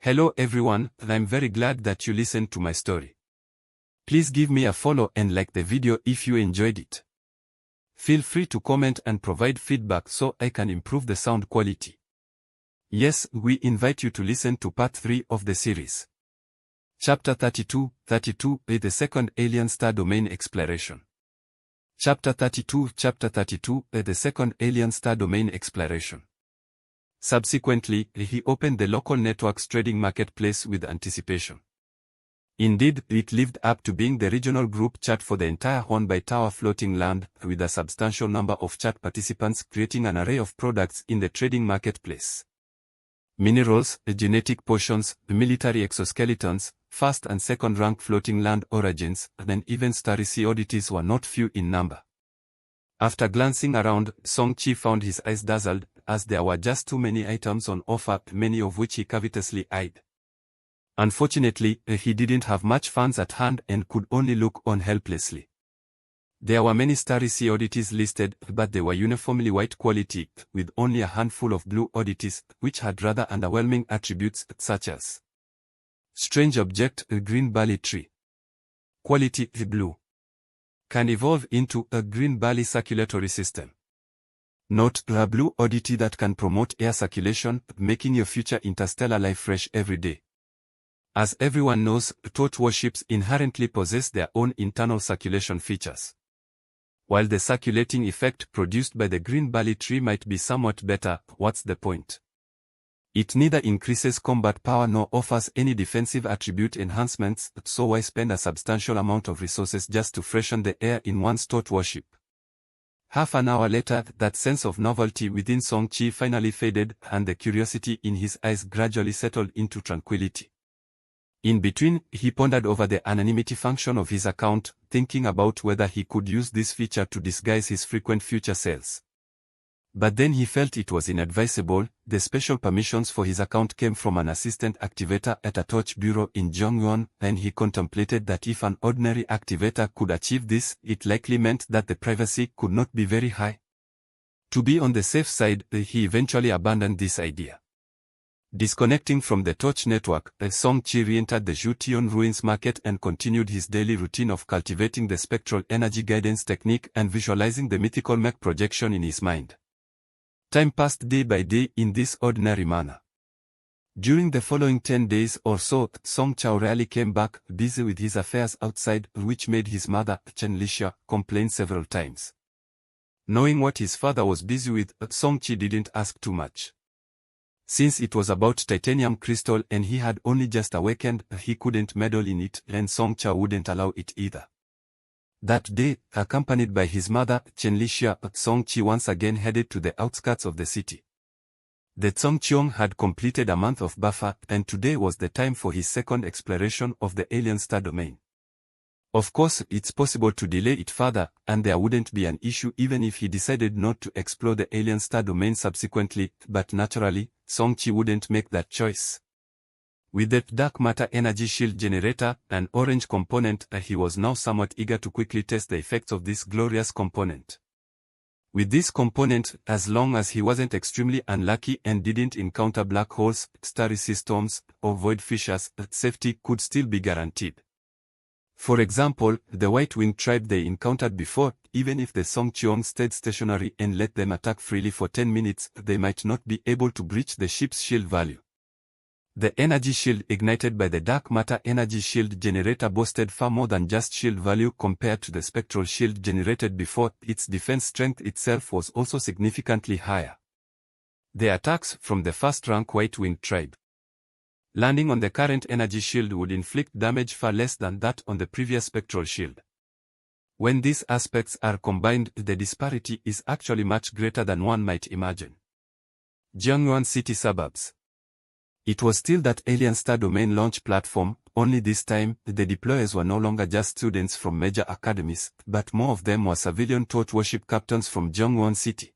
Hello everyone, I'm very glad that you listened to my story. Please give me a follow and like the video if you enjoyed it. Feel free to comment and provide feedback so I can improve the sound quality. Yes, we invite you to listen to part 3 of the series. Chapter 32 is the second alien star domain exploration. Chapter 32 is the second alien star domain exploration. Subsequently, he opened the local networks trading marketplace with anticipation. Indeed, it lived up to being the regional group chat for the entire Horn-by-Tower floating land, with a substantial number of chat participants creating an array of products in the trading marketplace. Minerals, genetic potions, military exoskeletons, first and second rank floating land origins, and even starry sea oddities were not few in number. After glancing around, Song-Chi found his eyes dazzled, as there were just too many items on offer, many of which he covetously eyed. Unfortunately, he didn't have much funds at hand and could only look on helplessly. There were many starry sea oddities listed, but they were uniformly white quality, with only a handful of blue oddities, which had rather underwhelming attributes, such as strange object, green barley tree. Quality, blue. Can evolve into a green barley circulatory system. Note, a blue oddity that can promote air circulation, making your future interstellar life fresh every day. As everyone knows, torch warships inherently possess their own internal circulation features. While the circulating effect produced by the green barley tree might be somewhat better, what's the point? It neither increases combat power nor offers any defensive attribute enhancements, so why spend a substantial amount of resources just to freshen the air in one's torch warship? Half an hour later, that sense of novelty within Song-Chi finally faded, and the curiosity in his eyes gradually settled into tranquility. In between, he pondered over the anonymity function of his account, thinking about whether he could use this feature to disguise his frequent future sales. But then he felt it was inadvisable. The special permissions for his account came from an assistant activator at a torch bureau in Jongwon, and he contemplated that if an ordinary activator could achieve this, it likely meant that the privacy could not be very high. To be on the safe side, he eventually abandoned this idea. Disconnecting from the torch network, Song-Chi re-entered the Jution Ruins market and continued his daily routine of cultivating the spectral energy guidance technique and visualizing the mythical mech projection in his mind. Time passed day by day in this ordinary manner. During the following 10 days or so, Song-Chao rarely came back, busy with his affairs outside, which made his mother, Chen Lixia, complain several times. Knowing what his father was busy with, Song-Chi didn't ask too much. Since it was about titanium crystal and he had only just awakened, he couldn't meddle in it, and Song-Chao wouldn't allow it either. That day, accompanied by his mother, Chen Lixia, Song-Chi once again headed to the outskirts of the city. The Zongqiong had completed a month of buffer, and today was the time for his second exploration of the alien star domain. Of course, it's possible to delay it further, and there wouldn't be an issue even if he decided not to explore the alien star domain subsequently, but naturally, Song-Chi wouldn't make that choice. With the dark matter energy shield generator, an orange component, he was now somewhat eager to quickly test the effects of this glorious component. With this component, as long as he wasn't extremely unlucky and didn't encounter black holes, starry sea storms, or void fissures, safety could still be guaranteed. For example, the white-winged tribe they encountered before, even if the Song-Chiong stayed stationary and let them attack freely for 10 minutes, they might not be able to breach the ship's shield value. The energy shield ignited by the dark matter energy shield generator boasted far more than just shield value compared to the spectral shield generated before. Its defense strength itself was also significantly higher. The attacks from the first-rank white-winged tribe landing on the current energy shield would inflict damage far less than that on the previous spectral shield. When these aspects are combined, the disparity is actually much greater than one might imagine. Jiangwan City Suburbs. It was still that alien star domain launch platform, only this time, the deployers were no longer just students from major academies, but more of them were civilian torch warship captains from Jiangwan City.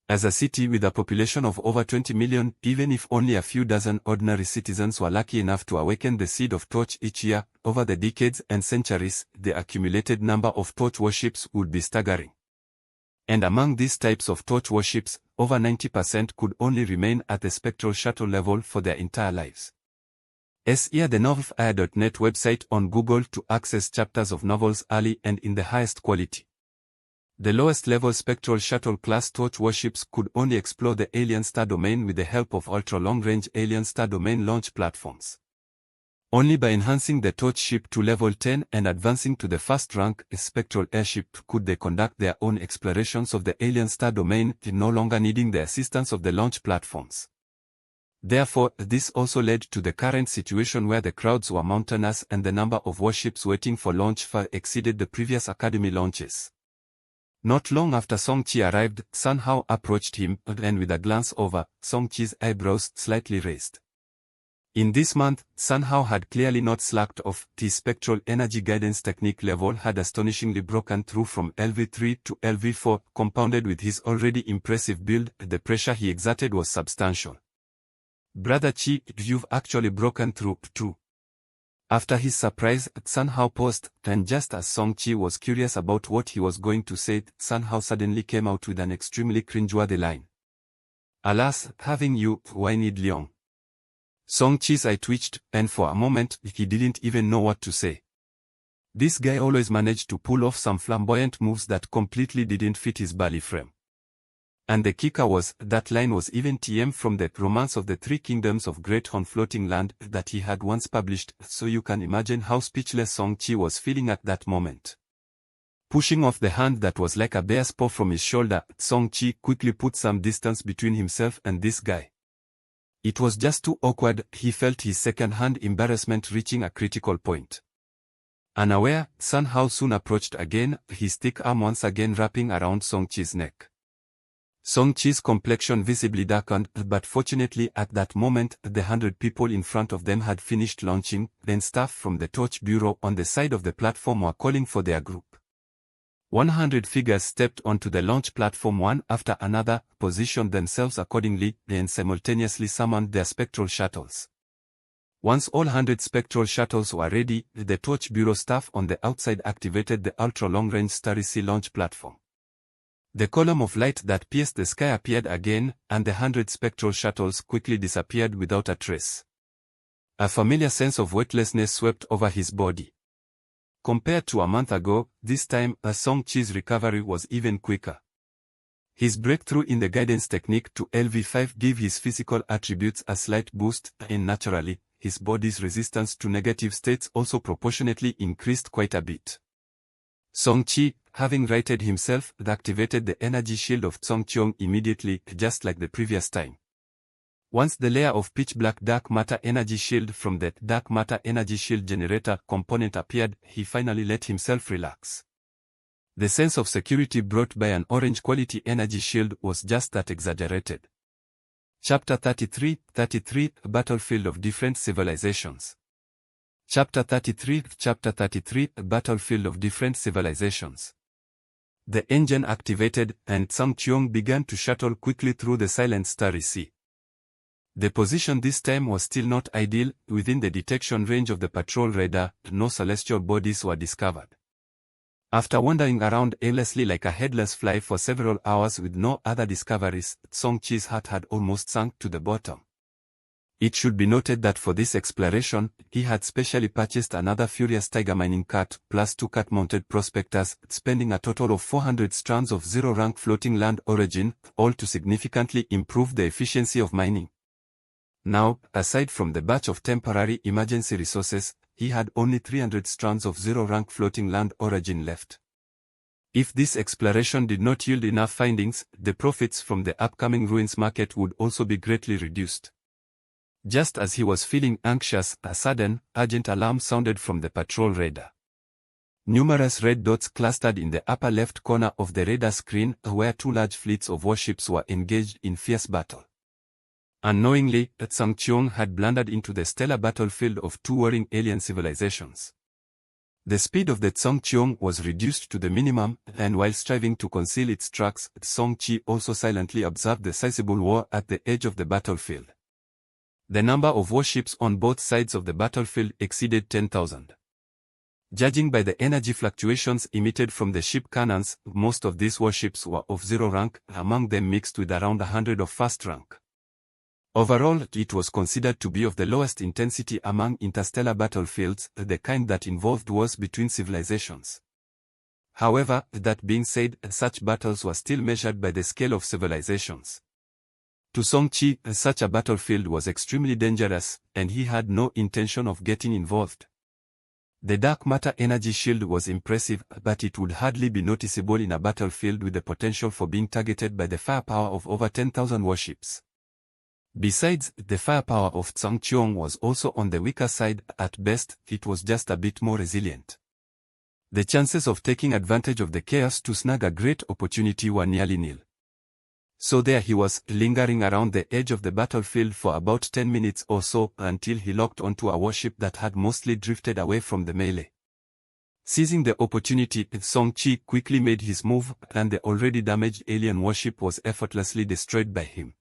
As a city with a population of over 20 million, even if only a few dozen ordinary citizens were lucky enough to awaken the seed of torch each year, over the decades and centuries, the accumulated number of torch warships would be staggering. And among these types of torch warships, over 90% could only remain at the spectral shuttle level for their entire lives. SEA the novelfire.net website on Google to access chapters of novels early and in the highest quality. The lowest level Spectral Shuttle class torch warships could only explore the alien star domain with the help of ultra-long-range alien star domain launch platforms. Only by enhancing the torch ship to level 10 and advancing to the first rank, a spectral airship, could they conduct their own explorations of the alien star domain, no longer needing the assistance of the launch platforms. Therefore, this also led to the current situation where the crowds were mountainous and the number of warships waiting for launch far exceeded the previous Academy launches. Not long after Song-Chi arrived, Sun Hao approached him, and with a glance over, Song-Chi's eyebrows slightly raised. In this month, Sun Hao had clearly not slacked off. His spectral energy guidance technique level had astonishingly broken through from LV3 to LV4, compounded with his already impressive build. The pressure he exerted was substantial. "Brother Chi, you've actually broken through, too." After his surprise, Sun Hao paused, and just as Song-Chi was curious about what he was going to say, Sun Hao suddenly came out with an extremely cringeworthy line. "Alas, having you, why need Leong?" Song-Chi's eye twitched, and for a moment, he didn't even know what to say. This guy always managed to pull off some flamboyant moves that completely didn't fit his burly frame. And the kicker was, that line was even TM from the Romance of the Three Kingdoms of Great Horn Floating Land that he had once published, so you can imagine how speechless Song-Chi was feeling at that moment. Pushing off the hand that was like a bear's paw from his shoulder, Song-Chi quickly put some distance between himself and this guy. It was just too awkward. He felt his second-hand embarrassment reaching a critical point. Unaware, Sun Hao soon approached again, his thick arm once again wrapping around Song-Chi's neck. Song-Chi's complexion visibly darkened, but fortunately at that moment the 100 people in front of them had finished launching, then staff from the Torch Bureau on the side of the platform were calling for their group. 100 figures stepped onto the launch platform one after another, positioned themselves accordingly, and simultaneously summoned their spectral shuttles. Once all 100 spectral shuttles were ready, the Torch Bureau staff on the outside activated the ultra-long-range Starry Sea launch platform. The column of light that pierced the sky appeared again, and the 100 spectral shuttles quickly disappeared without a trace. A familiar sense of weightlessness swept over his body. Compared to a month ago, this time, Song-Chi's recovery was even quicker. His breakthrough in the guidance technique to LV5 gave his physical attributes a slight boost, and naturally, his body's resistance to negative states also proportionately increased quite a bit. Song-Chi, having righted himself, activated the energy shield of Song-Chiong immediately, just like the previous time. Once the layer of pitch-black dark matter energy shield from the dark matter energy shield generator component appeared, he finally let himself relax. The sense of security brought by an orange-quality energy shield was just that exaggerated. Chapter 33, Battlefield of Different Civilizations. Chapter 33, Battlefield of Different Civilizations. The engine activated, and Song-Chiong began to shuttle quickly through the silent Starry Sea. The position this time was still not ideal. Within the detection range of the patrol radar, no celestial bodies were discovered. After wandering around aimlessly like a headless fly for several hours with no other discoveries, Song-Chi's heart had almost sunk to the bottom. It should be noted that for this exploration, he had specially purchased another Furious Tiger mining cart, plus 2 cart-mounted prospectors, spending a total of 400 strands of zero-rank floating land origin, all to significantly improve the efficiency of mining. Now, aside from the batch of temporary emergency resources, he had only 300 strands of zero-rank floating land origin left. If this exploration did not yield enough findings, the profits from the upcoming ruins market would also be greatly reduced. Just as he was feeling anxious, a sudden, urgent alarm sounded from the patrol radar. Numerous red dots clustered in the upper left corner of the radar screen, where 2 large fleets of warships were engaged in fierce battle. Unknowingly, Song-Chiong had blundered into the stellar battlefield of 2 warring alien civilizations. The speed of the Song-Chiong was reduced to the minimum, and while striving to conceal its tracks, Song-Chi also silently observed the sizable war at the edge of the battlefield. The number of warships on both sides of the battlefield exceeded 10,000. Judging by the energy fluctuations emitted from the ship cannons, most of these warships were of zero rank, among them mixed with around 100 of first rank. Overall, it was considered to be of the lowest intensity among interstellar battlefields, the kind that involved wars between civilizations. However, that being said, such battles were still measured by the scale of civilizations. To Song-Chi, such a battlefield was extremely dangerous, and he had no intention of getting involved. The dark matter energy shield was impressive, but it would hardly be noticeable in a battlefield with the potential for being targeted by the firepower of over 10,000 warships. Besides, the firepower of Tsang-Cheong was also on the weaker side. At best, it was just a bit more resilient. The chances of taking advantage of the chaos to snag a great opportunity were nearly nil. So there he was, lingering around the edge of the battlefield for about 10 minutes or so, until he locked onto a warship that had mostly drifted away from the melee. Seizing the opportunity, Song-Chi quickly made his move, and the already damaged alien warship was effortlessly destroyed by him.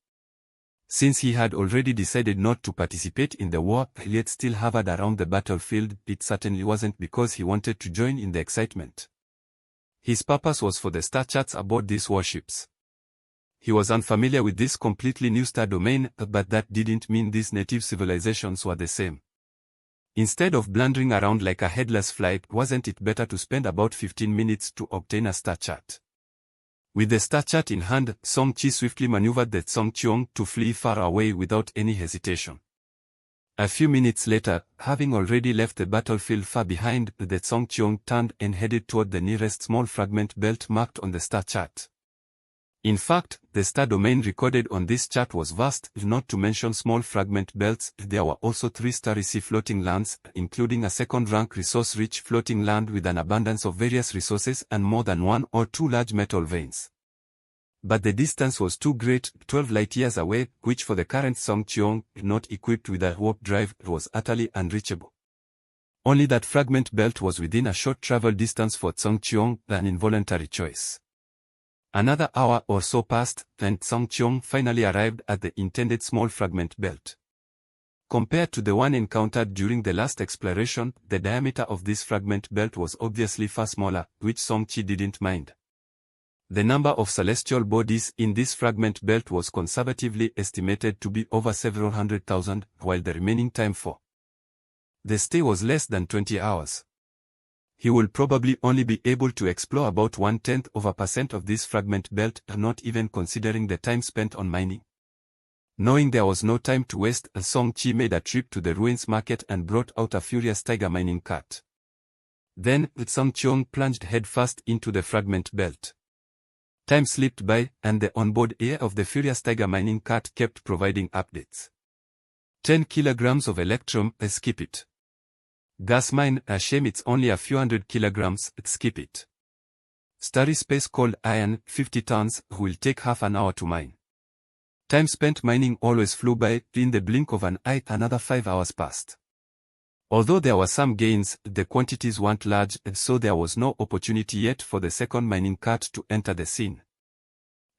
Since he had already decided not to participate in the war, yet still hovered around the battlefield, it certainly wasn't because he wanted to join in the excitement. His purpose was for the star charts aboard these warships. He was unfamiliar with this completely new star domain, but that didn't mean these native civilizations were the same. Instead of blundering around like a headless fly, wasn't it better to spend about 15 minutes to obtain a star chart? With the star chart in hand, Song-Chi swiftly maneuvered the Tsang-Cheong to flee far away without any hesitation. A few minutes later, having already left the battlefield far behind, the Tsang-Cheong turned and headed toward the nearest small fragment belt marked on the star chart. In fact, the star domain recorded on this chart was vast, not to mention small fragment belts. There were also 3 starry sea floating lands, including a second-rank resource-rich floating land with an abundance of various resources and more than 1 or 2 large metal veins. But the distance was too great, 12 light-years away, which for the current Song-Cheong, not equipped with a warp drive, was utterly unreachable. Only that fragment belt was within a short travel distance for Song-Cheong, an involuntary choice. Another hour or so passed, and Song-Cheong finally arrived at the intended small fragment belt. Compared to the one encountered during the last exploration, the diameter of this fragment belt was obviously far smaller, which Song-Chi didn't mind. The number of celestial bodies in this fragment belt was conservatively estimated to be over several 100,000, while the remaining time for the stay was less than 20 hours. He will probably only be able to explore about 0.1% of this fragment belt, not even considering the time spent on mining. Knowing there was no time to waste, Song-Chi made a trip to the ruins market and brought out a furious tiger mining cart. Then, Song-Cheong plunged headfirst into the fragment belt. Time slipped by, and the onboard air of the furious tiger mining cart kept providing updates. 10 kilograms of electrum, skip it. Gas mine, a shame it's only a few hundred kilograms, skip it. Starry space cold iron, 50 tons, will take half an hour to mine. Time spent mining always flew by, in the blink of an eye another 5 hours passed. Although there were some gains, the quantities weren't large, so there was no opportunity yet for the second mining cart to enter the scene.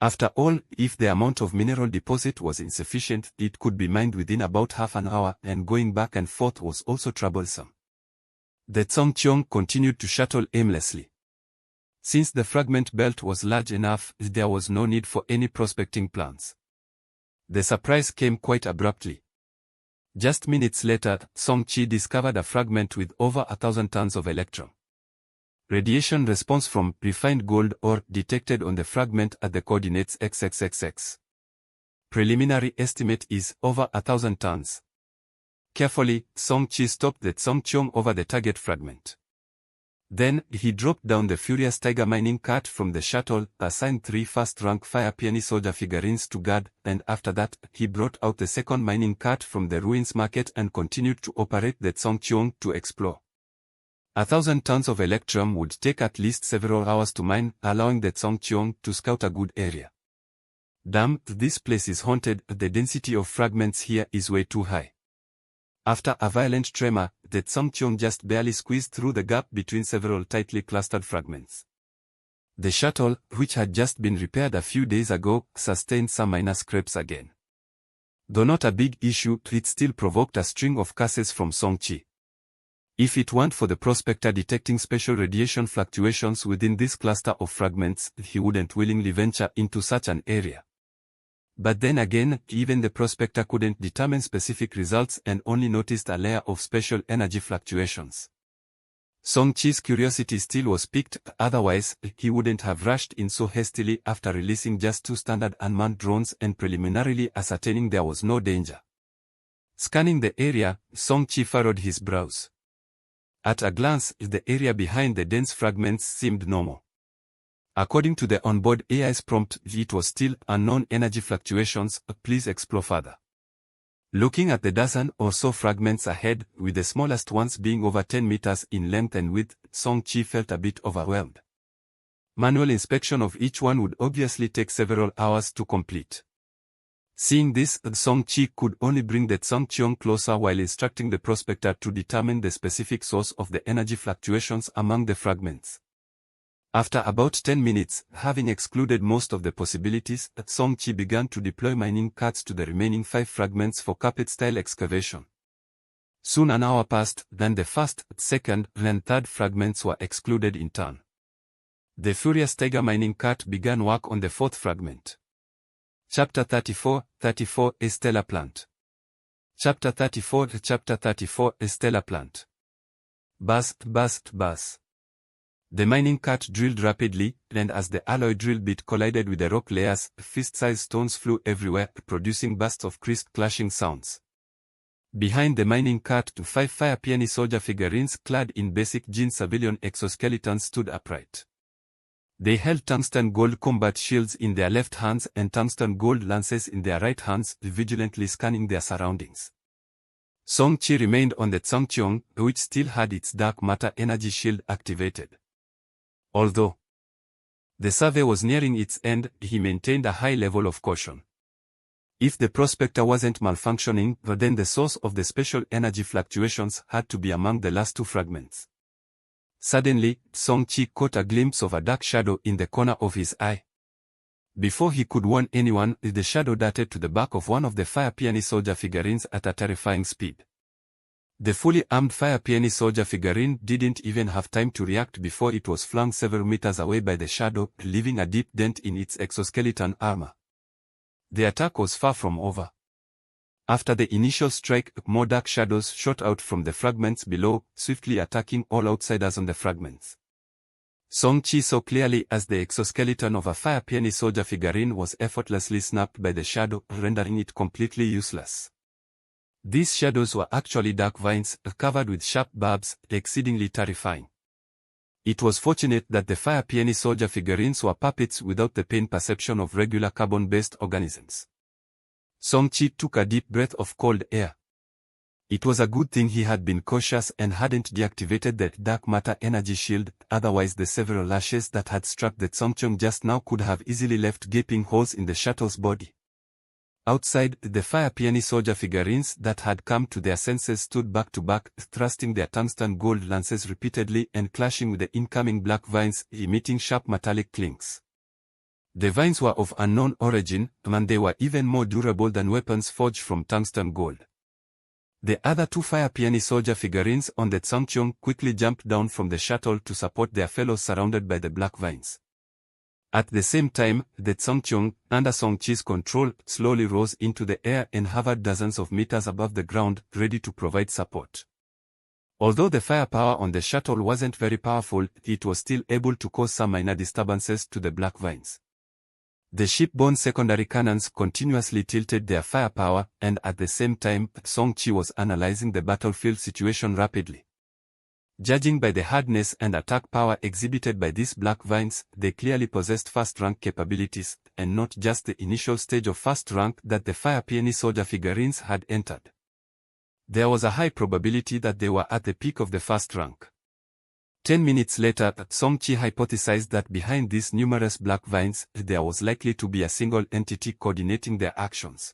After all, if the amount of mineral deposit was insufficient, it could be mined within about half an hour, and going back and forth was also troublesome. The Song-Cheong continued to shuttle aimlessly. Since the fragment belt was large enough, there was no need for any prospecting plans. The surprise came quite abruptly. Just minutes later, Song-Chi discovered a fragment with over 1,000 tons of electrum. Radiation response from refined gold ore detected on the fragment at the coordinates XXXX. Preliminary estimate is over 1,000 tons. Carefully, Song-Chi stopped the Song-Cheong over the target fragment. Then, he dropped down the furious tiger mining cart from the shuttle, assigned 3 first-rank fire peony soldier figurines to guard, and after that, he brought out the second mining cart from the ruins market and continued to operate the Song-Cheong to explore. 1,000 tons of electrum would take at least several hours to mine, allowing the Song-Cheong to scout a good area. Damn, this place is haunted, the density of fragments here is way too high. After a violent tremor, the Song-Cheong just barely squeezed through the gap between several tightly clustered fragments. The shuttle, which had just been repaired a few days ago, sustained some minor scrapes again. Though not a big issue, it still provoked a string of curses from Song-Chi. If it weren't for the prospector detecting special radiation fluctuations within this cluster of fragments, he wouldn't willingly venture into such an area. But then again, even the prospector couldn't determine specific results and only noticed a layer of special energy fluctuations. Song-Chi's curiosity still was piqued, otherwise, he wouldn't have rushed in so hastily after releasing just 2 standard unmanned drones and preliminarily ascertaining there was no danger. Scanning the area, Song-Chi furrowed his brows. At a glance, the area behind the dense fragments seemed normal. According to the onboard AI's prompt, it was still unknown energy fluctuations. Please explore further. Looking at the dozen or so fragments ahead, with the smallest ones being over 10 meters in length and width, Song-Chi felt a bit overwhelmed. Manual inspection of each one would obviously take several hours to complete. Seeing this, Song-Chi could only bring the Tsang-Cheong closer while instructing the prospector to determine the specific source of the energy fluctuations among the fragments. After about 10 minutes, having excluded most of the possibilities, Song-Chi began to deploy mining carts to the remaining 5 fragments for carpet-style excavation. Soon an hour passed, then the first, second, and third fragments were excluded in turn. The Furious Tiger mining cart began work on the 4th fragment. Chapter 34, A Stellar Plant. Chapter 34, A Stellar Plant. Buzz. The mining cart drilled rapidly, and as the alloy drill bit collided with the rock layers, fist-sized stones flew everywhere, producing bursts of crisp clashing sounds. Behind the mining cart, 5 Fire Peony soldier figurines clad in basic jean civilian exoskeletons stood upright. They held tungsten gold combat shields in their left hands and tungsten gold lances in their right hands, vigilantly scanning their surroundings. Song-Chi remained on the Tsang-Cheong, which still had its dark matter energy shield activated. Although the survey was nearing its end, he maintained a high level of caution. If the prospector wasn't malfunctioning, then the source of the special energy fluctuations had to be among the last 2 fragments. Suddenly, Song-Chi caught a glimpse of a dark shadow in the corner of his eye. Before he could warn anyone, the shadow darted to the back of one of the Fire Peony soldier figurines at a terrifying speed. The fully armed Fire Peony soldier figurine didn't even have time to react before it was flung several meters away by the shadow, leaving a deep dent in its exoskeleton armor. The attack was far from over. After the initial strike, more dark shadows shot out from the fragments below, swiftly attacking all outsiders on the fragments. Song-Chi saw clearly as the exoskeleton of a Fire Peony soldier figurine was effortlessly snapped by the shadow, rendering it completely useless. These shadows were actually dark vines, covered with sharp barbs, exceedingly terrifying. It was fortunate that the Fire Peony soldier figurines were puppets without the pain perception of regular carbon-based organisms. Song-Chi took a deep breath of cold air. It was a good thing he had been cautious and hadn't deactivated that dark matter energy shield, otherwise the several lashes that had struck the Tsang-Cheong just now could have easily left gaping holes in the shuttle's body. Outside, the Fire Peony soldier figurines that had come to their senses stood back to back, thrusting their tungsten gold lances repeatedly and clashing with the incoming black vines, emitting sharp metallic clinks. The vines were of unknown origin, and they were even more durable than weapons forged from tungsten gold. The other 2 Fire Peony soldier figurines on the Tsang-Cheong quickly jumped down from the shuttle to support their fellows surrounded by the black vines. At the same time, the Tsang-Cheong, under Song-Chi's control, slowly rose into the air and hovered dozens of meters above the ground, ready to provide support. Although the firepower on the shuttle wasn't very powerful, it was still able to cause some minor disturbances to the black vines. The shipborne secondary cannons continuously tilted their firepower, and at the same time, Song-Chi was analyzing the battlefield situation rapidly. Judging by the hardness and attack power exhibited by these black vines, they clearly possessed first-rank capabilities, and not just the initial stage of first rank that the Fire Peony soldier figurines had entered. There was a high probability that they were at the peak of the first rank. 10 minutes later, Song-Chi hypothesized that behind these numerous black vines, there was likely to be a single entity coordinating their actions.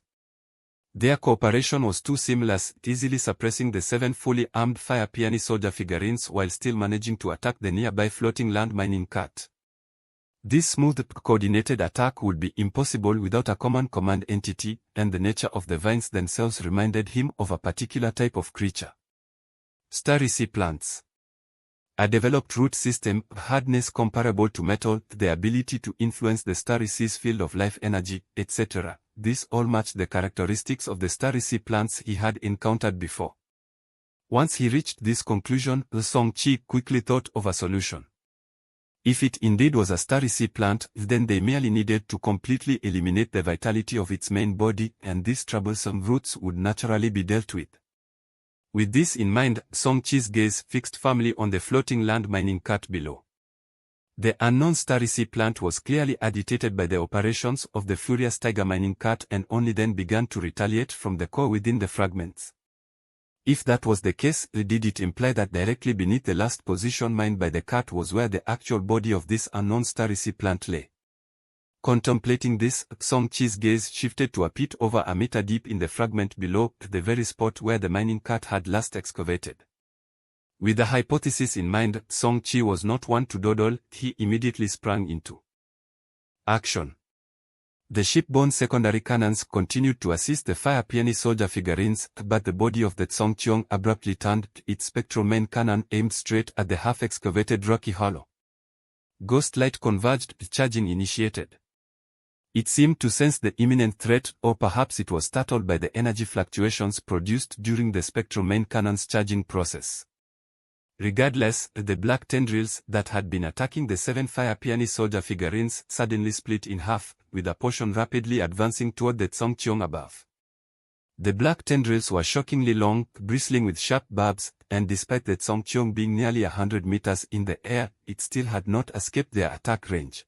Their cooperation was too seamless, easily suppressing the 7 fully armed Fire Peony soldier figurines while still managing to attack the nearby floating land mining cart. This smooth, coordinated attack would be impossible without a common command entity, and the nature of the vines themselves reminded him of a particular type of creature. Starry sea plants. A developed root system, hardness comparable to metal, the ability to influence the starry sea's field of life energy, etc. these all matched the characteristics of the starry sea plants he had encountered before. Once he reached this conclusion, Song-chi quickly thought of a solution. If it indeed was a starry sea plant, then they merely needed to completely eliminate the vitality of its main body, and these troublesome roots would naturally be dealt with. With this in mind, Song-chi's gaze fixed firmly on the floating land mining cart below. The unknown starry sea plant was clearly agitated by the operations of the furious tiger mining cart and only then began to retaliate from the core within the fragments. If that was the case, did it imply that directly beneath the last position mined by the cart was where the actual body of this unknown starry sea plant lay? Contemplating this, Song-chi's gaze shifted to a pit over a meter deep in the fragment below, the very spot where the mining cart had last excavated. With the hypothesis in mind, Song-chi was not one to dawdle. He immediately sprang into action. The shipborne secondary cannons continued to assist the fire peony soldier figurines, but the body of the Song-cheong abruptly turned, its spectral main cannon aimed straight at the half-excavated rocky hollow. Ghost light converged, charging initiated. It seemed to sense the imminent threat, or perhaps it was startled by the energy fluctuations produced during the spectral main cannon's charging process. Regardless, the black tendrils that had been attacking the 7 fire peony soldier figurines suddenly split in half, with a portion rapidly advancing toward the Song-cheong above. The black tendrils were shockingly long, bristling with sharp barbs, and despite the Song-cheong being nearly 100 meters in the air, it still had not escaped their attack range.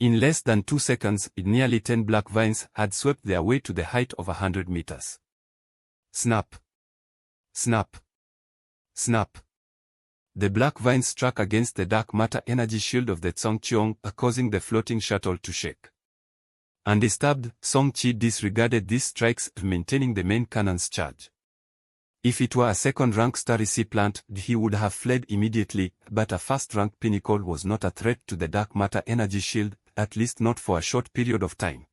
In less than 2 seconds, nearly 10 black vines had swept their way to the height of 100 meters. Snap! Snap! Snap! The black vines struck against the dark matter energy shield of the Song-cheong, causing the floating shuttle to shake. Undisturbed, Song-chi disregarded these strikes, maintaining the main cannon's charge. If it were a second-rank starry sea plant, he would have fled immediately, but a first-rank pinnacle was not a threat to the dark matter energy shield, at least not for a short period of time.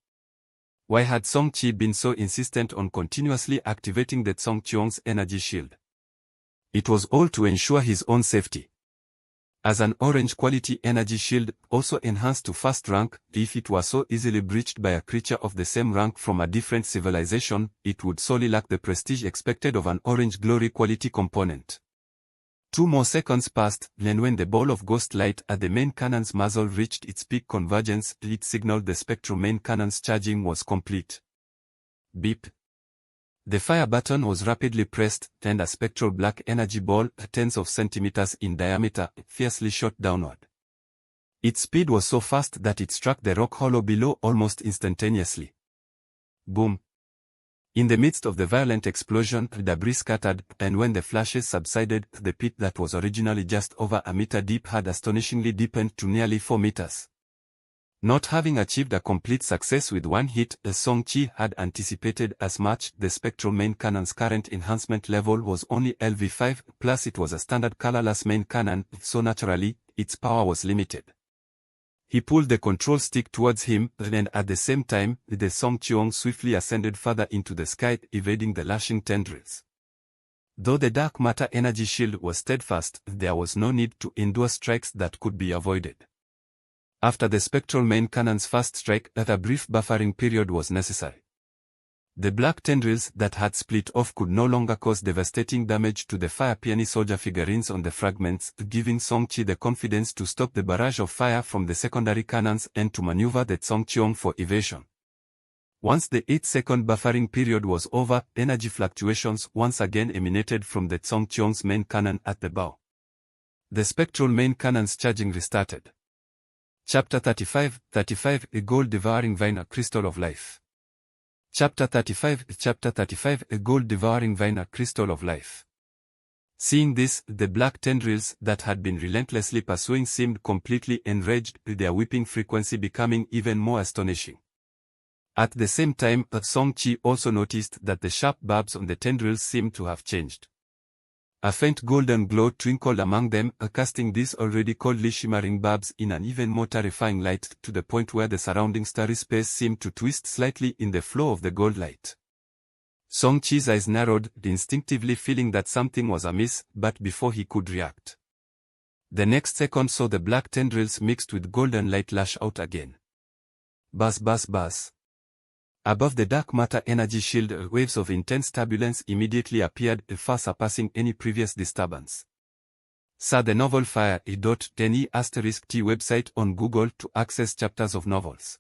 Why had Song-chi been so insistent on continuously activating the Song-cheong's energy shield? It was all to ensure his own safety. As an orange-quality energy shield, also enhanced to first rank, if it were so easily breached by a creature of the same rank from a different civilization, it would sorely lack the prestige expected of an orange glory quality component. 2 more seconds passed, and when the ball of ghost light at the main cannon's muzzle reached its peak convergence, it signaled the spectral main cannon's charging was complete. Beep. The fire button was rapidly pressed, and a spectral black energy ball, tens of centimeters in diameter, fiercely shot downward. Its speed was so fast that it struck the rock hollow below almost instantaneously. Boom! In the midst of the violent explosion, debris scattered, and when the flashes subsided, the pit that was originally just over a meter deep had astonishingly deepened to nearly 4 meters. Not having achieved a complete success with one hit, Song-chi had anticipated as much. The spectral main cannon's current enhancement level was only LV5, plus it was a standard colorless main cannon, so naturally, its power was limited. He pulled the control stick towards him, and at the same time, the Song-cheong swiftly ascended further into the sky, evading the lashing tendrils. Though the dark matter energy shield was steadfast, there was no need to endure strikes that could be avoided. After the spectral main cannon's first strike, a brief buffering period was necessary. The black tendrils that had split off could no longer cause devastating damage to the fire peony soldier figurines on the fragments, giving Song-chi the confidence to stop the barrage of fire from the secondary cannons and to maneuver the Song-cheong for evasion. Once the 8-second buffering period was over, energy fluctuations once again emanated from the Song-cheong's main cannon at the bow. The spectral main cannon's charging restarted. Chapter 35, A Gold-Devouring Vine, a Crystal of Life. Chapter 35, A Gold-Devouring Vine, a Crystal of Life. Seeing this, the black tendrils that had been relentlessly pursuing seemed completely enraged, their weeping frequency becoming even more astonishing. At the same time, Song-chi also noticed that the sharp barbs on the tendrils seemed to have changed. A faint golden glow twinkled among them, casting these already coldly shimmering barbs in an even more terrifying light, to the point where the surrounding starry space seemed to twist slightly in the flow of the gold light. Song-chi's eyes narrowed, instinctively feeling that something was amiss, but before he could react, the next second saw the black tendrils mixed with golden light lash out again. Buzz, buzz, buzz. Above the dark matter energy shield, waves of intense turbulence immediately appeared, far surpassing any previous disturbance. Sir, the novel Fire E.10E*T website on Google to access chapters of novels.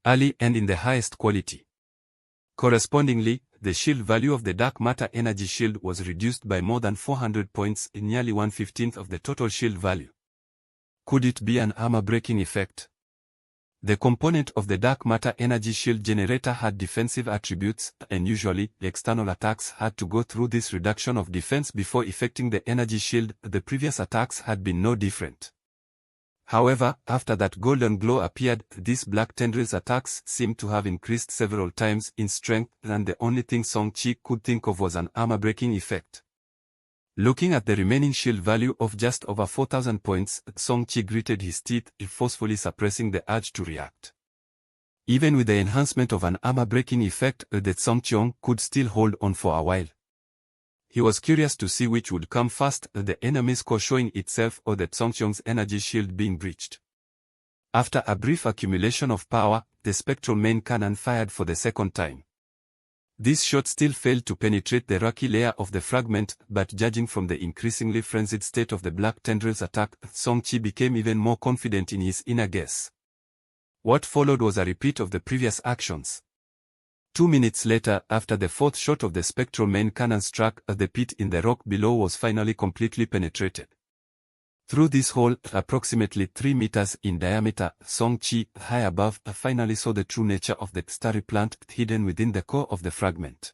Early and in the highest quality. Correspondingly, the shield value of the dark matter energy shield was reduced by more than 400 points, nearly 1/15 of the total shield value. Could it be an armor-breaking effect? The component of the dark matter energy shield generator had defensive attributes, and usually, external attacks had to go through this reduction of defense before effecting the energy shield. The previous attacks had been no different. However, after that golden glow appeared, these black tendrils attacks seemed to have increased several times in strength, and the only thing Song-Chi could think of was an armor-breaking effect. Looking at the remaining shield value of just over 4,000 points, Song-Chi gritted his teeth, forcefully suppressing the urge to react. Even with the enhancement of an armor-breaking effect, the Song-Chiong could still hold on for a while. He was curious to see which would come first, the enemy's core showing itself or the Song-Chiong's energy shield being breached. After a brief accumulation of power, the spectral main cannon fired for the second time. This shot still failed to penetrate the rocky layer of the fragment, but judging from the increasingly frenzied state of the black tendrils attack, Song-Chi became even more confident in his inner guess. What followed was a repeat of the previous actions. 2 minutes later, after the fourth shot of the spectral main cannon struck, the pit in the rock below was finally completely penetrated. Through this hole, approximately 3 meters in diameter, Song-Chi, high above, finally saw the true nature of the starry plant hidden within the core of the fragment.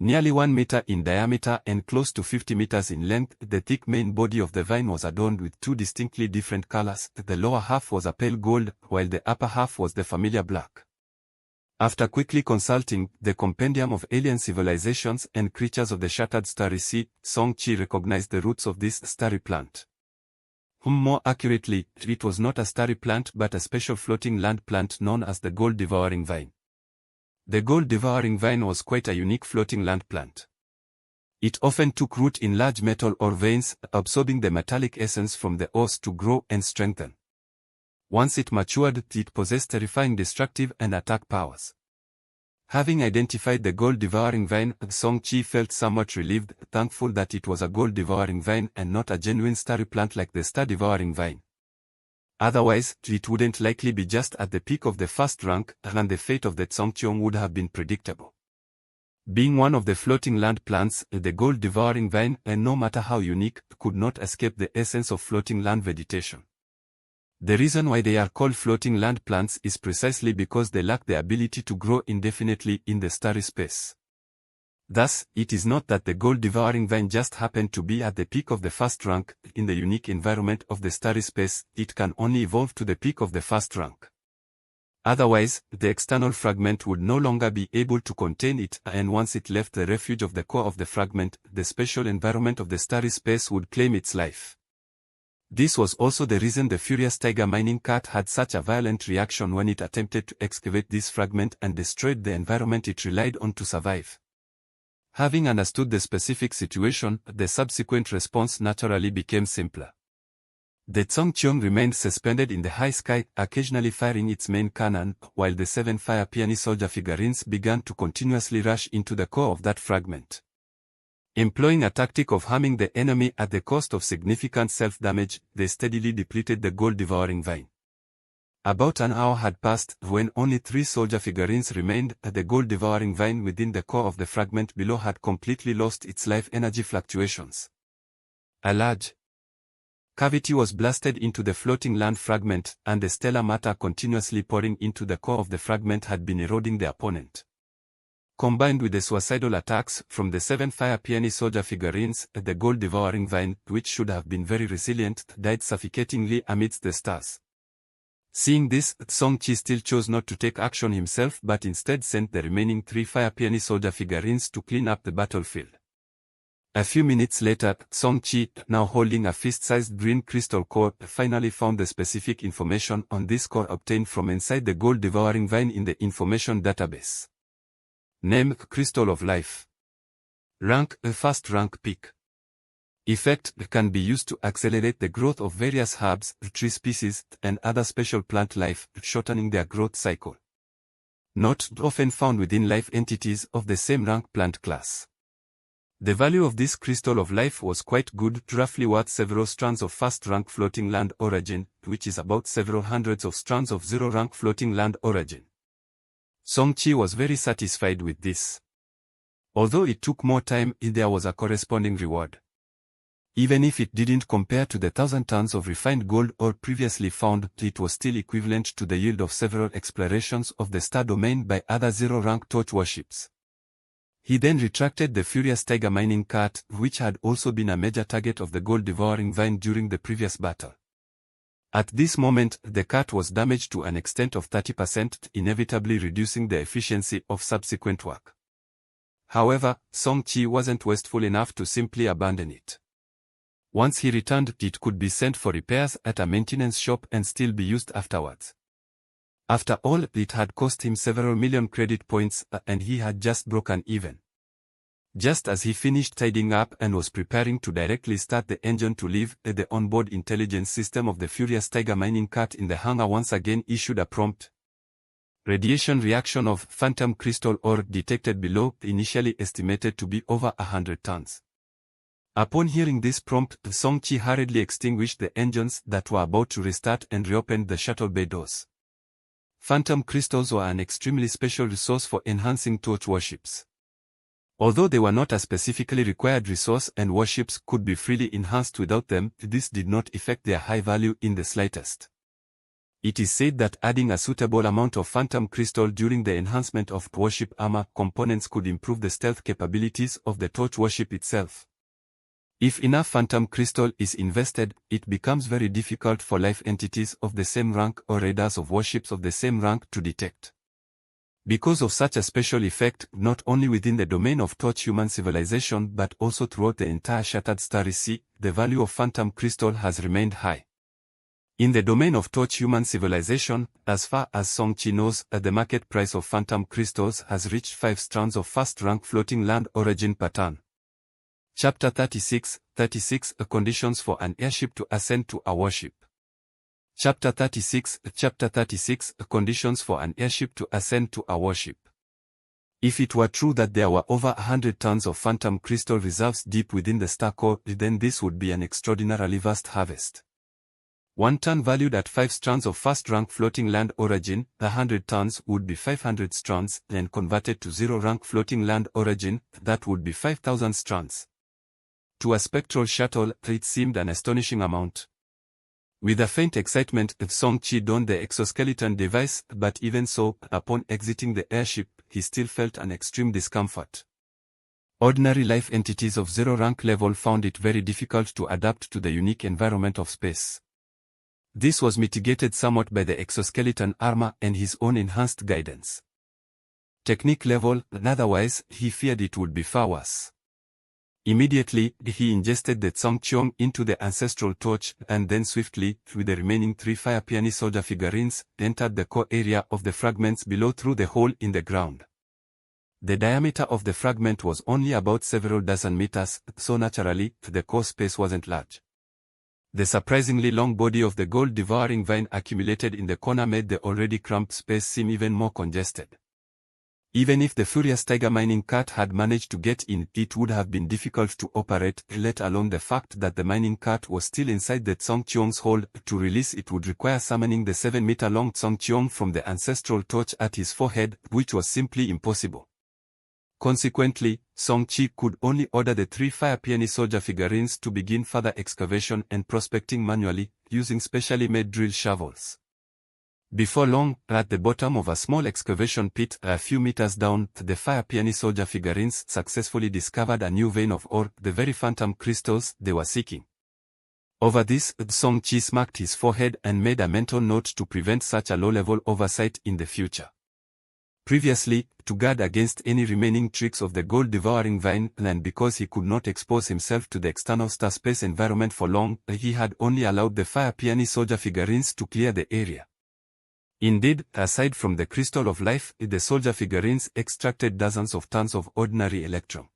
Nearly 1 meter in diameter and close to 50 meters in length, the thick main body of the vine was adorned with two distinctly different colors. The lower half was a pale gold, while the upper half was the familiar black. After quickly consulting the compendium of alien civilizations and creatures of the shattered starry sea, Song-Chi recognized the roots of this starry plant. More accurately, it was not a starry plant but a special floating land plant known as the gold-devouring vine. The gold-devouring vine was quite a unique floating land plant. It often took root in large metal ore veins, absorbing the metallic essence from the ores to grow and strengthen. Once it matured, it possessed terrifying destructive and attack powers. Having identified the gold-devouring vine, Song-Chi felt somewhat relieved, thankful that it was a gold-devouring vine and not a genuine starry plant like the star-devouring vine. Otherwise, it wouldn't likely be just at the peak of the first rank, and the fate of the Song-Chiong would have been predictable. Being one of the floating land plants, the gold-devouring vine, and no matter how unique, could not escape the essence of floating land vegetation. The reason why they are called floating land plants is precisely because they lack the ability to grow indefinitely in the starry space. Thus, it is not that the gold-devouring vine just happened to be at the peak of the first rank. In the unique environment of the starry space, it can only evolve to the peak of the first rank. Otherwise, the external fragment would no longer be able to contain it, and once it left the refuge of the core of the fragment, the special environment of the starry space would claim its life. This was also the reason the furious tiger mining cat had such a violent reaction when it attempted to excavate this fragment and destroyed the environment it relied on to survive. Having understood the specific situation, the subsequent response naturally became simpler. The Song-Chiong remained suspended in the high sky, occasionally firing its main cannon, while the 7 fire peony soldier figurines began to continuously rush into the core of that fragment. Employing a tactic of harming the enemy at the cost of significant self-damage, they steadily depleted the gold-devouring vine. About an hour had passed when only 3 soldier figurines remained. The gold-devouring vine within the core of the fragment below had completely lost its life energy fluctuations. A large cavity was blasted into the floating land fragment, and the stellar matter continuously pouring into the core of the fragment had been eroding the opponent. Combined with the suicidal attacks from the 7 fire peony soldier figurines, the gold-devouring vine, which should have been very resilient, died suffocatingly amidst the stars. Seeing this, Song-Chi still chose not to take action himself but instead sent the remaining 3 fire peony soldier figurines to clean up the battlefield. A few minutes later, Song-Chi, now holding a fist-sized green crystal core, finally found the specific information on this core obtained from inside the gold-devouring vine in the information database. Name: Crystal of Life. Rank: First rank peak. Effect: can be used to accelerate the growth of various herbs, tree species, and other special plant life, shortening their growth cycle. not often found within life entities of the same rank plant class. The value of this crystal of life was quite good, roughly worth several strands of first-rank floating land origin, which is about several hundreds of strands of zero-rank floating land origin. Song-Chi was very satisfied with this. Although it took more time, there was a corresponding reward. Even if it didn't compare to the 1,000 tons of refined gold ore previously found, it was still equivalent to the yield of several explorations of the star domain by other zero-rank torch warships. He then retracted the Furious Tiger mining cart, which had also been a major target of the gold-devouring vine during the previous battle. At this moment, the cart was damaged to an extent of 30%, inevitably reducing the efficiency of subsequent work. However, Song-Chi wasn't wasteful enough to simply abandon it. Once he returned, it could be sent for repairs at a maintenance shop and still be used afterwards. After all, it had cost him several million credit points, and he had just broken even. Just as he finished tidying up and was preparing to directly start the engine to leave, the onboard intelligence system of the Furious Tiger mining cart in the hangar once again issued a prompt. Radiation reaction of phantom crystal ore detected below, initially estimated to be over 100 tons. Upon hearing this prompt, Song-Chi hurriedly extinguished the engines that were about to restart and reopened the shuttle bay doors. Phantom crystals were an extremely special resource for enhancing torch warships. Although they were not a specifically required resource and warships could be freely enhanced without them, this did not affect their high value in the slightest. It is said that adding a suitable amount of phantom crystal during the enhancement of warship armor components could improve the stealth capabilities of the torch warship itself. If enough phantom crystal is invested, it becomes very difficult for life entities of the same rank or radars of warships of the same rank to detect. Because of such a special effect, not only within the domain of torch human civilization but also throughout the entire Shattered Starry Sea, the value of phantom crystal has remained high. In the domain of torch human civilization, as far as Song-Chi knows, the market price of phantom crystals has reached 5 strands of first-rank floating land origin pattern. Chapter 36, Conditions for an airship to ascend to a warship. Chapter 36, Conditions for an airship to ascend to a warship. If it were true that there were over 100 tons of phantom crystal reserves deep within the star core, then this would be an extraordinarily vast harvest. 1 ton valued at 5 strands of first-rank floating land origin, 100 tons would be 500 strands, and converted to zero-rank floating land origin, that would be 5,000 strands. To a spectral shuttle, it seemed an astonishing amount. With a faint excitement, Song-Chi donned the exoskeleton device, but even so, upon exiting the airship, he still felt an extreme discomfort. Ordinary life entities of zero-rank level found it very difficult to adapt to the unique environment of space. This was mitigated somewhat by the exoskeleton armor and his own enhanced guidance. Technique level, otherwise, he feared it would be far worse. Immediately, he ingested the Tsongcheong into the ancestral torch and then swiftly, with the remaining 3 fire peony soldier figurines, entered the core area of the fragments below through the hole in the ground. The diameter of the fragment was only about several dozen meters, so naturally, the core space wasn't large. The surprisingly long body of the gold-devouring vine accumulated in the corner made the already cramped space seem even more congested. Even if the Furious Tiger mining cart had managed to get in, it would have been difficult to operate, let alone the fact that the mining cart was still inside the Tsongcheong's hold. To release it would require summoning the 7-meter-long Tsongcheong from the ancestral torch at his forehead, which was simply impossible. Consequently, Song-Chi could only order the 3 fire peony soldier figurines to begin further excavation and prospecting manually, using specially made drill shovels. Before long, at the bottom of a small excavation pit a few meters down, the fire peony soldier figurines successfully discovered a new vein of ore, the very phantom crystals they were seeking. Over this, Song-Chi smacked his forehead and made a mental note to prevent such a low-level oversight in the future. Previously, to guard against any remaining tricks of the gold-devouring vine, and because he could not expose himself to the external star space environment for long, he had only allowed the fire peony soldier figurines to clear the area. Indeed, aside from the crystal of life, the soldier figurines extracted dozens of tons of ordinary electrum.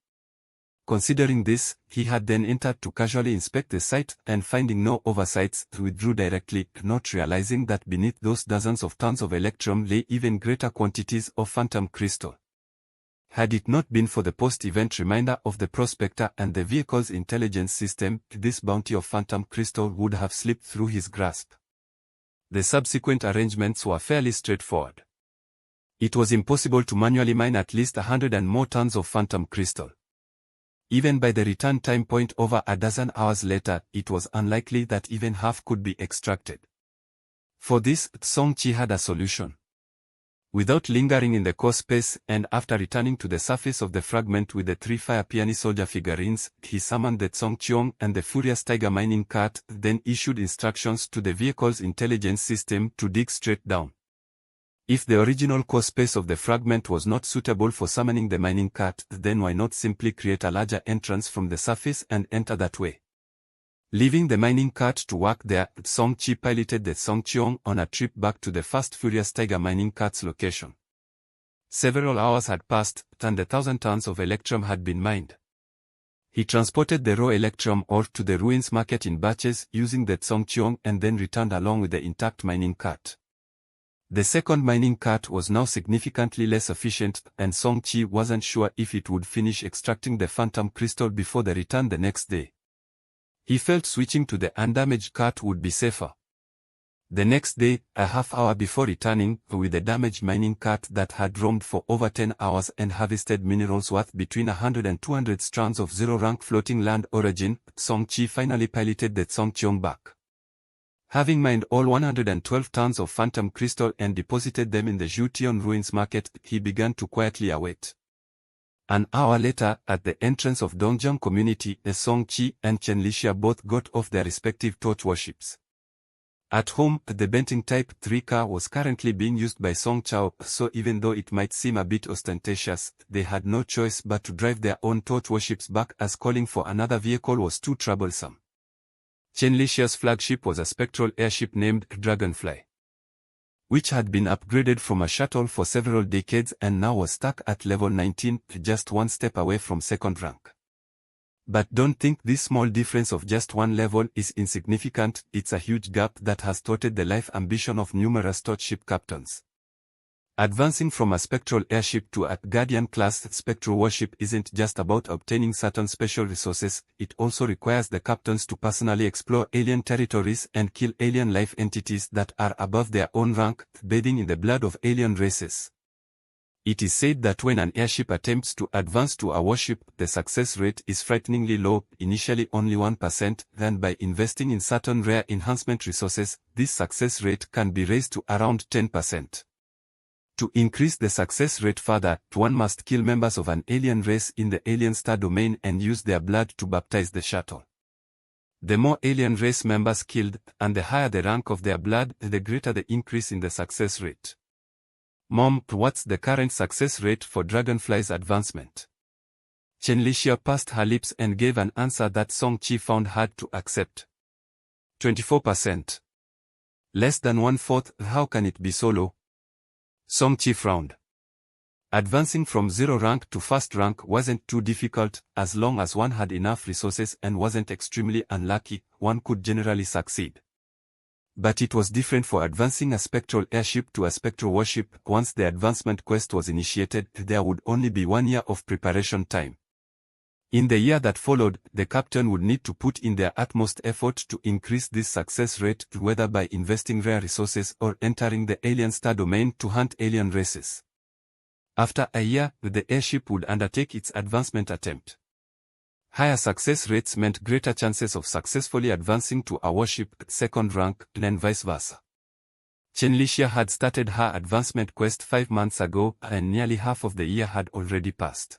Considering this, he had then entered to casually inspect the site, and finding no oversights, withdrew directly, not realizing that beneath those dozens of tons of electrum lay even greater quantities of phantom crystal. Had it not been for the post-event reminder of the prospector and the vehicle's intelligence system, this bounty of phantom crystal would have slipped through his grasp. The subsequent arrangements were fairly straightforward. It was impossible to manually mine at least 100 and more tons of phantom crystal. Even by the return time point over a dozen hours later, it was unlikely that even half could be extracted. For this, Song-Chi had a solution. Without lingering in the core space, and after returning to the surface of the fragment with the 3 Fire Peony soldier figurines, he summoned the Song-Cheong and the Furious Tiger mining cart, then issued instructions to the vehicle's intelligence system to dig straight down. If the original core space of the fragment was not suitable for summoning the mining cart, then why not simply create a larger entrance from the surface and enter that way? Leaving the mining cart to work there, Song-Chi piloted the Song-Cheong on a trip back to the first Furious Tiger mining cart's location. Several hours had passed, and 1,000 tons of electrum had been mined. He transported the raw electrum ore to the ruins market in batches using the Song-Cheong and then returned along with the intact mining cart. The second mining cart was now significantly less efficient, and Song-Chi wasn't sure if it would finish extracting the phantom crystal before the return the next day. He felt switching to the undamaged cart would be safer. The next day, a half hour before returning, with the damaged mining cart that had roamed for over 10 hours and harvested minerals worth between 100 and 200 strands of zero-rank floating land origin, Song-Chi finally piloted the Song-Cheong back. Having mined all 112 tons of phantom crystal and deposited them in the Jution ruins market, he began to quietly await. An hour later, at the entrance of Dongjiang community, Song-Chi and Chen Lixia both got off their respective torch warships. At home, the Benting Type 3 car was currently being used by Song Chao, so even though it might seem a bit ostentatious, they had no choice but to drive their own torch warships back, as calling for another vehicle was too troublesome. Chen Lixia's flagship was a spectral airship named Dragonfly, which had been upgraded from a shuttle for several decades and now was stuck at level 19, just one step away from second rank. But don't think this small difference of just one level is insignificant. It's a huge gap that has thwarted the life ambition of numerous torch ship captains. Advancing from a spectral airship to a Guardian-class spectral warship isn't just about obtaining certain special resources, it also requires the captains to personally explore alien territories and kill alien life entities that are above their own rank, bathing in the blood of alien races. It is said that when an airship attempts to advance to a warship, the success rate is frighteningly low, initially only 1%, then by investing in certain rare enhancement resources, this success rate can be raised to around 10%. To increase the success rate further, one must kill members of an alien race in the alien star domain and use their blood to baptize the shuttle. The more alien race members killed, and the higher the rank of their blood, the greater the increase in the success rate. Mom, what's the current success rate for Dragonfly's advancement? Chen Lixia pursed her lips and gave an answer that Song-Chi found hard to accept. 24%. Less than 1/4, how can it be so low? Song-Chi frowned. Advancing from 0 rank to first rank wasn't too difficult, as long as one had enough resources and wasn't extremely unlucky, one could generally succeed. But it was different for advancing a spectral airship to a spectral warship. Once the advancement quest was initiated, there would only be 1 year of preparation time. In the year that followed, the captain would need to put in their utmost effort to increase this success rate, whether by investing rare resources or entering the alien star domain to hunt alien races. After a year, the airship would undertake its advancement attempt. Higher success rates meant greater chances of successfully advancing to a warship second rank, and vice versa. Chen Lixia had started her advancement quest 5 months ago, and nearly half of the year had already passed.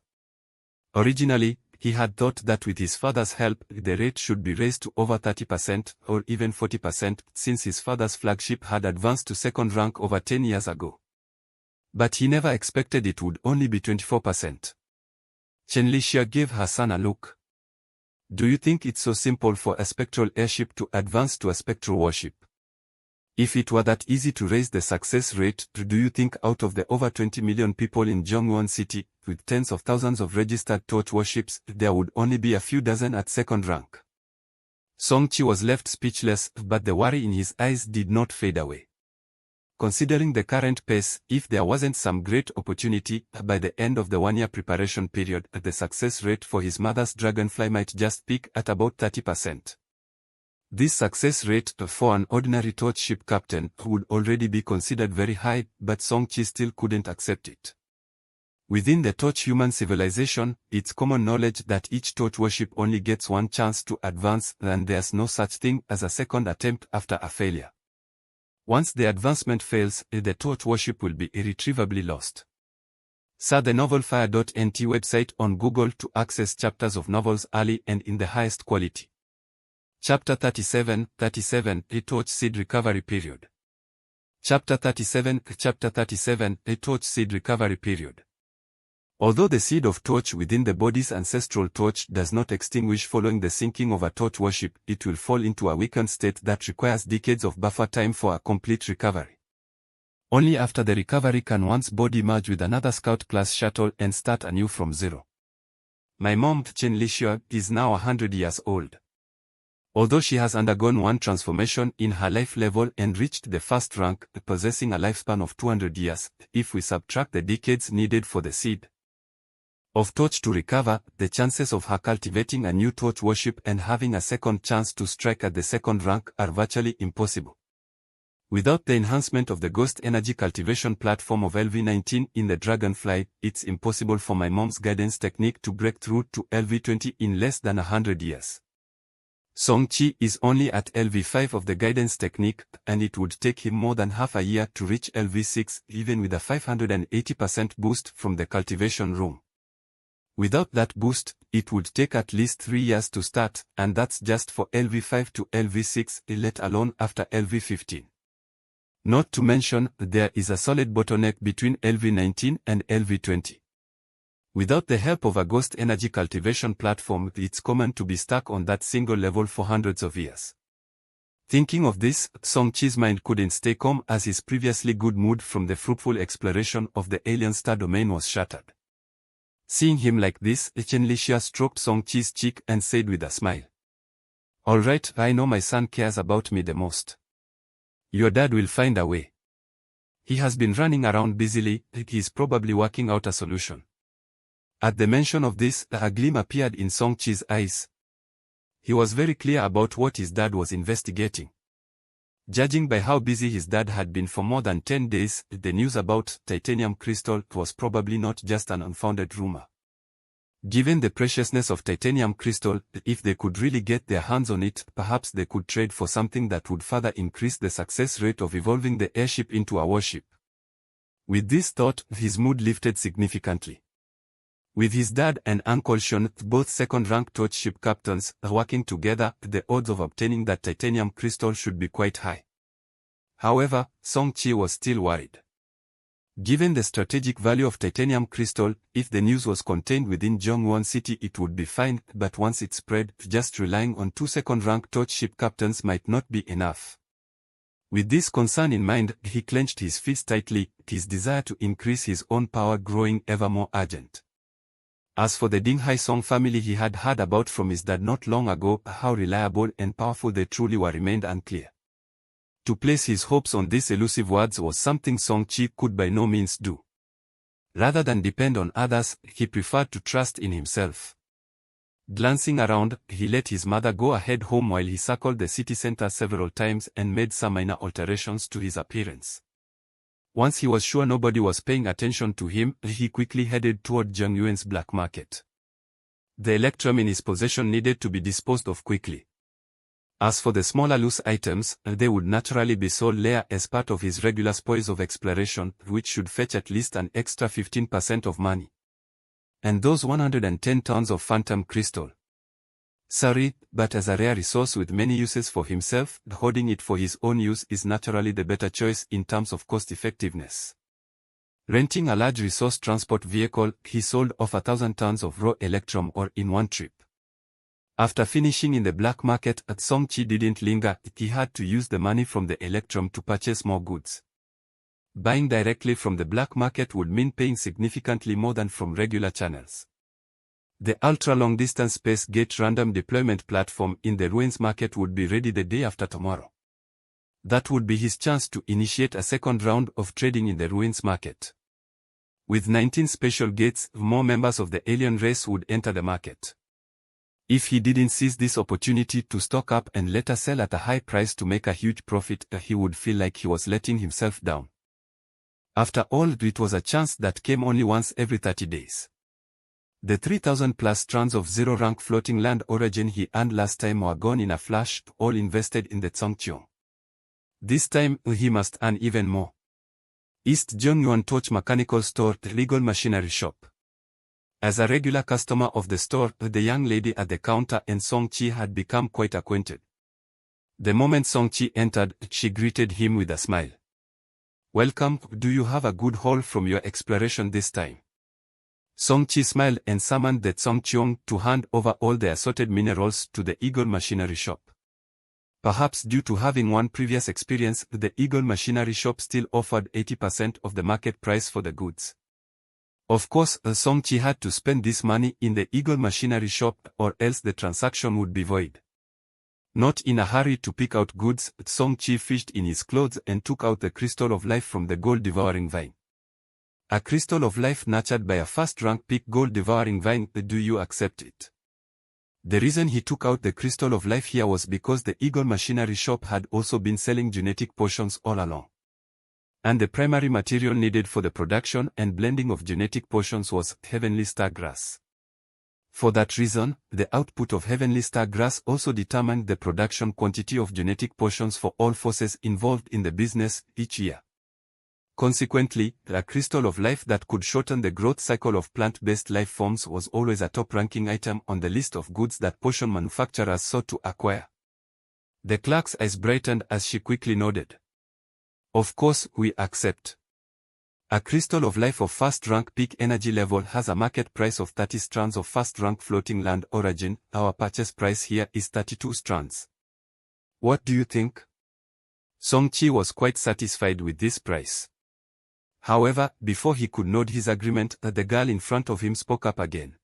Originally, he had thought that with his father's help, the rate should be raised to over 30% or even 40%, since his father's flagship had advanced to second rank over 10 years ago. But he never expected it would only be 24%. Chen Lixia gave her son a look. Do you think it's so simple for a spectral airship to advance to a spectral warship? If it were that easy to raise the success rate, do you think out of the over 20 million people in Jongwon City, with tens of thousands of registered torch worships, there would only be a few dozen at second rank? Song-chi was left speechless, but the worry in his eyes did not fade away. Considering the current pace, if there wasn't some great opportunity, by the end of the one-year preparation period, the success rate for his mother's dragonfly might just peak at about 30%. This success rate for an ordinary torch ship captain would already be considered very high, but Song-chi still couldn't accept it. Within the torch human civilization, it's common knowledge that each torch worship only gets one chance to advance, and there's no such thing as a second attempt after a failure. Once the advancement fails, the torch worship will be irretrievably lost. Search the novelfire.nt website on Google to access chapters of novels early and in the highest quality. Chapter 37, a torch seed recovery period. Chapter 37, a torch seed recovery period. Although the seed of torch within the body's ancestral torch does not extinguish following the sinking of a torch worship, it will fall into a weakened state that requires decades of buffer time for a complete recovery. Only after the recovery can one's body merge with another Scout-class shuttle and start anew from zero. My mom, Chen Lixia, is now 100 years old. Although she has undergone one transformation in her life level and reached the first rank, possessing a lifespan of 200 years, if we subtract the decades needed for the seed of torch to recover, the chances of her cultivating a new torch worship and having a second chance to strike at the second rank are virtually impossible. Without the enhancement of the ghost energy cultivation platform of LV19 in the Dragonfly, it's impossible for my mom's guidance technique to break through to LV20 in less than 100 years. Song-chi is only at LV5 of the guidance technique, and it would take him more than half a year to reach LV6, even with a 580% boost from the cultivation room. Without that boost, it would take at least 3 years to start, and that's just for LV5 to LV6, let alone after LV15. Not to mention, there is a solid bottleneck between LV19 and LV20. Without the help of a ghost energy cultivation platform, it's common to be stuck on that single level for hundreds of years. Thinking of this, Song-chi's mind couldn't stay calm as his previously good mood from the fruitful exploration of the alien star domain was shattered. Seeing him like this, Chen Lixia stroked Song-chi's cheek and said with a smile, "All right, I know my son cares about me the most. Your dad will find a way. He has been running around busily, he's probably working out a solution." At the mention of this, a gleam appeared in Song-chi's eyes. He was very clear about what his dad was investigating. Judging by how busy his dad had been for more than 10 days, the news about titanium crystal was probably not just an unfounded rumor. Given the preciousness of titanium crystal, if they could really get their hands on it, perhaps they could trade for something that would further increase the success rate of evolving the airship into a warship. With this thought, his mood lifted significantly. With his dad and Uncle Sean, both second-rank torch ship captains, working together, the odds of obtaining that titanium crystal should be quite high. However, Song-chi was still worried. Given the strategic value of titanium crystal, if the news was contained within Jongwon City it would be fine, but once it spread, just relying on 2 second-rank torch ship captains might not be enough. With this concern in mind, he clenched his fists tightly, his desire to increase his own power growing ever more urgent. As for the Dinghai Song family he had heard about from his dad not long ago, how reliable and powerful they truly were remained unclear. To place his hopes on these elusive words was something Song-chi could by no means do. Rather than depend on others, he preferred to trust in himself. Glancing around, he let his mother go ahead home while he circled the city center several times and made some minor alterations to his appearance. Once he was sure nobody was paying attention to him, he quickly headed toward Zhang Yuan's black market. The electrum in his possession needed to be disposed of quickly. As for the smaller loose items, they would naturally be sold later as part of his regular spoils of exploration, which should fetch at least an extra 15% of money. And those 110 tons of phantom crystal. Sorry, but as a rare resource with many uses for himself, hoarding it for his own use is naturally the better choice in terms of cost effectiveness. Renting a large resource transport vehicle, he sold off 1,000 tons of raw electrum ore in one trip. After finishing in the black market, Song-chi didn't linger. He had to use the money from the electrum to purchase more goods. Buying directly from the black market would mean paying significantly more than from regular channels. The ultra-long-distance space gate random deployment platform in the ruins market would be ready the day after tomorrow. That would be his chance to initiate a second round of trading in the ruins market. With 19 special gates, more members of the alien race would enter the market. If he didn't seize this opportunity to stock up and later sell at a high price to make a huge profit, he would feel like he was letting himself down. After all, it was a chance that came only once every 30 days. The 3,000 plus strands of zero-rank floating land origin he earned last time were gone in a flash, all invested in the Zhongqiong. This time, he must earn even more. East Jongyuan Torch Mechanical Store, legal machinery shop. As a regular customer of the store, the young lady at the counter and Song-chi had become quite acquainted. The moment Song-chi entered, she greeted him with a smile. "Welcome, do you have a good haul from your exploration this time?" Song-chi smiled and summoned the Zhongqiong to hand over all the assorted minerals to the Eagle Machinery Shop. Perhaps due to having one previous experience, the Eagle Machinery Shop still offered 80% of the market price for the goods. Of course, Song-chi had to spend this money in the Eagle Machinery Shop or else the transaction would be void. Not in a hurry to pick out goods, Song-chi fished in his clothes and took out the crystal of life from the gold-devouring vine. A crystal of life nurtured by a first-rank peak gold-devouring vine, do you accept it? The reason he took out the crystal of life here was because the Eagle Machinery Shop had also been selling genetic potions all along. And the primary material needed for the production and blending of genetic potions was Heavenly Star Grass. For that reason, the output of Heavenly Star Grass also determined the production quantity of genetic potions for all forces involved in the business each year. Consequently, a crystal of life that could shorten the growth cycle of plant-based life forms was always a top-ranking item on the list of goods that potion manufacturers sought to acquire. The clerk's eyes brightened as she quickly nodded. "Of course, we accept. A crystal of life of first-rank peak energy level has a market price of 30 strands of first-rank floating land origin. Our purchase price here is 32 strands. What do you think?" Song-chi was quite satisfied with this price. However, before he could nod his agreement, the girl in front of him spoke up again.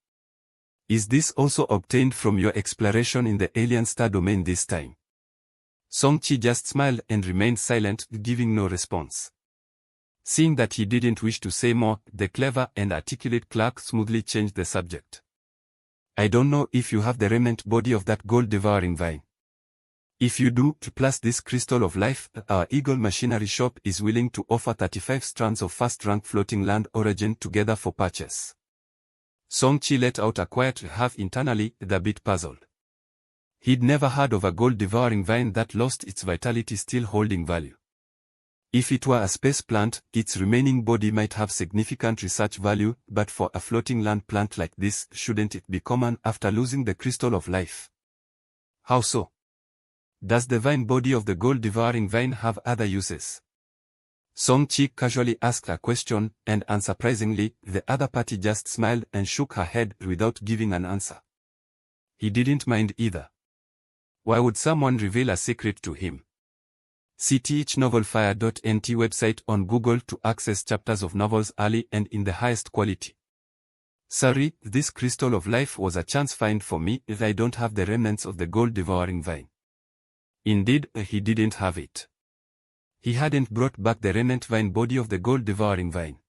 "Is this also obtained from your exploration in the alien star domain this time?" Song-chi just smiled and remained silent, giving no response. Seeing that he didn't wish to say more, the clever and articulate clerk smoothly changed the subject. "I don't know if you have the remnant body of that gold-devouring vine. If you do, plus this crystal of life, our Eagle Machinery Shop is willing to offer 35 strands of first-rank floating land origin together for purchase." Song-chi let out a quiet laugh internally, a bit puzzled. He'd never heard of a gold-devouring vine that lost its vitality still holding value. If it were a space plant, its remaining body might have significant research value, but for a floating land plant like this, shouldn't it be common after losing the crystal of life? How so? Does the vine body of the gold-devouring vine have other uses? Song-chi casually asked a question, and unsurprisingly, the other party just smiled and shook her head without giving an answer. He didn't mind either. Why would someone reveal a secret to him? See thnovelfire.nt website on Google to access chapters of novels early and in the highest quality. Sorry, this crystal of life was a chance find for me if I don't have the remnants of the gold-devouring vine. Indeed, he didn't have it. He hadn't brought back the remnant vine body of the gold-devouring vine.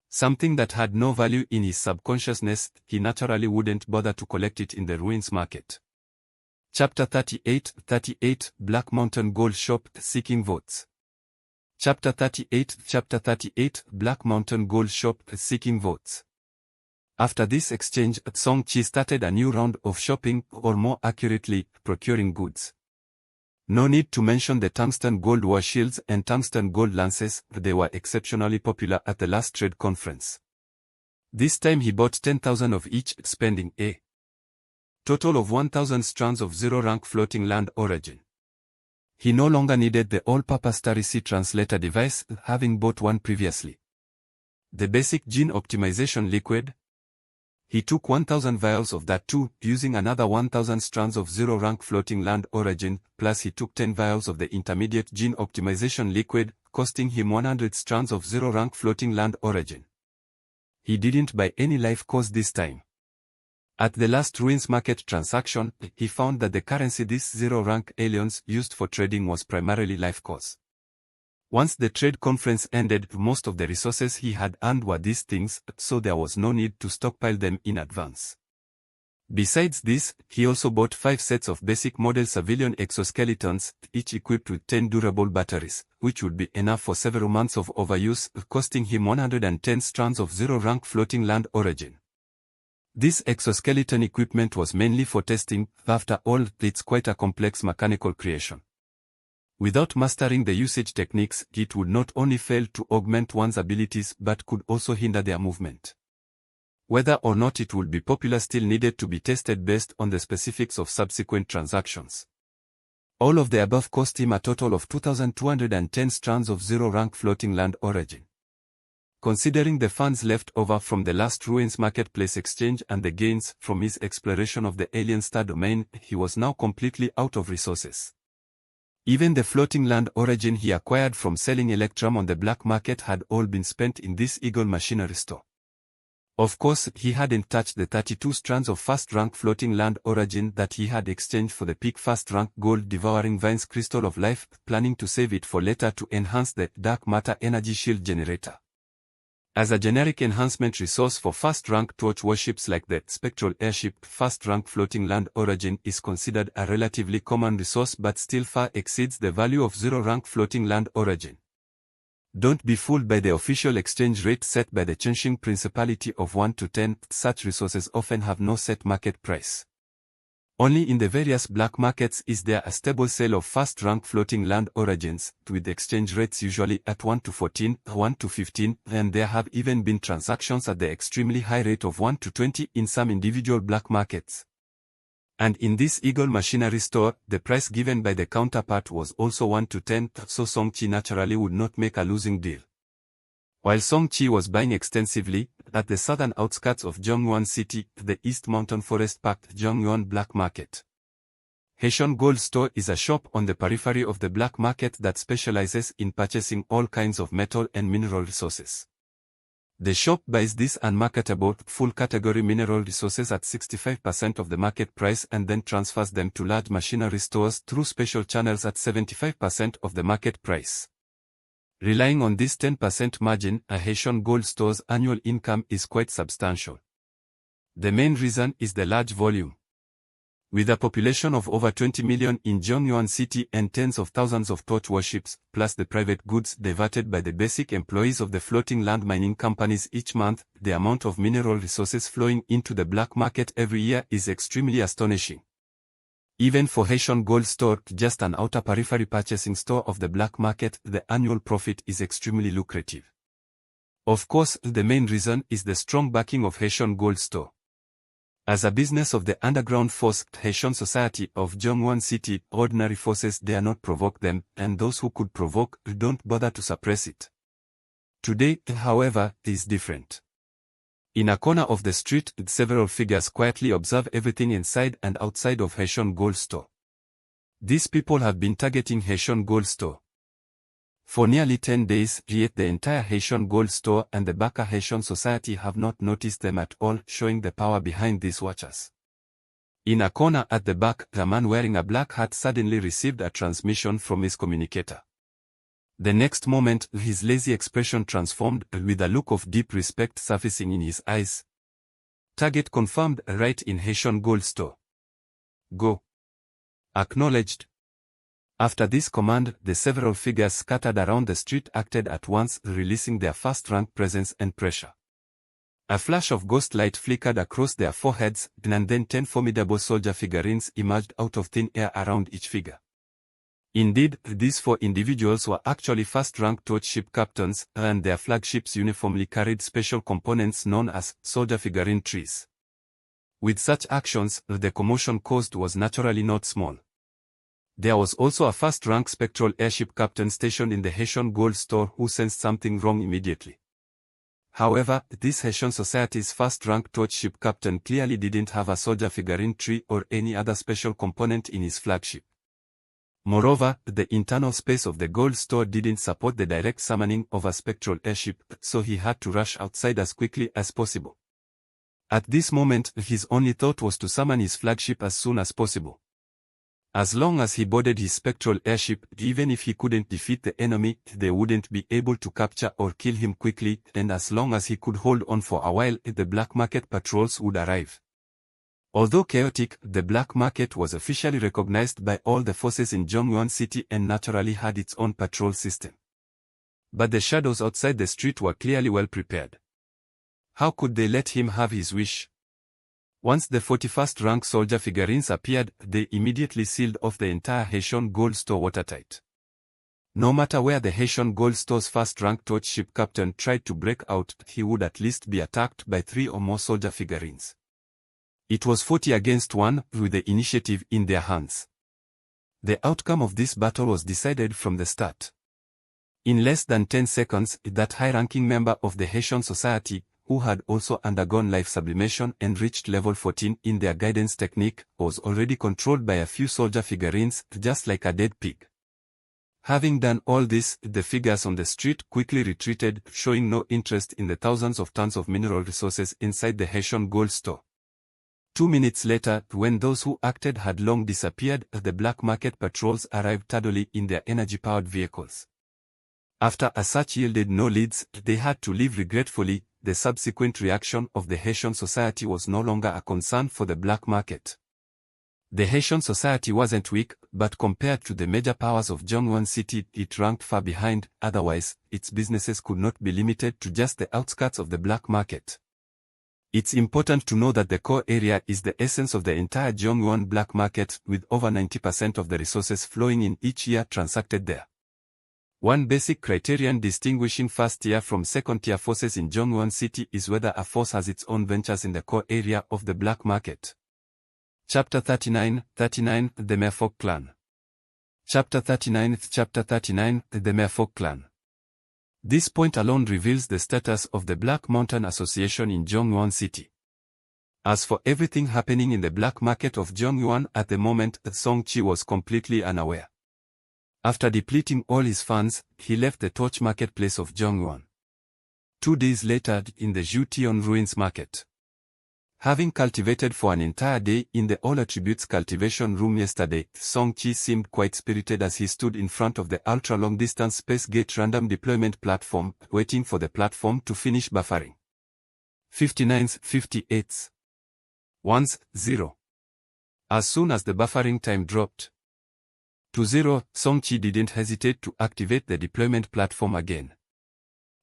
Something that had no value in his subconsciousness, he naturally wouldn't bother to collect it in the ruins market. Chapter 38 Black Mountain Gold Shop Seeking Votes. Chapter 38 Black Mountain Gold Shop Seeking Votes. After this exchange, Song-chi started a new round of shopping, or more accurately, procuring goods. No need to mention the tungsten gold war shields and tungsten gold lances, they were exceptionally popular at the last trade conference. This time he bought 10,000 of each, spending a total of 1,000 strands of zero-rank floating land origin. He no longer needed the all-purpose Starry translator device, having bought one previously. The basic gene optimization liquid. He took 1,000 vials of that too, using another 1,000 strands of zero-rank floating land origin, plus he took 10 vials of the intermediate gene optimization liquid, costing him 100 strands of zero-rank floating land origin. He didn't buy any life cores this time. At the last ruins market transaction, he found that the currency these zero-rank aliens used for trading was primarily life cores. Once the trade conference ended, most of the resources he had earned were these things, so there was no need to stockpile them in advance. Besides this, he also bought 5 sets of basic model civilian exoskeletons, each equipped with 10 durable batteries, which would be enough for several months of overuse, costing him 110 strands of zero-rank floating land origin. This exoskeleton equipment was mainly for testing. After all, it's quite a complex mechanical creation. Without mastering the usage techniques, it would not only fail to augment one's abilities but could also hinder their movement. Whether or not it would be popular still needed to be tested based on the specifics of subsequent transactions. All of the above cost him a total of 2,210 strands of zero-rank floating land origin. Considering the funds left over from the last ruins marketplace exchange and the gains from his exploration of the alien star domain, he was now completely out of resources. Even the floating land origin he acquired from selling Electrum on the black market had all been spent in this Eagle machinery store. Of course, he hadn't touched the 32 strands of first-rank floating land origin that he had exchanged for the peak first-rank gold devouring vines crystal of life, planning to save it for later to enhance the dark matter energy shield generator. As a generic enhancement resource for first-rank torch warships like the Spectral airship, first-rank floating land origin is considered a relatively common resource but still far exceeds the value of zero-rank floating land origin. Don't be fooled by the official exchange rate set by the Chengxing Principality of 1 to 10, such resources often have no set market price. Only in the various black markets is there a stable sale of first-rank floating land origins, with exchange rates usually at 1 to 14, 1 to 15, and there have even been transactions at the extremely high rate of 1 to 20 in some individual black markets. And in this Eagle machinery store, the price given by the counterpart was also 1 to 10, so Songqi naturally would not make a losing deal. While Songqi was buying extensively, at the southern outskirts of Zhongyuan City, the East Mountain Forest packed Zhongyuan Black Market. Haitian Gold Store is a shop on the periphery of the black market that specializes in purchasing all kinds of metal and mineral resources. The shop buys these unmarketable, full-category mineral resources at 65% of the market price and then transfers them to large machinery stores through special channels at 75% of the market price. Relying on this 10% margin, a Haitian Gold Store's annual income is quite substantial. The main reason is the large volume. With a population of over 20 million in Zhongyuan City and tens of thousands of torch warships, plus the private goods diverted by the basic employees of the floating land mining companies each month, the amount of mineral resources flowing into the black market every year is extremely astonishing. Even for Haitian Gold Store, just an outer periphery purchasing store of the black market, the annual profit is extremely lucrative. Of course, the main reason is the strong backing of Haitian Gold Store. As a business of the underground force, Haitian society of Zhongyuan City, ordinary forces dare not provoke them, and those who could provoke don't bother to suppress it. Today, however, is different. In a corner of the street, several figures quietly observe everything inside and outside of Haitian Gold Store. These people have been targeting Haitian Gold Store. For nearly 10 days, yet the entire Haitian Gold Store and the Baka Haitian Society have not noticed them at all, showing the power behind these watchers. In a corner at the back, a man wearing a black hat suddenly received a transmission from his communicator. The next moment, his lazy expression transformed, with a look of deep respect surfacing in his eyes. Target confirmed, right in Haitian Gold Store. Go. Acknowledged. After this command, the several figures scattered around the street acted at once, releasing their first-rank presence and pressure. A flash of ghost light flickered across their foreheads, and then 10 formidable soldier figurines emerged out of thin air around each figure. Indeed, these 4 individuals were actually first-rank torch ship captains, and their flagships uniformly carried special components known as soldier figurine trees. With such actions, the commotion caused was naturally not small. There was also a first-rank spectral airship captain stationed in the Haitian Gold Store who sensed something wrong immediately. However, this Haitian society's first-rank torch ship captain clearly didn't have a soldier figurine tree or any other special component in his flagship. Moreover, the internal space of the gold store didn't support the direct summoning of a spectral airship, so he had to rush outside as quickly as possible. At this moment, his only thought was to summon his flagship as soon as possible. As long as he boarded his spectral airship, even if he couldn't defeat the enemy, they wouldn't be able to capture or kill him quickly, and as long as he could hold on for a while, the black market patrols would arrive. Although chaotic, the black market was officially recognized by all the forces in Jongyuan City and naturally had its own patrol system. But the shadows outside the street were clearly well prepared. How could they let him have his wish? Once the 41st rank soldier figurines appeared, they immediately sealed off the entire Haitian gold store watertight. No matter where the Haitian gold store's first-rank torch ship captain tried to break out, he would at least be attacked by 3 or more soldier figurines. It was 40 against 1, with the initiative in their hands. The outcome of this battle was decided from the start. In less than 10 seconds, that high-ranking member of the Haitian society, who had also undergone life sublimation and reached level 14 in their guidance technique, was already controlled by a few soldier figurines, just like a dead pig. Having done all this, the figures on the street quickly retreated, showing no interest in the thousands of tons of mineral resources inside the Haitian gold store. 2 minutes later, when those who acted had long disappeared, the black market patrols arrived tardily in their energy-powered vehicles. After a search yielded no leads, they had to leave regretfully. The subsequent reaction of the Haitian society was no longer a concern for the black market. The Haitian society wasn't weak, but compared to the major powers of Jongyuan City, it ranked far behind. Otherwise, its businesses could not be limited to just the outskirts of the black market. It's important to know that the core area is the essence of the entire Jongyuan black market, with over 90% of the resources flowing in each year transacted there. One basic criterion distinguishing first-tier from second-tier forces in Jongyuan City is whether a force has its own ventures in the core area of the black market. Chapter 39, The Merfolk Clan. Chapter 39, The Merfolk Clan. This point alone reveals the status of the Black Mountain Association in Jongyuan City. As for everything happening in the black market of Jongyuan at the moment, Song-Chi was completely unaware. After depleting all his funds, he left the torch marketplace of Jongyuan. 2 days later, in the Jution Ruins market. Having cultivated for an entire day in the All Attributes cultivation room yesterday, Song-Chi seemed quite spirited as he stood in front of the ultra-long-distance Space Gate random deployment platform, waiting for the platform to finish buffering. 59s, 58s. 1s, 0. As soon as the buffering time dropped to 0, Song-Chi didn't hesitate to activate the deployment platform again.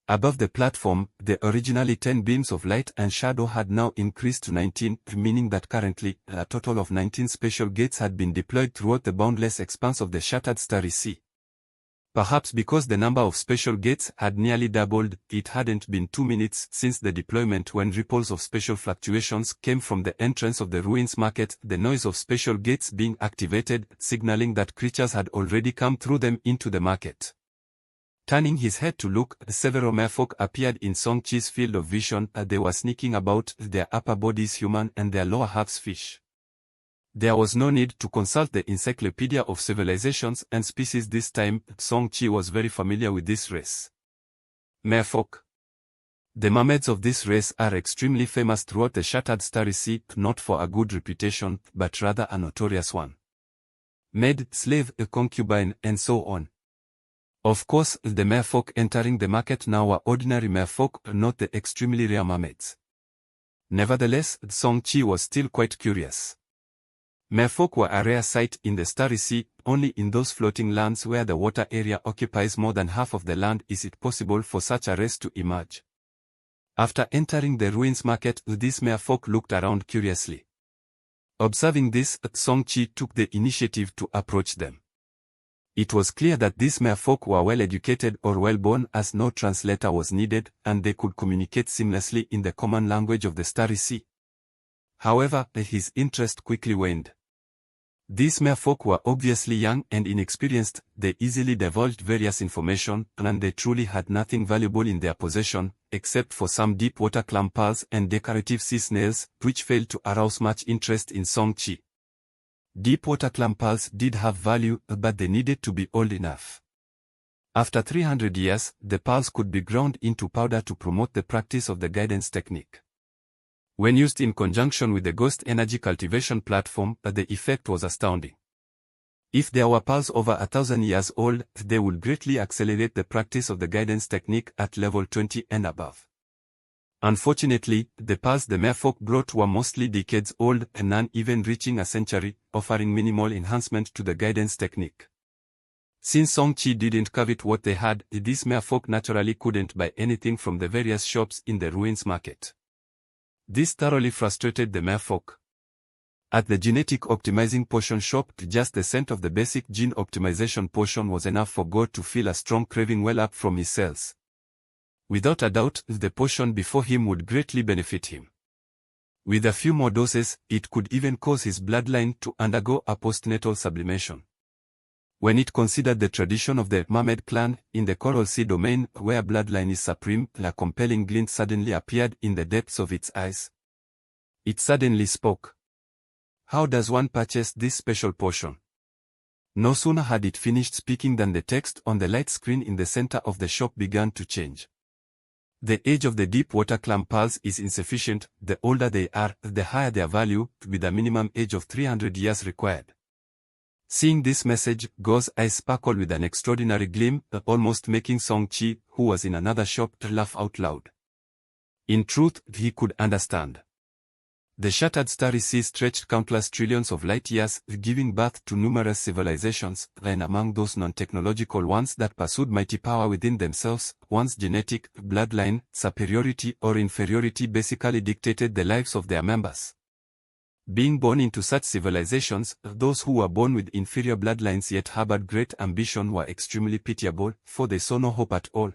Above the platform, the originally 10 beams of light and shadow had now increased to 19, meaning that currently, a total of 19 special gates had been deployed throughout the boundless expanse of the shattered starry sea. Perhaps because the number of special gates had nearly doubled, it hadn't been 2 minutes since the deployment when ripples of special fluctuations came from the entrance of the ruins market, the noise of special gates being activated, signaling that creatures had already come through them into the market. Turning his head to look, several merfolk appeared in Song-Chi's field of vision. They were sneaking about, their upper bodies human and their lower halves fish. There was no need to consult the Encyclopedia of Civilizations and Species this time. Song-Chi was very familiar with this race. Merfolk. The mermaids of this race are extremely famous throughout the shattered starry sea, not for a good reputation, but rather a notorious one. Maid, slave, a concubine, and so on. Of course, the merfolk entering the market now were ordinary merfolk, not the extremely rare mermaids. Nevertheless, Song-Chi was still quite curious. Merfolk were a rare sight in the starry sea. Only in those floating lands where the water area occupies more than half of the land is it possible for such a race to emerge. After entering the ruins market, these merfolk looked around curiously. Observing this, Song-Chi took the initiative to approach them. It was clear that these merfolk were well educated or well born, as no translator was needed, and they could communicate seamlessly in the common language of the starry sea. However, his interest quickly waned. These merfolk were obviously young and inexperienced, they easily divulged various information, and they truly had nothing valuable in their possession, except for some deep-water clam pearls and decorative sea snails, which failed to arouse much interest in Song Chi. Deep-water clam pearls did have value, but they needed to be old enough. After 300 years, the pearls could be ground into powder to promote the practice of the guidance technique. When used in conjunction with the ghost energy cultivation platform, the effect was astounding. If there were pearls over 1,000 years old, they would greatly accelerate the practice of the guidance technique at level 20 and above. Unfortunately, the pearls the merfolk brought were mostly decades old and none even reaching a century, offering minimal enhancement to the guidance technique. Since Song Chi didn't covet what they had, these merfolk naturally couldn't buy anything from the various shops in the ruins market. This thoroughly frustrated the merfolk. At the genetic optimizing potion shop, just the scent of the basic gene optimization potion was enough for God to feel a strong craving well up from his cells. Without a doubt, the potion before him would greatly benefit him. With a few more doses, it could even cause his bloodline to undergo a postnatal sublimation. When it considered the tradition of the mermaid clan in the Coral Sea domain, where bloodline is supreme, a compelling glint suddenly appeared in the depths of its eyes. It suddenly spoke. How does one purchase this special potion? No sooner had it finished speaking than the text on the light screen in the center of the shop began to change. The age of the deep water clam pearls is insufficient, the older they are, the higher their value, with a minimum age of 300 years required. Seeing this message, Go's eyes sparkled with an extraordinary gleam, almost making Song Chi, who was in another shop, laugh out loud. In truth, he could understand. The shattered starry sea stretched countless trillions of light years, giving birth to numerous civilizations, and among those non-technological ones that pursued mighty power within themselves, one's genetic, bloodline, superiority or inferiority basically dictated the lives of their members. Being born into such civilizations, those who were born with inferior bloodlines yet harbored great ambition were extremely pitiable, for they saw no hope at all.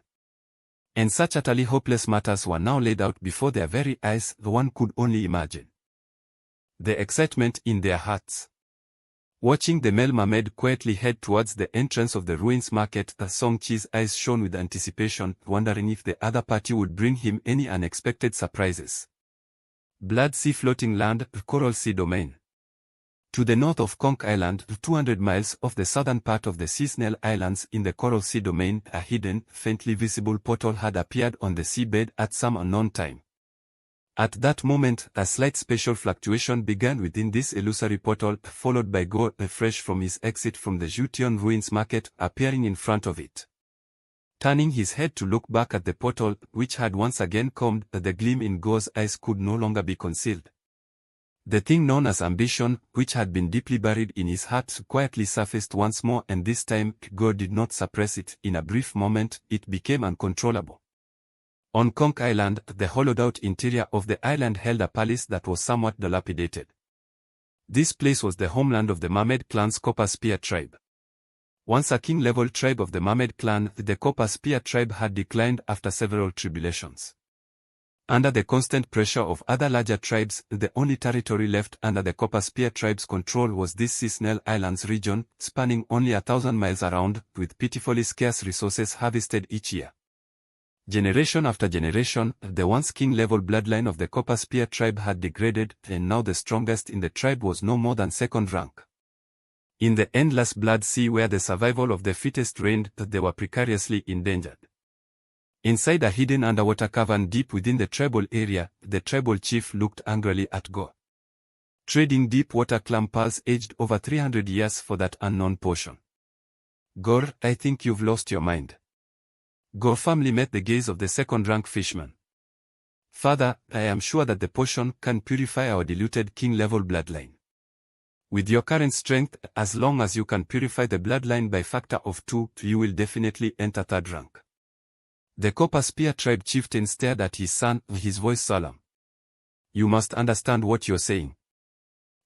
And such utterly hopeless matters were now laid out before their very eyes, one could only imagine the excitement in their hearts. Watching the male mermaid quietly head towards the entrance of the ruins market, Song Chi's eyes shone with anticipation, wondering if the other party would bring him any unexpected surprises. Blood Sea floating land, Coral Sea domain. To the north of Conch Island, 200 miles off the southern part of the Sea Snail Islands in the Coral Sea domain, a hidden, faintly visible portal had appeared on the seabed at some unknown time. At that moment, a slight spatial fluctuation began within this illusory portal, followed by Go, fresh from his exit from the Jution ruins market, appearing in front of it. Turning his head to look back at the portal, which had once again calmed, the gleam in Go's eyes could no longer be concealed. The thing known as ambition, which had been deeply buried in his heart, quietly surfaced once more, and this time, Go did not suppress it. In a brief moment, it became uncontrollable. On Conch Island, the hollowed-out interior of the island held a palace that was somewhat dilapidated. This place was the homeland of the Mermaid clan's Copper Spear tribe. Once a king-level tribe of the Mermaid clan, the Copper Spear tribe had declined after several tribulations. Under the constant pressure of other larger tribes, the only territory left under the Copper Spear tribe's control was this Sea Snail Islands region, spanning only 1,000 miles around, with pitifully scarce resources harvested each year. Generation after generation, the once king-level bloodline of the Copper Spear tribe had degraded, and now the strongest in the tribe was no more than second rank. In the endless blood sea where the survival of the fittest reigned, they were precariously endangered. Inside a hidden underwater cavern deep within the tribal area, the tribal chief looked angrily at Go. Trading deep water clam pearls aged over 300 years for that unknown potion. Gor, I think you've lost your mind. Go firmly met the gaze of the second-rank fishman. Father, I am sure that the potion can purify our diluted king-level bloodline. With your current strength, as long as you can purify the bloodline by factor of 2, you will definitely enter third rank. The Copper Spear tribe chieftain stared at his son, his voice solemn. You must understand what you're saying.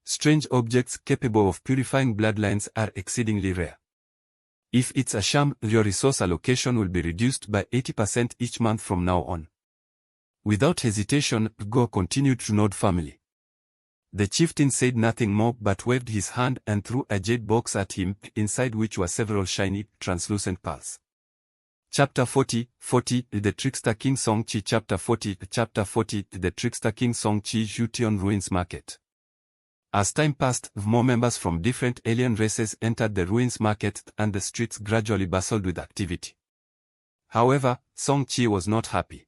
Strange objects capable of purifying bloodlines are exceedingly rare. If it's a sham, your resource allocation will be reduced by 80% each month from now on. Without hesitation, Go continued to nod firmly. The chieftain said nothing more but waved his hand and threw a jade box at him, inside which were several shiny, translucent pearls. Chapter 40, The Trickster King Song Chi. Chapter 40, The Trickster King Song Chi Jution Ruins Market. As time passed, more members from different alien races entered the ruins market and the streets gradually bustled with activity. However, Song Chi was not happy.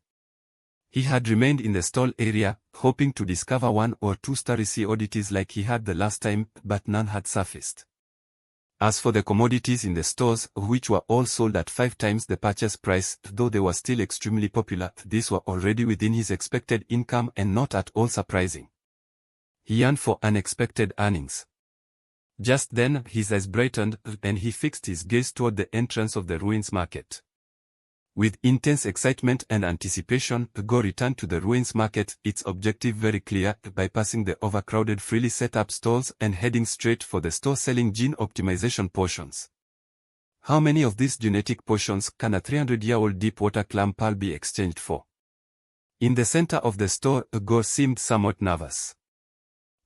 He had remained in the stall area, hoping to discover one or two starry sea oddities like he had the last time, but none had surfaced. As for the commodities in the stores, which were all sold at 5 times the purchase price, though they were still extremely popular, these were already within his expected income and not at all surprising. He yearned for unexpected earnings. Just then, his eyes brightened, and he fixed his gaze toward the entrance of the ruins market. With intense excitement and anticipation, Go returned to the ruins market, its objective very clear, bypassing the overcrowded freely set up stalls and heading straight for the store selling gene optimization potions. How many of these genetic potions can a 300-year-old deep-water clam pearl be exchanged for? In the center of the store, Go seemed somewhat nervous.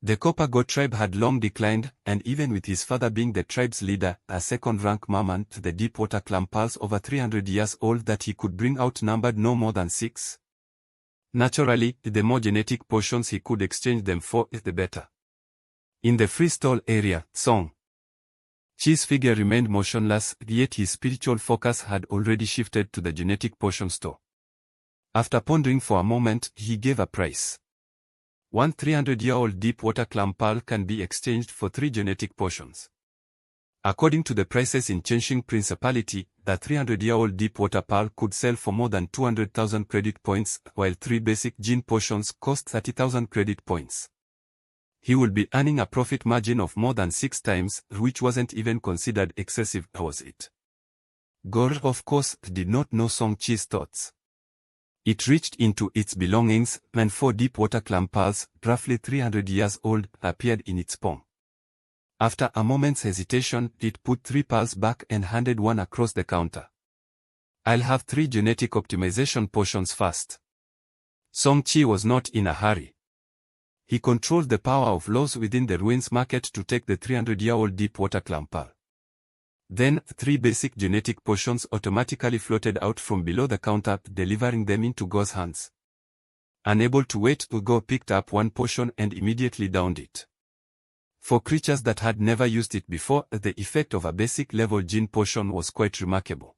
The Copper Go tribe had long declined, and even with his father being the tribe's leader, a second-rank mammoth, the deep-water clam pearls over 300 years old that he could bring out numbered no more than 6. Naturally, the more genetic potions he could exchange them for, the better. In the free stall area, Song Chi's figure remained motionless, yet his spiritual focus had already shifted to the genetic potion store. After pondering for a moment, he gave a price. One 300-year-old deep-water clam pearl can be exchanged for 3 genetic potions. According to the prices in Chenxing Principality, the 300-year-old deep-water pearl could sell for more than 200,000 credit points, while 3 basic gene potions cost 30,000 credit points. He would be earning a profit margin of more than 6 times, which wasn't even considered excessive, was it? Gore, of course, did not know Song Chi's thoughts. It reached into its belongings, and 4 deep-water clam pearls, roughly 300 years old, appeared in its palm. After a moment's hesitation, it put 3 pearls back and handed one across the counter. I'll have 3 genetic optimization potions first. Song Chi was not in a hurry. He controlled the power of laws within the ruins market to take the 300-year-old deep-water clam pearl. Then, 3 basic genetic potions automatically floated out from below the counter, delivering them into Go's hands. Unable to wait, Go picked up 1 potion and immediately downed it. For creatures that had never used it before, the effect of a basic-level gene potion was quite remarkable.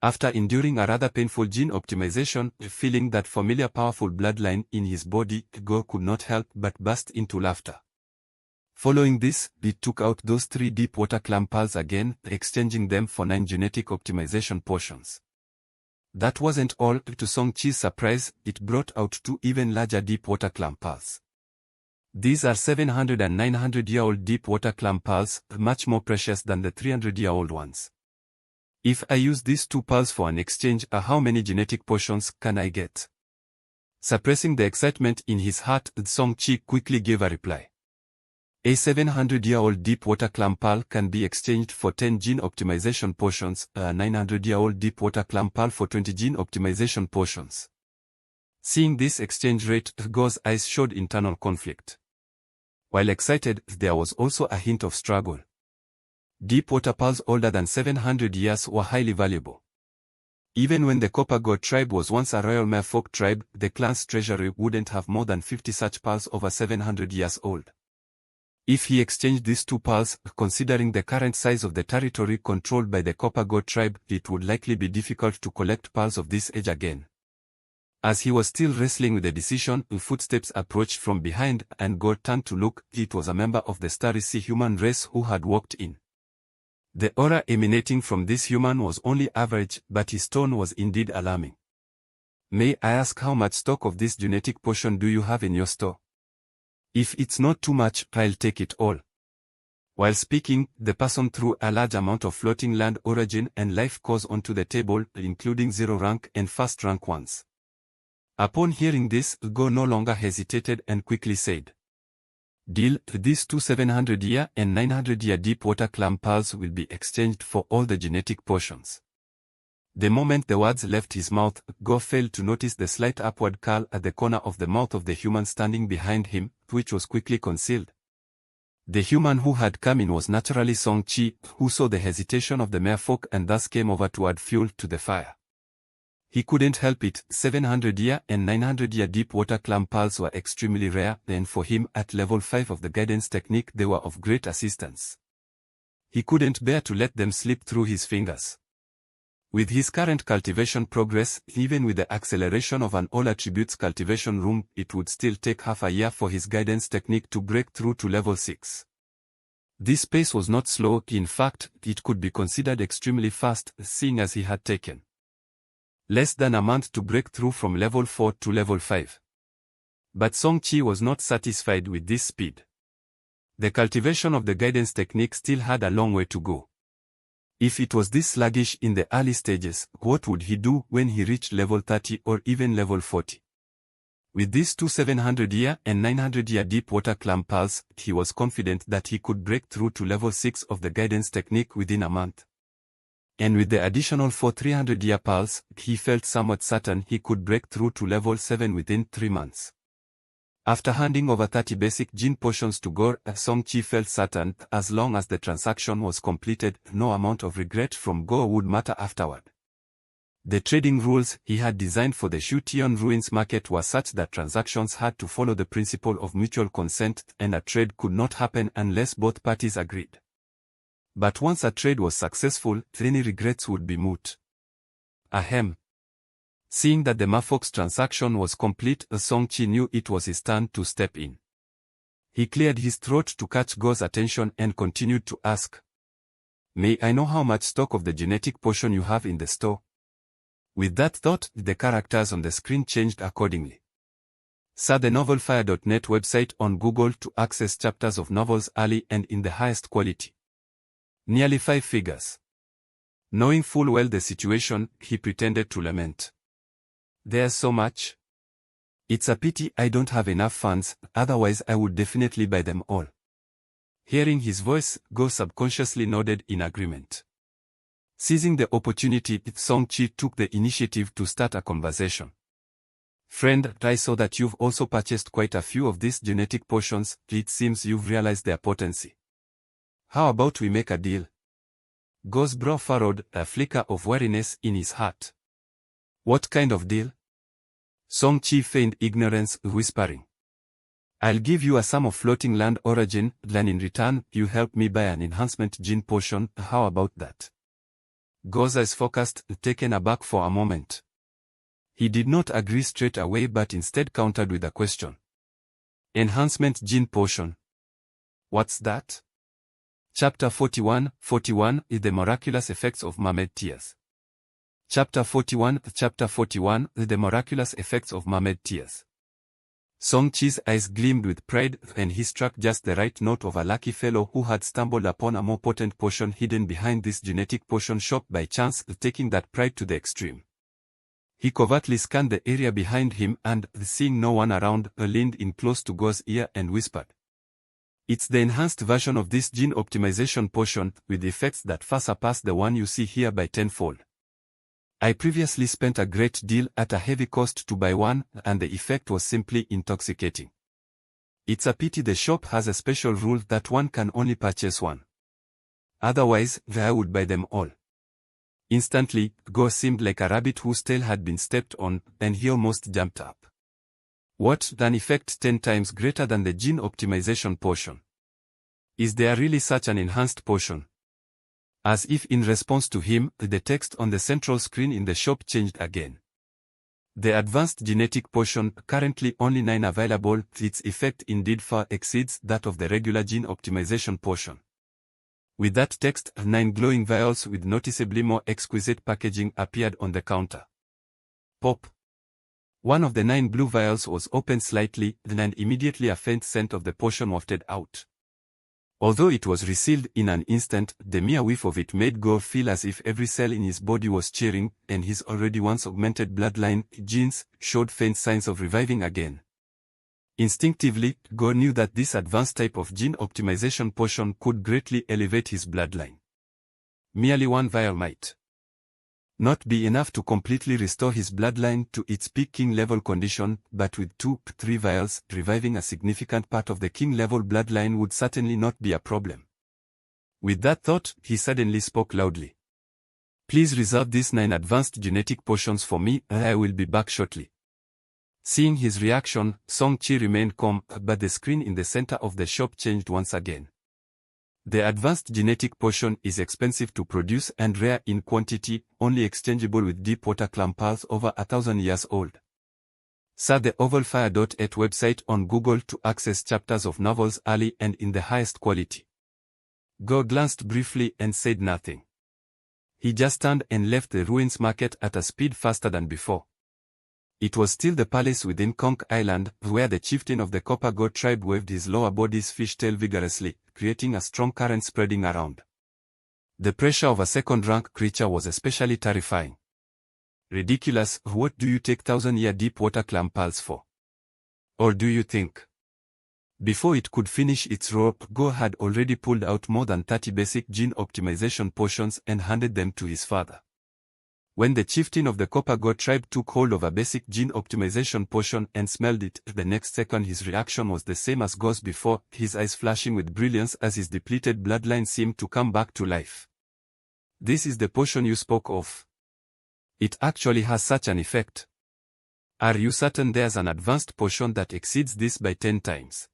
After enduring a rather painful gene optimization, feeling that familiar powerful bloodline in his body, Go could not help but burst into laughter. Following this, it took out those 3 deep-water clam pearls again, exchanging them for 9 genetic optimization potions. That wasn't all. To Song Chi's surprise, it brought out 2 even larger deep-water clam pearls. These are 700 and 900-year-old deep-water clam pearls, much more precious than the 300-year-old ones. If I use these 2 pearls for an exchange, how many genetic potions can I get? Suppressing the excitement in his heart, Song Chi quickly gave a reply. A 700-year-old deep-water clam pearl can be exchanged for 10 gene optimization potions, a 900-year-old deep-water clam pearl for 20 gene optimization potions. Seeing this exchange rate, Go's eyes showed internal conflict. While excited, there was also a hint of struggle. Deep-water pearls older than 700 years were highly valuable. Even when the Copper Go tribe was once a royal merfolk tribe, the clan's treasury wouldn't have more than 50 such pearls over 700 years old. If he exchanged these 2 pearls, considering the current size of the territory controlled by the Copper Go tribe, it would likely be difficult to collect pearls of this age again. As he was still wrestling with the decision, footsteps approached from behind, and Go turned to look. It was a member of the Starry Sea human race who had walked in. The aura emanating from this human was only average, but his tone was indeed alarming. May I ask how much stock of this genetic potion do you have in your store? If it's not too much, I'll take it all. While speaking, the person threw a large amount of floating land origin and life cores onto the table, including 0 rank and first rank ones. Upon hearing this, Go no longer hesitated and quickly said, "Deal, these 2 700-year and 900-year deep-water clam pearls will be exchanged for all the genetic potions." The moment the words left his mouth, Go failed to notice the slight upward curl at the corner of the mouth of the human standing behind him, which was quickly concealed. The human who had come in was naturally Song-chi, who saw the hesitation of the merfolk and thus came over to add fuel to the fire. He couldn't help it. 700-year and 900-year deep water clam pearls were extremely rare, and for him, at level 5 of the guidance technique, they were of great assistance. He couldn't bear to let them slip through his fingers. With his current cultivation progress, even with the acceleration of an all attributes cultivation room, it would still take half a year for his guidance technique to break through to level 6. This pace was not slow. In fact, it could be considered extremely fast, seeing as he had taken less than a month to break through from level 4 to level 5. But Song-chi was not satisfied with this speed. The cultivation of the guidance technique still had a long way to go. If it was this sluggish in the early stages, what would he do when he reached level 30 or even level 40? With these two 700-year and 900-year deep water clam pearls, he was confident that he could break through to level 6 of the guidance technique within a month. And with the additional 4 300-year pearls, he felt somewhat certain he could break through to level 7 within 3 months. After handing over 30 basic gene potions to Gore, Song-chi felt certain, as long as the transaction was completed, no amount of regret from Gore would matter afterward. The trading rules he had designed for the Shutian ruins market were such that transactions had to follow the principle of mutual consent, and a trade could not happen unless both parties agreed. But once a trade was successful, any regrets would be moot. Ahem. Seeing that the merfolk's transaction was complete, Song-chi knew it was his turn to step in. He cleared his throat to catch Go's attention and continued to ask, "May I know how much stock of the genetic potion you have in the store?" With that thought, the characters on the screen changed accordingly. Search the novelfire.net website on Google to access chapters of novels early and in the highest quality. Nearly 5 figures. Knowing full well the situation, he pretended to lament. "There's so much. It's a pity I don't have enough funds, otherwise I would definitely buy them all." Hearing his voice, Go subconsciously nodded in agreement. Seizing the opportunity, Song-chi took the initiative to start a conversation. "Friend, I saw that you've also purchased quite a few of these genetic potions. It seems you've realized their potency. How about we make a deal?" Go's brow furrowed, a flicker of wariness in his heart. "What kind of deal?" Song-chi feigned ignorance, whispering, "I'll give you a sum of floating land origin, then in return, you help me buy an enhancement gene potion. How about that?" Go's eyes focused, taken aback for a moment. He did not agree straight away but instead countered with a question. "Enhancement gene potion? What's that?" Chapter 41 is the miraculous effects of mermaid tears. Chapter 41 the miraculous effects of mermaid tears. Song-chi's eyes gleamed with pride, and he struck just the right note of a lucky fellow who had stumbled upon a more potent potion hidden behind this genetic potion shop by chance, taking that pride to the extreme. He covertly scanned the area behind him and, seeing no one around, leaned in close to Go's ear and whispered, "It's the enhanced version of this gene optimization potion, with effects that far surpass the one you see here by tenfold. I previously spent a great deal at a heavy cost to buy one, and the effect was simply intoxicating. It's a pity the shop has a special rule that one can only purchase one. Otherwise, I would buy them all." Instantly, Go seemed like a rabbit whose tail had been stepped on, and he almost jumped up. "What, an effect 10 times greater than the gene optimization potion? Is there really such an enhanced potion?" As if in response to him, the text on the central screen in the shop changed again. "The advanced genetic potion, currently only 9 available, its effect indeed far exceeds that of the regular gene optimization potion." With that text, 9 glowing vials with noticeably more exquisite packaging appeared on the counter. Pop. One of the 9 blue vials was opened slightly, and immediately a faint scent of the potion wafted out. Although it was resealed in an instant, the mere whiff of it made Go feel as if every cell in his body was cheering, and his already once augmented bloodline genes showed faint signs of reviving again. Instinctively, Go knew that this advanced type of gene optimization potion could greatly elevate his bloodline. Merely 1 vial might. not be enough to completely restore his bloodline to its peak king-level condition, but with 2-3 vials, reviving a significant part of the king-level bloodline would certainly not be a problem. With that thought, he suddenly spoke loudly. Please reserve these 9 advanced genetic potions for me, I will be back shortly. Seeing his reaction, Song-Chi remained calm, but the screen in the center of the shop changed once again. The advanced genetic potion is expensive to produce and rare in quantity, only exchangeable with deep-water clam pearls over 1,000 years old. Search the ovalfire.8 website on Google to access chapters of novels early and in the highest quality. Go glanced briefly and said nothing. He just turned and left the ruins market at a speed faster than before. It was still the palace within Conch Island, where the chieftain of the Copper God tribe waved his lower body's fishtail vigorously, creating a strong current spreading around. The pressure of a second-rank creature was especially terrifying. Ridiculous, what do you take 1,000-year deep-water clam pearls for? Or do you think? Before it could finish its rope, Go had already pulled out more than 30 basic gene optimization potions and handed them to his father. When the chieftain of the Copper God tribe took hold of a basic gene optimization potion and smelled it, the next second his reaction was the same as Go's before, his eyes flashing with brilliance as his depleted bloodline seemed to come back to life. This is the potion you spoke of. It actually has such an effect. Are you certain there's an advanced potion that exceeds this by 10 times?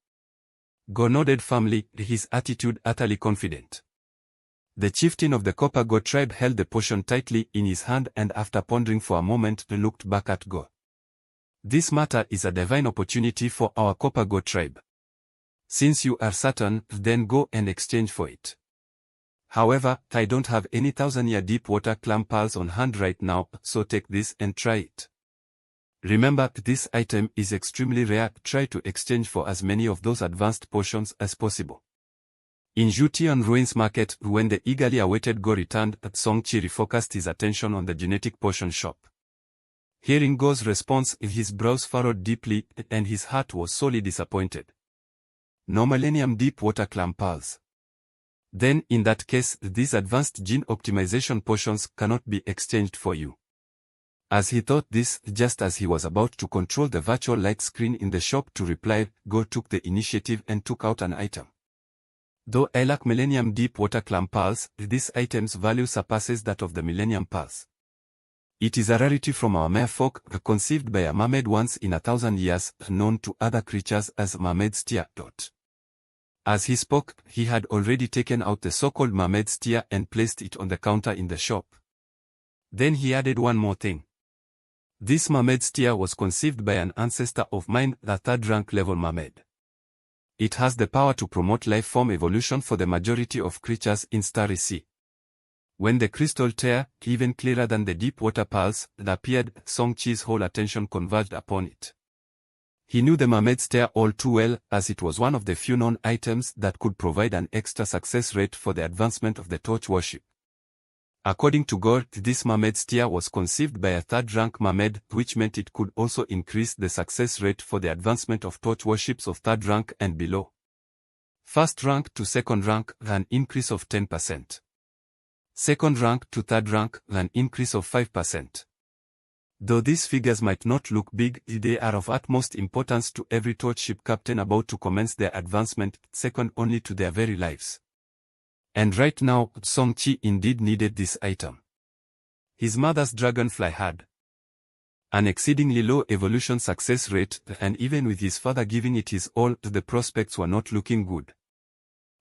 Go nodded firmly, his attitude utterly confident. The chieftain of the Copper God tribe held the potion tightly in his hand and after pondering for a moment looked back at Go. This matter is a divine opportunity for our Copper God tribe. Since you are certain, then go and exchange for it. However, I don't have any 1,000-year deep-water clam pearls on hand right now, so take this and try it. Remember, this item is extremely rare, try to exchange for as many of those advanced potions as possible. In Jutian Ruins Market, when the eagerly awaited Go returned, Song-Chi refocused his attention on the genetic potion shop. Hearing Go's response, his brows furrowed deeply, and his heart was sorely disappointed. No Millennium Deep-Water Clam Pearls. Then, in that case, these advanced gene optimization potions cannot be exchanged for you. As he thought this, just as he was about to control the virtual light screen in the shop to reply, Go took the initiative and took out an item. Though I lack Millennium Deep-Water Clam Pearls, this item's value surpasses that of the Millennium Pearls. It is a rarity from our merfolk, conceived by a mermaid once in 1,000 years, known to other creatures as mermaid's tear. As he spoke, he had already taken out the so-called mermaid's tear and placed it on the counter in the shop. Then he added one more thing. This mermaid's tear was conceived by an ancestor of mine, the 3rd-rank level mermaid. It has the power to promote life form evolution for the majority of creatures in Starry Sea. When the crystal tear, even clearer than the deep water pearls, appeared, Song-Chi's whole attention converged upon it. He knew the mermaid's tear all too well, as it was one of the few known items that could provide an extra success rate for the advancement of the torch worship. According to God, this mermaid's tear was conceived by a 3rd-rank mermaid, which meant it could also increase the success rate for the advancement of torch worships of 3rd rank and below. 1st rank to 2nd rank, an increase of 10%. 2nd rank to 3rd rank, an increase of 5%. Though these figures might not look big, they are of utmost importance to every torch ship captain about to commence their advancement, second only to their very lives. And right now, Song-Chi indeed needed this item. His mother's dragonfly had an exceedingly low evolution success rate, and even with his father giving it his all, the prospects were not looking good.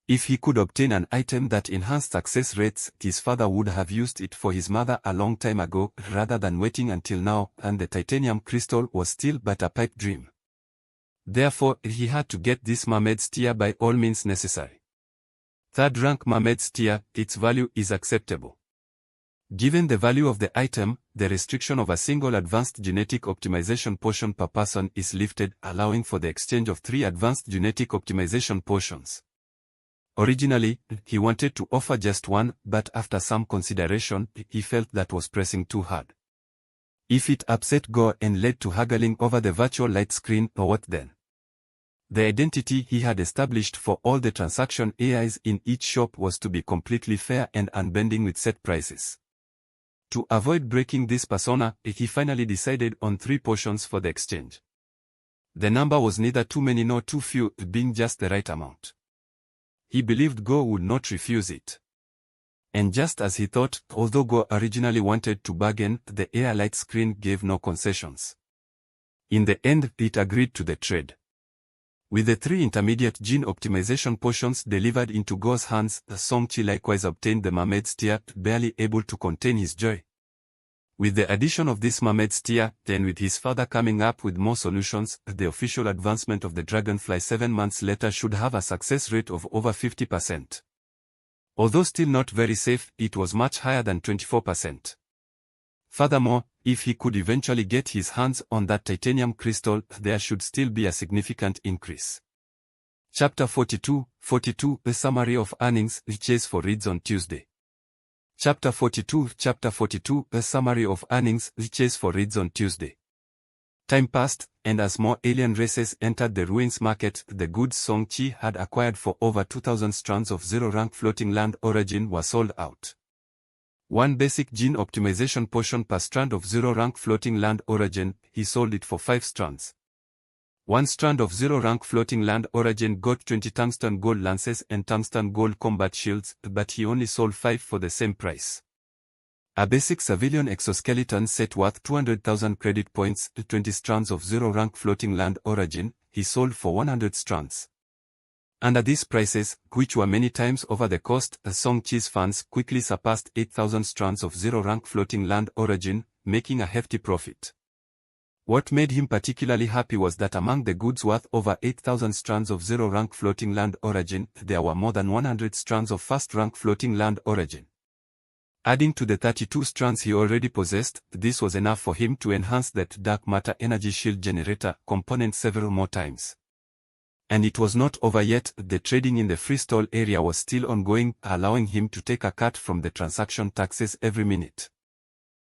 If he could obtain an item that enhanced success rates, his father would have used it for his mother a long time ago, rather than waiting until now, and the titanium crystal was still but a pipe dream. Therefore, he had to get this mermaid's tear by all means necessary. 3rd-rank mermaid's tear, its value is acceptable. Given the value of the item, the restriction of a single advanced genetic optimization potion per person is lifted, allowing for the exchange of 3 advanced genetic optimization potions. Originally, he wanted to offer just one, but after some consideration, he felt that was pressing too hard. If it upset Go and led to haggling over the virtual light screen, what then? The identity he had established for all the transaction AIs in each shop was to be completely fair and unbending with set prices. To avoid breaking this persona, he finally decided on 3 portions for the exchange. The number was neither too many nor too few, being just the right amount. He believed Go would not refuse it. And just as he thought, although Go originally wanted to bargain, the air-light screen gave no concessions. In the end, it agreed to the trade. With the 3 intermediate gene optimization portions delivered into Go's hands, Song-Chi likewise obtained the mermaid's tear, barely able to contain his joy. With the addition of this mermaid's tear, then with his father coming up with more solutions, the official advancement of the Dragonfly 7 months later should have a success rate of over 50%. Although still not very safe, it was much higher than 24%. Furthermore, if he could eventually get his hands on that titanium crystal, there should still be a significant increase. Chapter 42, a summary of earnings, Chase for reads on Tuesday. Chapter 42, a summary of earnings, Chase for reads on Tuesday. Time passed, and as more alien races entered the ruins market, the goods Song-Chi had acquired for over 2,000 strands of zero-rank floating land origin were sold out. 1 basic gene optimization portion per strand of zero-rank floating land origin, he sold it for 5 strands. 1 strand of zero-rank floating land origin got 20 tungsten gold lances and tungsten gold combat shields, but he only sold 5 for the same price. A basic civilian exoskeleton set worth 200,000 credit points, 20 strands of zero-rank floating land origin, he sold for 100 strands. Under these prices, which were many times over the cost, Song-Chi's fans quickly surpassed 8,000 strands of zero-rank floating land origin, making a hefty profit. What made him particularly happy was that among the goods worth over 8,000 strands of zero-rank floating land origin, there were more than 100 strands of first-rank floating land origin. Adding to the 32 strands he already possessed, this was enough for him to enhance that dark matter energy shield generator component several more times. And it was not over yet, the trading in the freestall area was still ongoing, allowing him to take a cut from the transaction taxes every minute.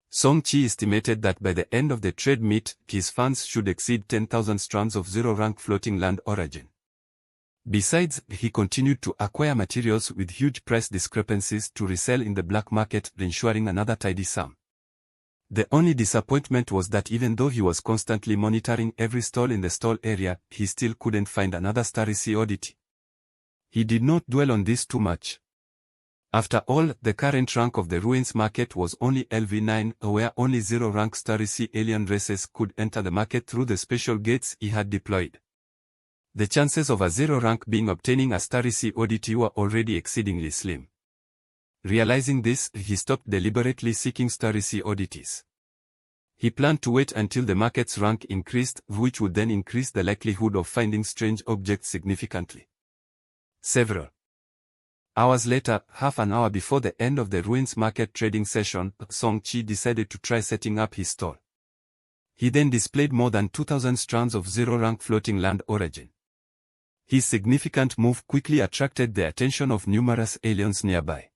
Song-Chi estimated that by the end of the trade meet, his funds should exceed 10,000 strands of zero-rank floating land origin. Besides, he continued to acquire materials with huge price discrepancies to resell in the black market, ensuring another tidy sum. The only disappointment was that even though he was constantly monitoring every stall in the stall area, he still couldn't find another Starry Sea oddity. He did not dwell on this too much. After all, the current rank of the ruins market was only LV9, where only zero-rank Starry Sea alien races could enter the market through the special gates he had deployed. The chances of a zero-rank being obtaining a Starry Sea oddity were already exceedingly slim. Realizing this, he stopped deliberately seeking Starry Sea oddities. He planned to wait until the market's rank increased, which would then increase the likelihood of finding strange objects significantly. Several hours later, half an hour before the end of the ruins market trading session, Song-Chi decided to try setting up his stall. He then displayed more than 2,000 strands of zero-rank floating land origin. His significant move quickly attracted the attention of numerous aliens nearby.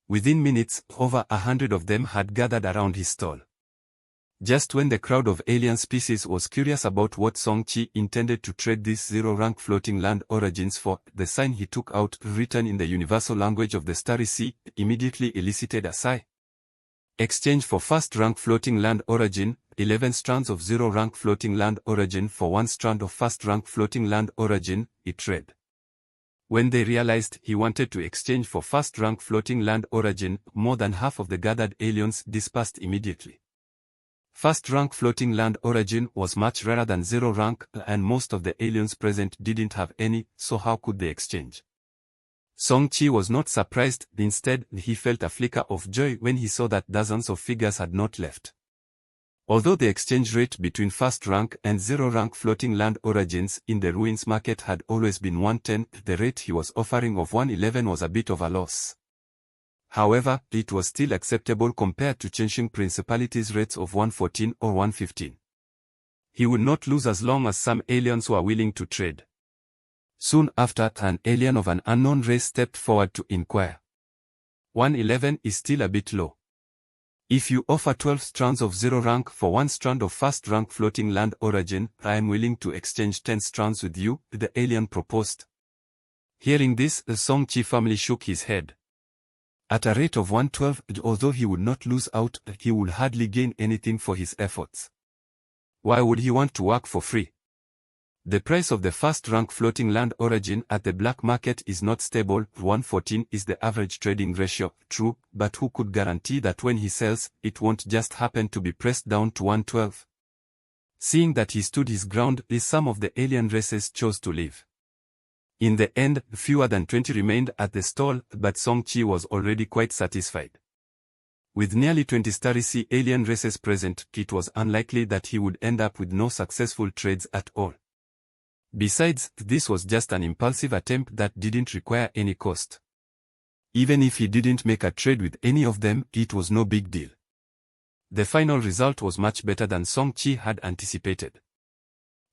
Within minutes, over 100 of them had gathered around his stall. Just when the crowd of alien species was curious about what Song-Chi intended to trade these zero-rank floating land origins for, the sign he took out, written in the universal language of the Starry Sea, immediately elicited a sigh. Exchange for first-rank floating land origin, 11 strands of zero-rank floating land origin for 1 strand of first-rank floating land origin, it read. When they realized he wanted to exchange for first-rank floating land origin, more than half of the gathered aliens dispersed immediately. First-rank floating land origin was much rarer than zero-rank, and most of the aliens present didn't have any, so how could they exchange? Song-Chi was not surprised, instead, he felt a flicker of joy when he saw that dozens of figures had not left. Although the exchange rate between first-rank and zero-rank floating land origins in the ruins market had always been 110, the rate he was offering of 111 was a bit of a loss. However, it was still acceptable compared to changing principalities' rates of 114 or 115. He would not lose as long as some aliens were willing to trade. Soon after, an alien of an unknown race stepped forward to inquire. 111 is still a bit low. If you offer 12 strands of zero-rank for 1 strand of first-rank floating land origin, I am willing to exchange 10 strands with you, the alien proposed. Hearing this, the Song-Chi family shook his head. At a rate of 112, although he would not lose out, he would hardly gain anything for his efforts. Why would he want to work for free? The price of the first-rank floating land origin at the black market is not stable. 114 is the average trading ratio, true, but who could guarantee that when he sells, it won't just happen to be pressed down to 112? Seeing that he stood his ground, some of the alien races chose to leave. In the end, fewer than 20 remained at the stall, but Song-Chi was already quite satisfied. With nearly 20 Starry alien races present, it was unlikely that he would end up with no successful trades at all. Besides, this was just an impulsive attempt that didn't require any cost. Even if he didn't make a trade with any of them, it was no big deal. The final result was much better than Song-Chi had anticipated.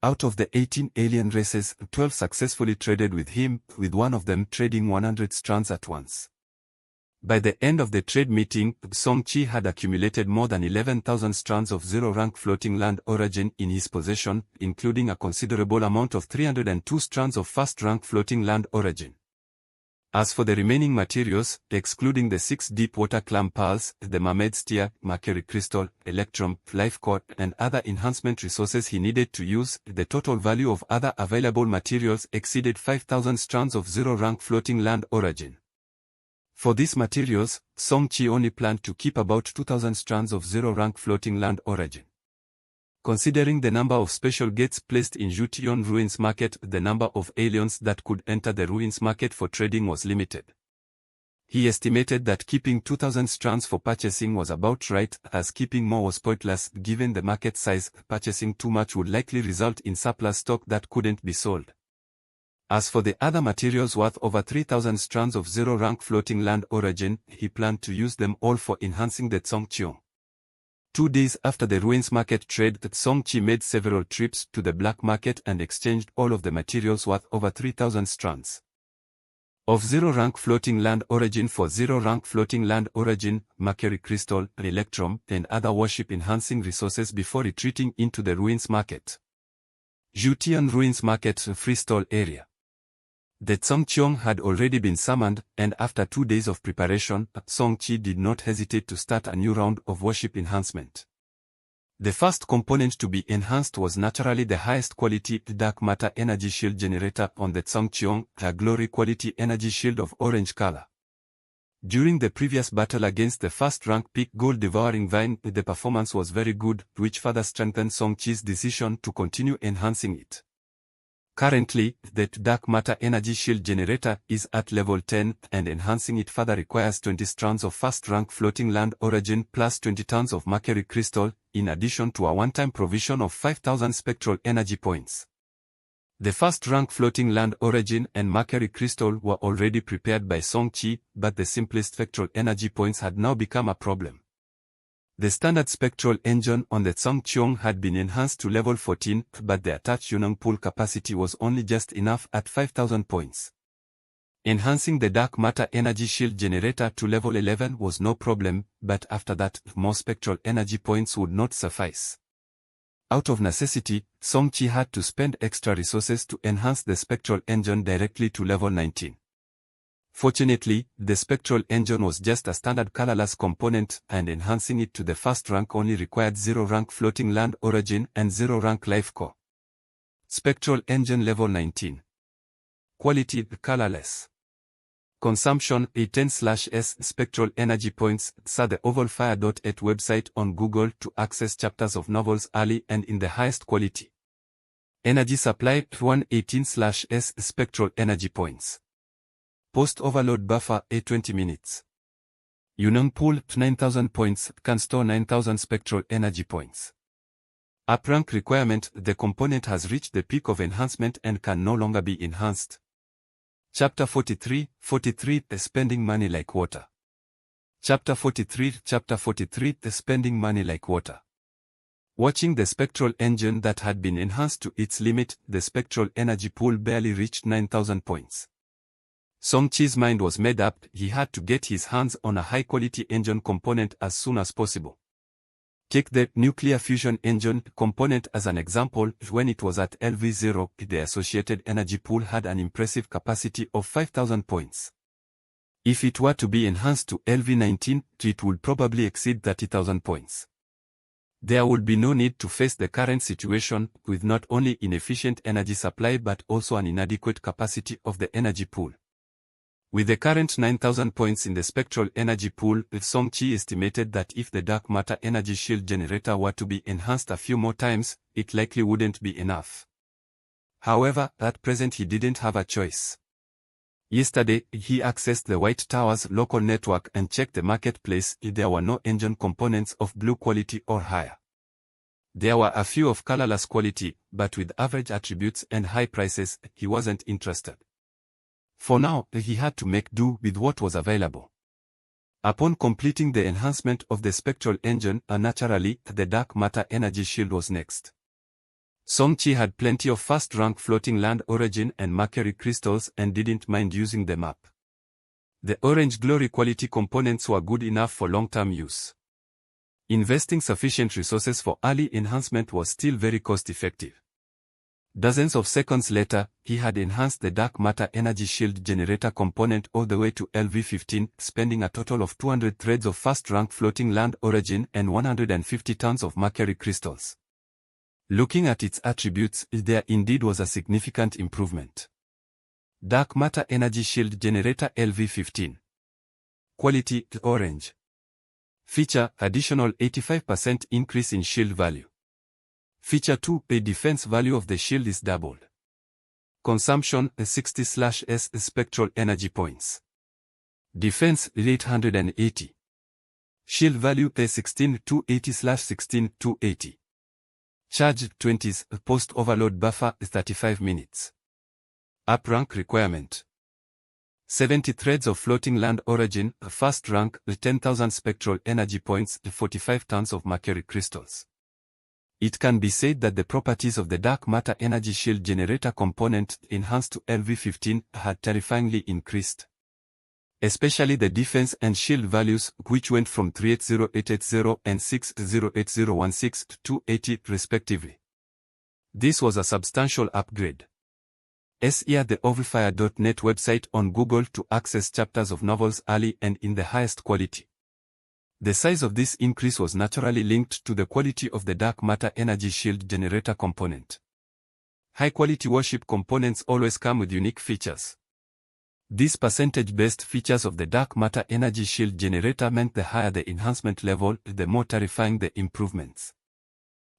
Out of the 18 alien races, 12 successfully traded with him, with one of them trading 100 strands at once. By the end of the trade meeting, Song-Chi had accumulated more than 11,000 strands of zero-rank floating land origin in his possession, including a considerable amount of 302 strands of first-rank floating land origin. As for the remaining materials, excluding the 6 deep-water clam pearls, the mermaid tear, mercury crystal, electrum, life core, and other enhancement resources he needed to use, the total value of other available materials exceeded 5,000 strands of zero-rank floating land origin. For these materials, Song-Chi only planned to keep about 2,000 strands of zero-rank floating land origin. Considering the number of special gates placed in Jution Ruins Market, the number of aliens that could enter the Ruins Market for trading was limited. He estimated that keeping 2,000 strands for purchasing was about right, as keeping more was pointless given the market size. Purchasing too much would likely result in surplus stock that couldn't be sold. As for the other materials worth over 3,000 strands of zero-rank floating land origin, he planned to use them all for enhancing the Song-Chi. 2 days after the Ruins Market trade, Song-Chi made several trips to the black market and exchanged all of the materials worth over 3,000 strands of zero-rank floating land origin for zero-rank floating land origin, mercury crystal, electrum, and other worship-enhancing resources before retreating into the Ruins Market. Jution Ruins Market freestall area. The Song-Chi had already been summoned, and after 2 days of preparation, Song-Chi did not hesitate to start a new round of worship enhancement. The first component to be enhanced was naturally the highest quality dark matter energy shield generator on the Song-Chi, a glory quality energy shield of orange color. During the previous battle against the first-rank peak gold devouring vine, the performance was very good, which further strengthened Song-Chi's decision to continue enhancing it. Currently, the dark matter energy shield generator is at level 10, and enhancing it further requires 20 strands of first-rank floating land origin plus 20 tons of mercury crystal, in addition to a one-time provision of 5,000 spectral energy points. The first-rank floating land origin and mercury crystal were already prepared by Song-Chi, but the simplest spectral energy points had now become a problem. The standard spectral engine on the Song-Chi had been enhanced to level 14, but the attached Yunong pool capacity was only just enough at 5,000 points. Enhancing the dark matter energy shield generator to level 11 was no problem, but after that, more spectral energy points would not suffice. Out of necessity, Song-Chi had to spend extra resources to enhance the spectral engine directly to level 19. Fortunately, the spectral engine was just a standard colorless component, and enhancing it to the first rank only required zero-rank floating land origin and zero-rank life core. Spectral engine level 19. Quality colorless. Consumption 10/S spectral energy points. See the ovalfire.8 website on Google to access chapters of novels early and in the highest quality. Energy supply 118/S spectral energy points. Post overload buffer 20 minutes. Yunong pool 9,000 points can store 9,000 spectral energy points. Up rank requirement, the component has reached the peak of enhancement and can no longer be enhanced. Chapter 43, Spending money like water. Chapter 43, Spending money like water. Watching the spectral engine that had been enhanced to its limit, the spectral energy pool barely reached 9,000 points. Song-Chi's mind was made up. He had to get his hands on a high-quality engine component as soon as possible. Take the nuclear fusion engine component as an example. When it was at LV0, the associated energy pool had an impressive capacity of 5,000 points. If it were to be enhanced to LV19, it would probably exceed 30,000 points. There would be no need to face the current situation with not only inefficient energy supply but also an inadequate capacity of the energy pool. With the current 9,000 points in the spectral energy pool, Song-Chi estimated that if the dark matter energy shield generator were to be enhanced a few more times, it likely wouldn't be enough. However, at present he didn't have a choice. Yesterday, he accessed the White Tower's local network and checked the marketplace. There were no engine components of blue quality or higher. There were a few of colorless quality, but with average attributes and high prices, he wasn't interested. For now, he had to make do with what was available. Upon completing the enhancement of the spectral engine, naturally, the dark matter energy shield was next. Song-Chi had plenty of fast-rank floating land origin and mercury crystals and didn't mind using them up. The orange glory quality components were good enough for long-term use. Investing sufficient resources for early enhancement was still very cost-effective. Dozens of seconds later, he had enhanced the dark matter energy shield generator component all the way to LV15, spending a total of 200 threads of fast-rank floating land origin and 150 tons of mercury crystals. Looking at its attributes, there indeed was a significant improvement. Dark matter energy shield generator LV15. Quality orange. Feature additional 85% increase in shield value. Feature 2, the defense value of the shield is doubled. Consumption 60/S spectral energy points. Defense 880. Shield value 16280/16280. Charge 20s, post overload buffer 35 minutes. Up rank requirement. 70 threads of floating land origin, fast rank 10,000 spectral energy points, 45 tons of mercury crystals. It can be said that the properties of the dark matter energy shield generator component enhanced to LV15 had terrifyingly increased. Especially the defense and shield values, which went from 380880 and 608016 to 280 respectively. This was a substantial upgrade. See the overfire.net website on Google to access chapters of novels early and in the highest quality. The size of this increase was naturally linked to the quality of the dark matter energy shield generator component. High-quality warship components always come with unique features. These percentage-based features of the dark matter energy shield generator meant the higher the enhancement level, the more terrifying the improvements.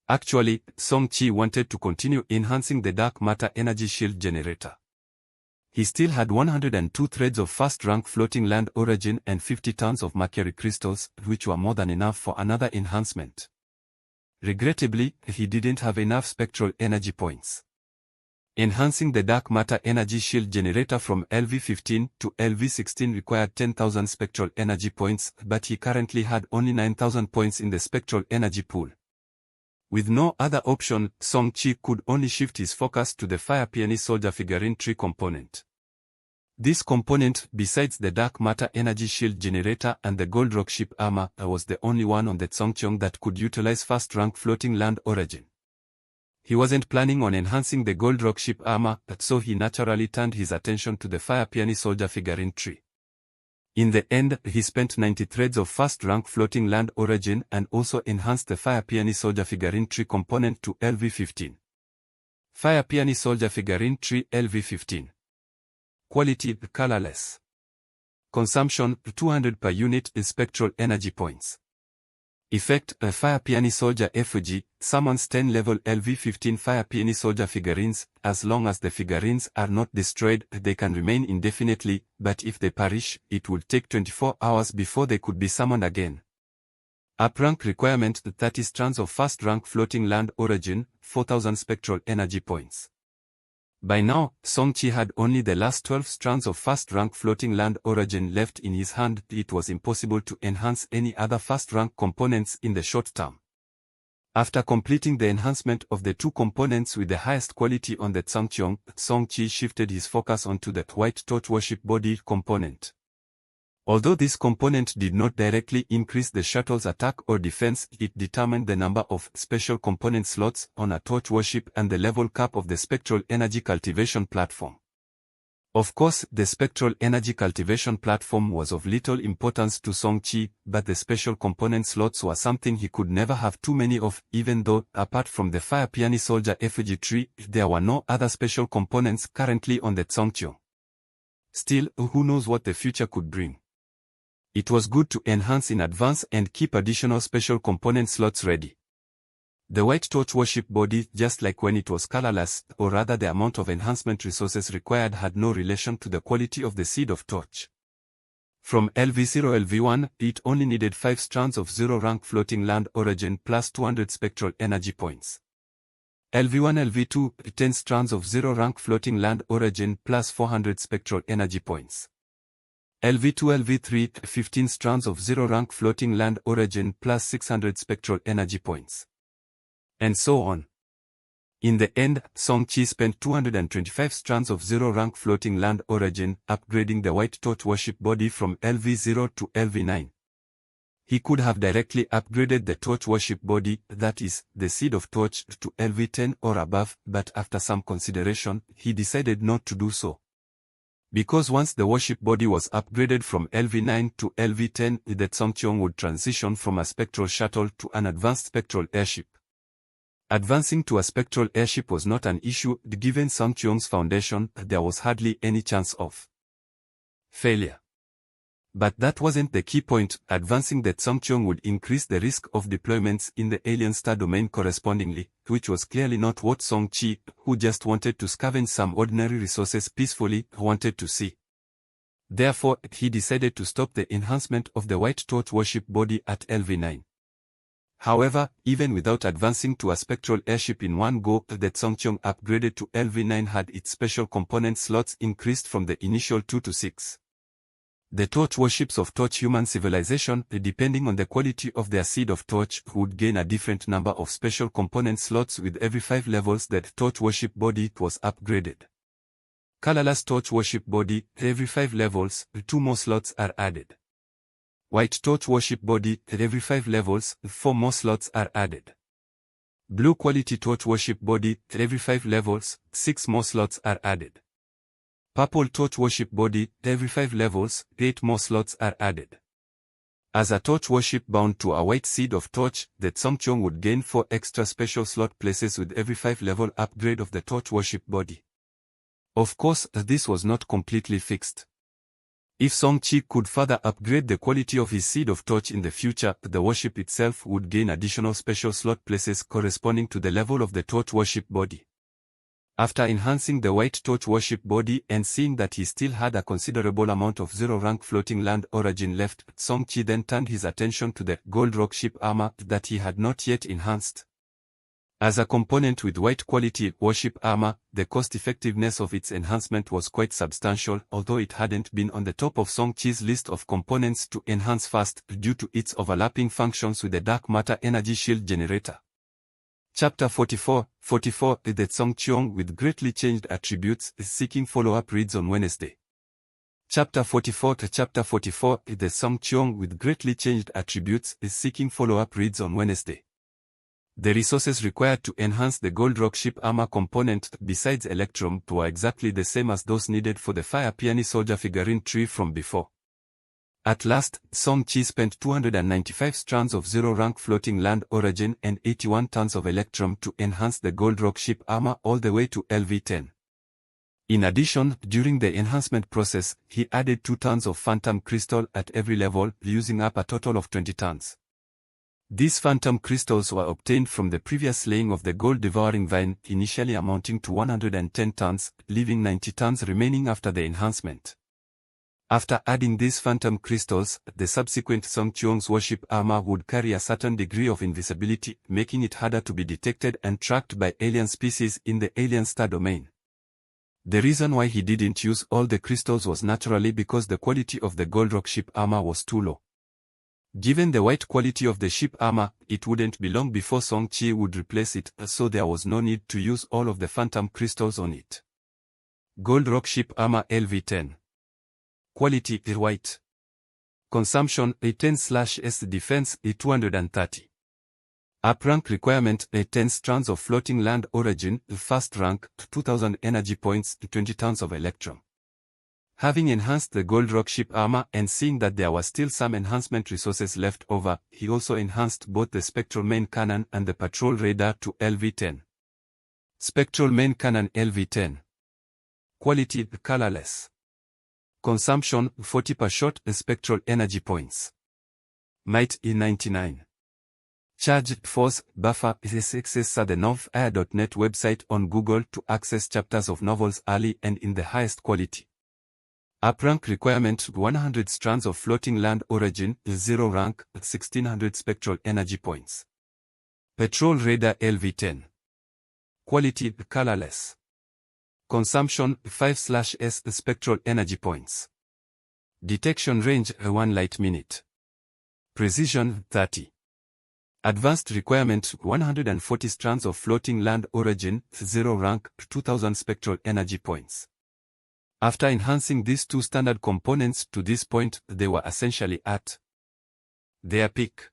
Actually, Song-Chi wanted to continue enhancing the dark matter energy shield generator. He still had 102 threads of fast-rank floating land origin and 50 tons of mercury crystals, which were more than enough for another enhancement. Regrettably, he didn't have enough spectral energy points. Enhancing the dark matter energy shield generator from LV15 to LV16 required 10,000 spectral energy points, but he currently had only 9,000 points in the spectral energy pool. With no other option, Song-Chi could only shift his focus to the Fire Peony Soldier figurine tree component. This component, besides the dark matter energy shield generator and the gold rock ship armor, was the only one on the Tsongcheong that could utilize fast-rank floating land origin. He wasn't planning on enhancing the gold rock ship armor, so he naturally turned his attention to the Fire Peony Soldier figurine tree. In the end, he spent 90 threads of fast-rank floating land origin and also enhanced the Fire Peony Soldier figurine tree component to LV15. Fire Peony Soldier figurine tree LV15. Quality colorless. Consumption 200 per unit in spectral energy points. Effect Fire Peony Soldier effigy summons 10 level LV15 Fire Peony Soldier figurines. As long as the figurines are not destroyed, they can remain indefinitely, but if they perish, it will take 24 hours before they could be summoned again. Up rank requirement 30 strands of fast rank floating land origin, 4,000 spectral energy points. By now, Song-Chi had only the last 12 strands of fast-rank floating land origin left in his hand. It was impossible to enhance any other fast-rank components in the short term. After completing the enhancement of the two components with the highest quality on the Tsongcheong, Song-Chi shifted his focus onto the White Torch warship body component. Although this component did not directly increase the shuttle's attack or defense, it determined the number of special component slots on a torch warship and the level cap of the spectral energy cultivation platform. Of course, the spectral energy cultivation platform was of little importance to Song-chi, but the special component slots were something he could never have too many of, even though, apart from the Fire Peony Soldier effigy tree, there were no other special components currently on the Songcheong. Still, who knows what the future could bring. It was good to enhance in advance and keep additional special component slots ready. The White Torch warship body, just like when it was colorless, or rather the amount of enhancement resources required had no relation to the quality of the seed of torch. From LV0-LV1, it only needed 5 strands of 0-rank floating land origin plus 200 spectral energy points. LV1-LV2, 10 strands of 0-rank floating land origin plus 400 spectral energy points. LV2-LV3, 15 strands of 0-rank floating land origin plus 600 spectral energy points. And so on. In the end, Song-chi spent 225 strands of 0-rank floating land origin, upgrading the White Torch warship body from LV0 to LV9. He could have directly upgraded the Torch warship body, that is, the seed of Torch, to LV10 or above, but after some consideration, he decided not to do so. Because once the warship body was upgraded from LV9 to LV10, the Songcheong would transition from a spectral shuttle to an advanced spectral airship. Advancing to a spectral airship was not an issue, given Songcheong's foundation, there was hardly any chance of failure. But that wasn't the key point. Advancing the Songcheong would increase the risk of deployments in the alien star domain correspondingly, which was clearly not what Song-chi, who just wanted to scavenge some ordinary resources peacefully, wanted to see. Therefore, he decided to stop the enhancement of the White Torch warship body at LV9. However, even without advancing to a spectral airship in one go, the Songcheong upgraded to LV9 had its special component slots increased from the initial 2 to 6. The Torch warships of Torch human civilization, depending on the quality of their seed of Torch, would gain a different number of special component slots with every 5 levels that Torch warship body was upgraded. Colorless Torch warship body, every 5 levels, 2 more slots are added. White Torch warship body, every 5 levels, 4 more slots are added. Blue quality Torch warship body, every 5 levels, 6 more slots are added. Purple Torch warship body, every 5 levels, 8 more slots are added. As a Torch warship bound to a white seed of Torch, the Songcheong would gain 4 extra special slot places with every 5-level upgrade of the Torch warship body. Of course, this was not completely fixed. If Song-chi could further upgrade the quality of his seed of Torch in the future, the warship itself would gain additional special slot places corresponding to the level of the Torch warship body. After enhancing the White Torch warship body and seeing that he still had a considerable amount of 0-rank floating land origin left, Song-chi then turned his attention to the Gold Rock ship armor that he had not yet enhanced. As a component with white quality warship armor, the cost-effectiveness of its enhancement was quite substantial, although it hadn't been on the top of Song-chi's list of components to enhance first due to its overlapping functions with the dark matter energy shield generator. Chapter 44, The Songcheong with greatly changed attributes, seeking follow-up reads on Wednesday. Chapter 44, The Songcheong with greatly changed attributes, seeking follow-up reads on Wednesday. The resources required to enhance the Gold Rock ship armor component, besides Electrum, were exactly the same as those needed for the Fire Peony Soldier figurine tree from before. At last, Song-chi spent 295 strands of 0-rank floating land origin and 81 tons of Electrum to enhance the Gold Rock ship armor all the way to LV10. In addition, during the enhancement process, he added 2 tons of Phantom Crystal at every level, using up a total of 20 tons. These Phantom Crystals were obtained from the previous slaying of the Gold Devouring Vine, initially amounting to 110 tons, leaving 90 tons remaining after the enhancement. After adding these Phantom Crystals, the subsequent Songcheong's warship armor would carry a certain degree of invisibility, making it harder to be detected and tracked by alien species in the alien star domain. The reason why he didn't use all the crystals was naturally because the quality of the Gold Rock ship armor was too low. Given the white quality of the ship armor, it wouldn't be long before Song-chi would replace it, so there was no need to use all of the Phantom Crystals on it. Gold Rock ship armor LV10. Quality white. Consumption 10/S defense 230. Up rank requirement 10 strands of floating land origin, first rank 2000 energy points, 20 tons of Electrum. Having enhanced the gold rock ship armor and seeing that there was still some enhancement resources left over, he also enhanced both the Spectral main cannon and the patrol radar to LV-10. Spectral main cannon LV-10. Quality colorless. Consumption 40 per shot spectral energy points. Might E99. Charge force buffer is access the novair.net website on Google to access chapters of novels early and in the highest quality. Up rank requirement 100 strands of floating land origin, 0 rank, 1600 spectral energy points. Patrol radar LV-10. Quality colorless. Consumption 5/s spectral energy points. Detection range 1 light minute. Precision 30. Advanced requirement 140 strands of floating land origin, 0 rank, 2000 spectral energy points. After enhancing these two standard components to this point, they were essentially at their peak.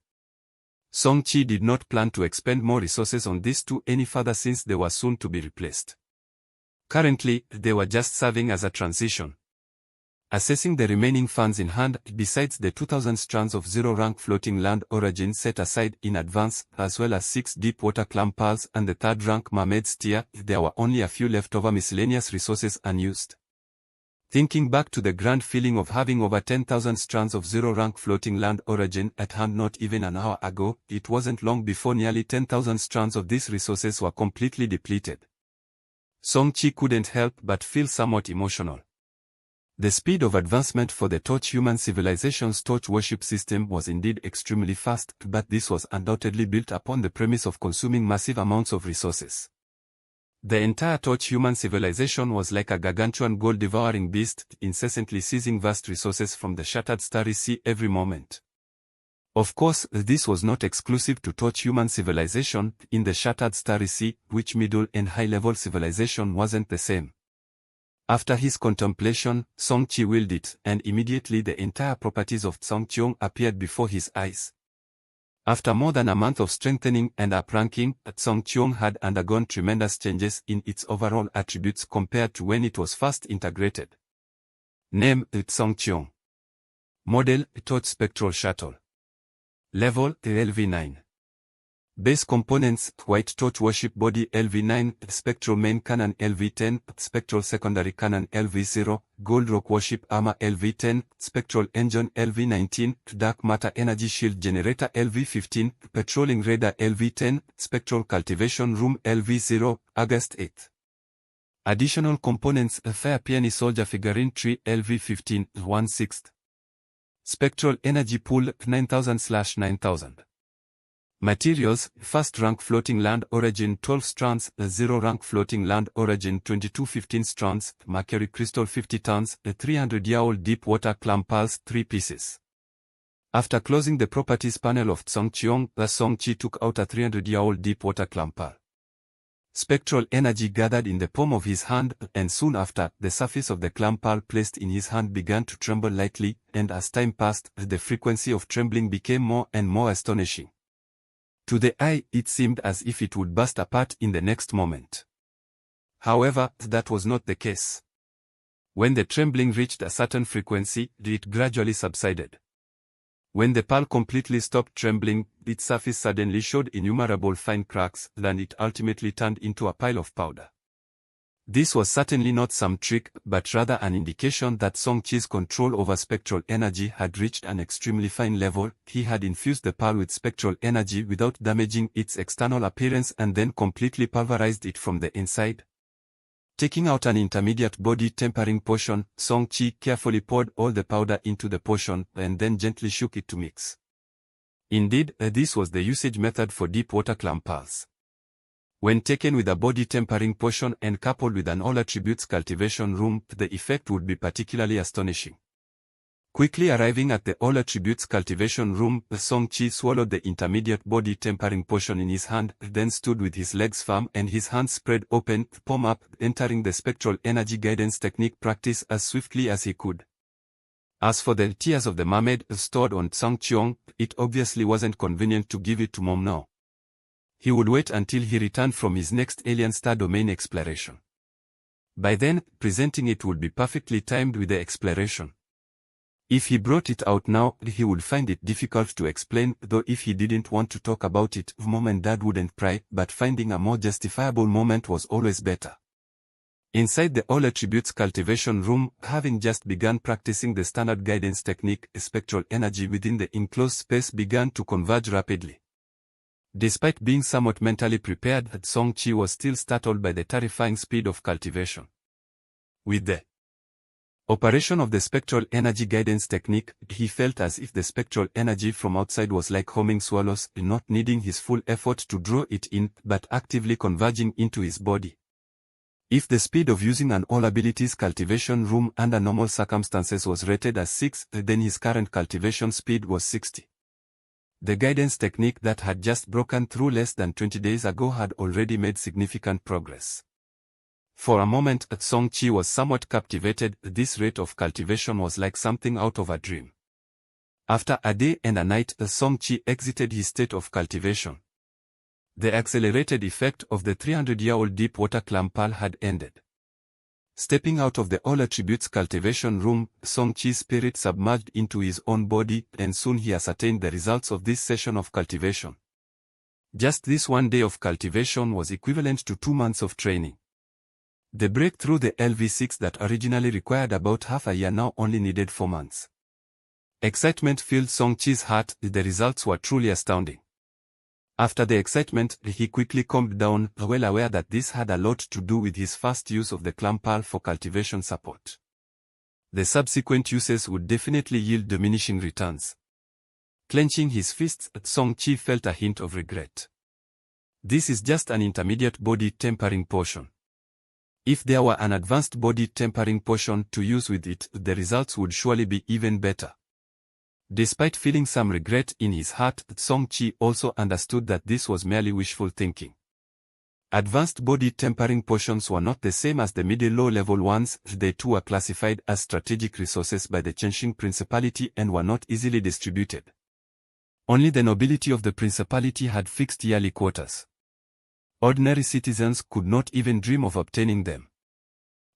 Song Chi did not plan to expend more resources on these two any further since they were soon to be replaced. Currently, they were just serving as a transition. Assessing the remaining funds in hand, besides the 2000 strands of zero-rank floating land origin set aside in advance, as well as 6 deep-water clam pearls and the third-rank mermaid's tear, there were only a few leftover miscellaneous resources unused. Thinking back to the grand feeling of having over 10,000 strands of zero-rank floating land origin at hand not even an hour ago, it wasn't long before nearly 10,000 strands of these resources were completely depleted. Song Chi couldn't help but feel somewhat emotional. The speed of advancement for the Torch human civilization's Torch worship system was indeed extremely fast, but this was undoubtedly built upon the premise of consuming massive amounts of resources. The entire Torch human civilization was like a gargantuan gold-devouring beast, incessantly seizing vast resources from the shattered starry sea every moment. Of course, this was not exclusive to Torch human civilization. In the shattered starry sea, which middle and high-level civilization wasn't the same. After his contemplation, Song Chi willed it, and immediately the entire properties of Song Cheong appeared before his eyes. After more than a month of strengthening and up-ranking, Song Cheong had undergone tremendous changes in its overall attributes compared to when it was first integrated. Name: Song Cheong. Model: Torch Spectral Shuttle. Level: LV9. Base components: White Torch Worship Body LV9, Spectral Main Cannon LV10, Spectral Secondary Cannon LV0, Gold Rock Worship Armor LV10, Spectral Engine LV19, Dark Matter Energy Shield Generator LV15, Patrolling Radar LV10, Spectral Cultivation Room LV0, August 8. Additional components: Fire Peony Soldier Figurine Tree LV15, 1/6. Spectral Energy Pool 9000/9000. Materials: First rank floating land origin 12 strands, 0 rank floating land origin 2215 strands, mercury crystal 50 tons, 300-year-old deep water clam pearls 3 pieces. After closing the properties panel of Song Cheong, Song Chi took out a 300-year-old deep water clam pearl. Spectral energy gathered in the palm of his hand, and soon after, the surface of the clam pearl placed in his hand began to tremble lightly, and as time passed, the frequency of trembling became more and more astonishing. To the eye, it seemed as if it would burst apart in the next moment. However, that was not the case. When the trembling reached a certain frequency, it gradually subsided. When the pearl completely stopped trembling, its surface suddenly showed innumerable fine cracks, and it ultimately turned into a pile of powder. This was certainly not some trick, but rather an indication that Song Chi's control over spectral energy had reached an extremely fine level. He had infused the pearl with spectral energy without damaging its external appearance and then completely pulverized it from the inside. Taking out an intermediate body tempering potion, Song Chi carefully poured all the powder into the potion and then gently shook it to mix. Indeed, this was the usage method for deep water clam pearls. When taken with a body tempering potion and coupled with an all attributes cultivation room, the effect would be particularly astonishing. Quickly arriving at the all attributes cultivation room, Song Chi swallowed the intermediate body tempering potion in his hand, then stood with his legs firm and his hands spread open, palm up, entering the spectral energy guidance technique practice as swiftly as he could. As for the tears of the mermaid stored on Song Cheong, it obviously wasn't convenient to give it to Mom now. He would wait until he returned from his next alien star domain exploration. By then, presenting it would be perfectly timed with the exploration. If he brought it out now, he would find it difficult to explain, though if he didn't want to talk about it, Mom and Dad wouldn't pry, but finding a more justifiable moment was always better. Inside the All Attributes cultivation room, having just begun practicing the standard guidance technique, spectral energy within the enclosed space began to converge rapidly. Despite being somewhat mentally prepared, Song-Chi was still startled by the terrifying speed of cultivation. With the operation of the spectral energy guidance technique, he felt as if the spectral energy from outside was like homing swallows, not needing his full effort to draw it in, but actively converging into his body. If the speed of using an all-abilities cultivation room under normal circumstances was rated as 6, then his current cultivation speed was 60. The guidance technique that had just broken through less than 20 days ago had already made significant progress. For a moment, Song-Chi was somewhat captivated. This rate of cultivation was like something out of a dream. After a day and a night, Song-Chi exited his state of cultivation. The accelerated effect of the 300-year-old deep water clam pearl had ended. Stepping out of the All Attributes cultivation room, Song-Chi's spirit submerged into his own body, and soon he ascertained the results of this session of cultivation. Just this one day of cultivation was equivalent to 2 months of training. The breakthrough, the LV6 that originally required about half a year, now only needed 4 months. Excitement filled Song-Chi's heart. The results were truly astounding. After the excitement, he quickly calmed down, well aware that this had a lot to do with his first use of the clam pearl for cultivation support. The subsequent uses would definitely yield diminishing returns. Clenching his fists, Song-Chi felt a hint of regret. This is just an intermediate body tempering potion. If there were an advanced body tempering potion to use with it, the results would surely be even better. Despite feeling some regret in his heart, Song-Chi also understood that this was merely wishful thinking. Advanced body tempering potions were not the same as the middle-low level ones. They too were classified as strategic resources by the Chengxing Principality and were not easily distributed. Only the nobility of the principality had fixed yearly quotas. Ordinary citizens could not even dream of obtaining them.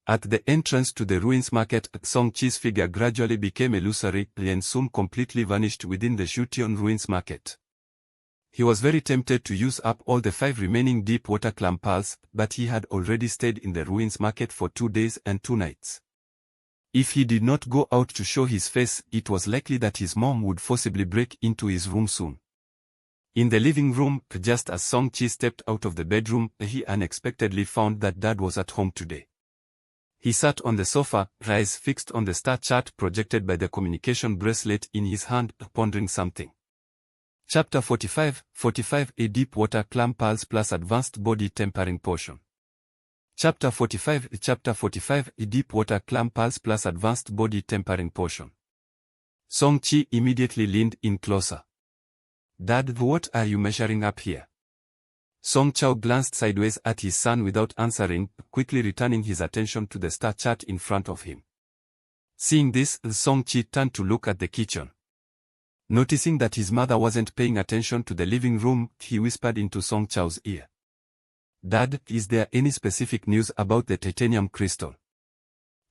At the entrance to the ruins market, Song-Chi's figure gradually became illusory and soon completely vanished within the Shution ruins market. He was very tempted to use up all the 5 remaining deep water clam pearls, but he had already stayed in the ruins market for 2 days and 2 nights. If he did not go out to show his face, it was likely that his mom would forcibly break into his room soon. In the living room, just as Song-Chi stepped out of the bedroom, he unexpectedly found that Dad was at home today. He sat on the sofa, eyes fixed on the star chart projected by the communication bracelet in his hand, pondering something. Chapter 45, A Deep Water Clam Pearls plus Advanced Body Tempering Potion. Chapter 45, A Deep Water Clam Pearls plus Advanced Body Tempering Potion. Song-Chi immediately leaned in closer. Dad, what are you measuring up here? Song-Chao glanced sideways at his son without answering, quickly returning his attention to the star chart in front of him. Seeing this, Song-Chi turned to look at the kitchen. Noticing that his mother wasn't paying attention to the living room, he whispered into Song-Chao's ear. Dad, is there any specific news about the titanium crystal?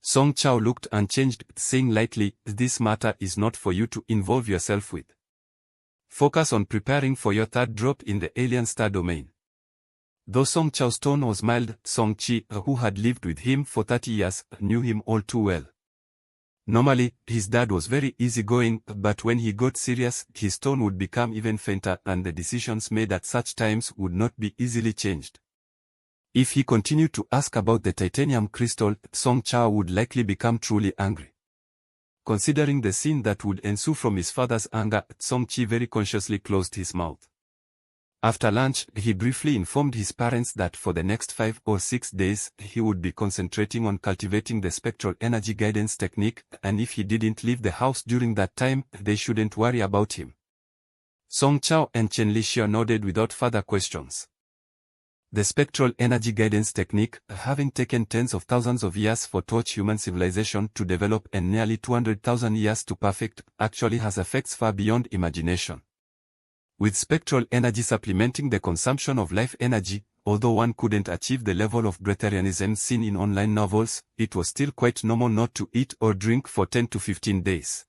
Song-Chao looked unchanged, saying lightly, this matter is not for you to involve yourself with. Focus on preparing for your 3rd drop in the alien star domain. Though Song-Chao's tone was mild, Song-Chi, who had lived with him for 30 years, knew him all too well. Normally, his dad was very easygoing, but when he got serious, his tone would become even fainter and the decisions made at such times would not be easily changed. If he continued to ask about the titanium crystal, Song-Chao would likely become truly angry. Considering the scene that would ensue from his father's anger, Song-Chi very consciously closed his mouth. After lunch, he briefly informed his parents that for the next 5 or 6 days, he would be concentrating on cultivating the spectral energy guidance technique, and if he didn't leave the house during that time, they shouldn't worry about him. Song-Chao and Chen Lixia nodded without further questions. The spectral energy guidance technique, having taken tens of thousands of years for Torch human civilization to develop and nearly 200,000 years to perfect, actually has effects far beyond imagination. With spectral energy supplementing the consumption of life energy, although one couldn't achieve the level of breatharianism seen in online novels, it was still quite normal not to eat or drink for 10 to 15 days.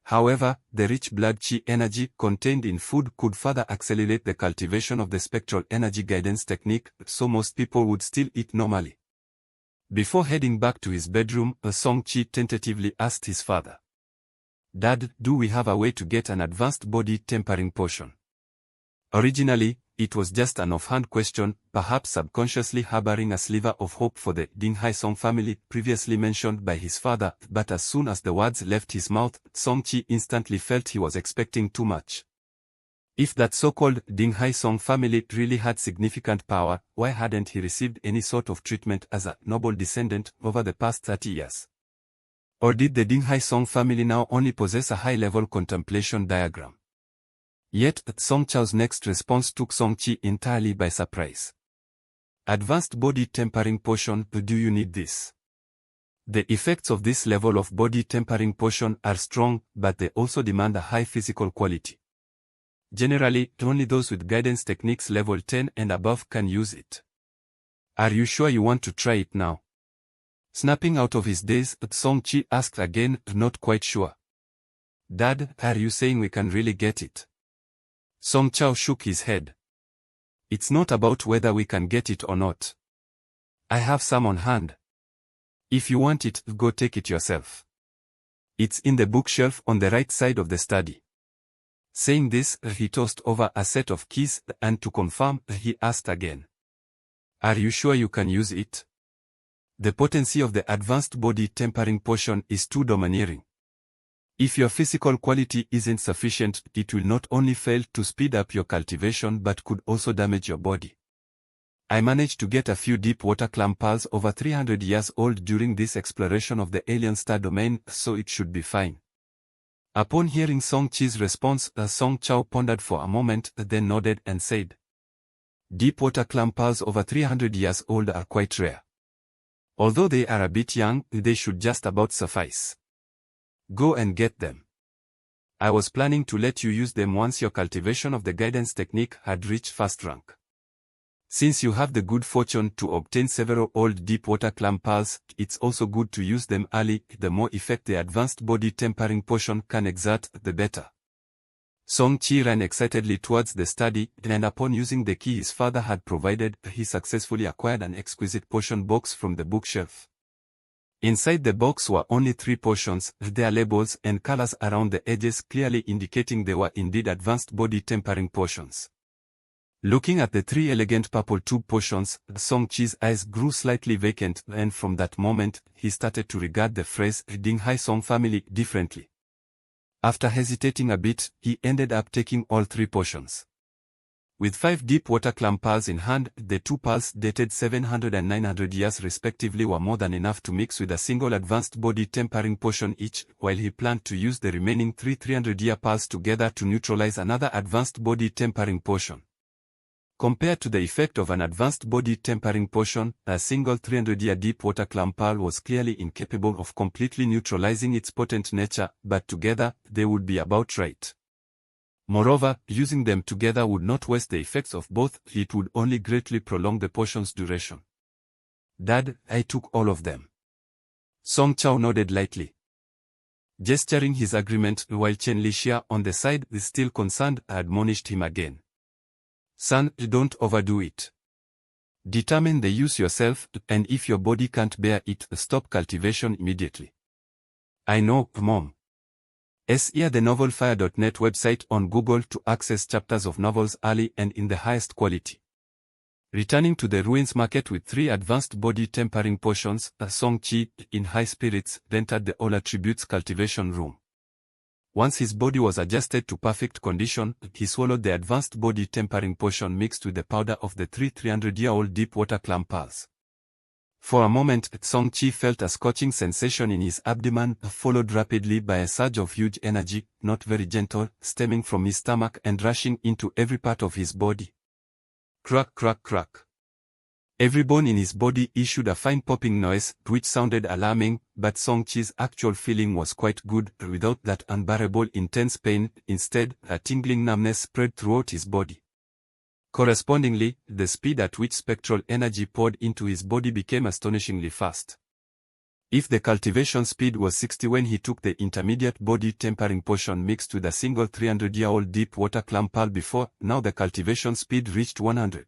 However, the rich blood chi energy contained in food could further accelerate the cultivation of the spectral energy guidance technique, so most people would still eat normally. Before heading back to his bedroom, Song Chi tentatively asked his father, "Dad, do we have a way to get an advanced body tempering potion?" Originally, it was just an offhand question, perhaps subconsciously harboring a sliver of hope for the Ding Hai Song family previously mentioned by his father, but as soon as the words left his mouth, Song Chi instantly felt he was expecting too much. If that so-called Ding Hai Song family really had significant power, why hadn't he received any sort of treatment as a noble descendant over the past 30 years? Or did the Ding Hai Song family now only possess a high-level contemplation diagram? Yet, Song Chao's next response took Song Chi entirely by surprise. "Advanced body tempering potion, do you need this?" The effects of this level of body tempering potion are strong, but they also demand a high physical quality. Generally, only those with guidance techniques level 10 and above can use it. "Are you sure you want to try it now?" Snapping out of his daze, Song Chi asked again, not quite sure. "Dad, are you saying we can really get it?" Song Chao shook his head. "It's not about whether we can get it or not. I have some on hand. If you want it, go take it yourself. It's in the bookshelf on the right side of the study." Saying this, he tossed over a set of keys, and to confirm, he asked again, "Are you sure you can use it?" The potency of the advanced body tempering potion is too domineering. If your physical quality isn't sufficient, it will not only fail to speed up your cultivation but could also damage your body. I managed to get a few deep water clam pearls over 300 years old during this exploration of the alien star domain, so it should be fine. Upon hearing Song Chi's response, Song Chao pondered for a moment, then nodded and said, "Deep water clam pearls over 300 years old are quite rare. Although they are a bit young, they should just about suffice. Go and get them. I was planning to let you use them once your cultivation of the guidance technique had reached first rank. Since you have the good fortune to obtain several old deep water clam pearls, it's also good to use them early. The more effect the advanced body tempering potion can exert, the better." Song Chi ran excitedly towards the study, and upon using the key his father had provided, he successfully acquired an exquisite potion box from the bookshelf. Inside the box were only 3 potions, their labels and colors around the edges clearly indicating they were indeed advanced body tempering potions. Looking at the 3 elegant purple tube potions, Song Chi's eyes grew slightly vacant, and from that moment, he started to regard the phrase Ding Hai Song family differently. After hesitating a bit, he ended up taking all 3 potions. With 5 deep water clam pearls in hand, the 2 pearls dated 700 and 900 years respectively were more than enough to mix with a single advanced body tempering potion each, while he planned to use the remaining 3 300-year pearls together to neutralize another advanced body tempering potion. Compared to the effect of an advanced body tempering potion, a single 300-year deep water clam pearl was clearly incapable of completely neutralizing its potent nature, but together, they would be about right. Moreover, using them together would not waste the effects of both, it would only greatly prolong the potion's duration. "Dad, I took all of them." Song Chao nodded lightly, gesturing his agreement, while Chen Lixia on the side, still concerned, admonished him again. "Son, don't overdo it. Determine the use yourself, and if your body can't bear it, stop cultivation immediately." "I know, Mom." See the novelfire.net website on Google to access chapters of novels early and in the highest quality. Returning to the ruins market with 3 advanced body tempering potions, Song Chi, in high spirits, entered the All Attributes cultivation room. Once his body was adjusted to perfect condition, he swallowed the advanced body tempering potion mixed with the powder of the 3 300-year-old deep water clam pearls. For a moment, Song Chi felt a scorching sensation in his abdomen, followed rapidly by a surge of huge energy, not very gentle, stemming from his stomach and rushing into every part of his body. Crack, crack, crack. Every bone in his body issued a fine popping noise, which sounded alarming, but Song Chi's actual feeling was quite good, without that unbearable intense pain. Instead, a tingling numbness spread throughout his body. Correspondingly, the speed at which spectral energy poured into his body became astonishingly fast. If the cultivation speed was 60 when he took the intermediate body tempering potion mixed with a single 300-year-old deep water clam pearl before, now the cultivation speed reached 100.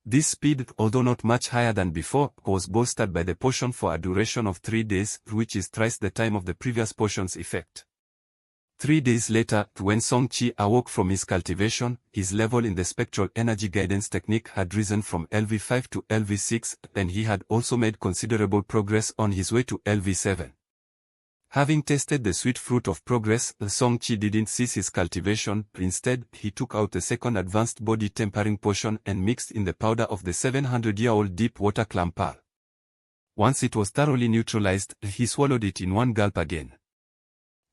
This speed, although not much higher than before, was bolstered by the potion for a duration of 3 days, which is thrice the time of the previous potion's effect. 3 days later, when Song-Chi awoke from his cultivation, his level in the spectral energy guidance technique had risen from LV5 to LV6, and he had also made considerable progress on his way to LV7. Having tasted the sweet fruit of progress, Song-Chi didn't cease his cultivation. Instead, he took out the second advanced body tempering potion and mixed in the powder of the 700-year-old deep water clam pearl. Once it was thoroughly neutralized, he swallowed it in one gulp again.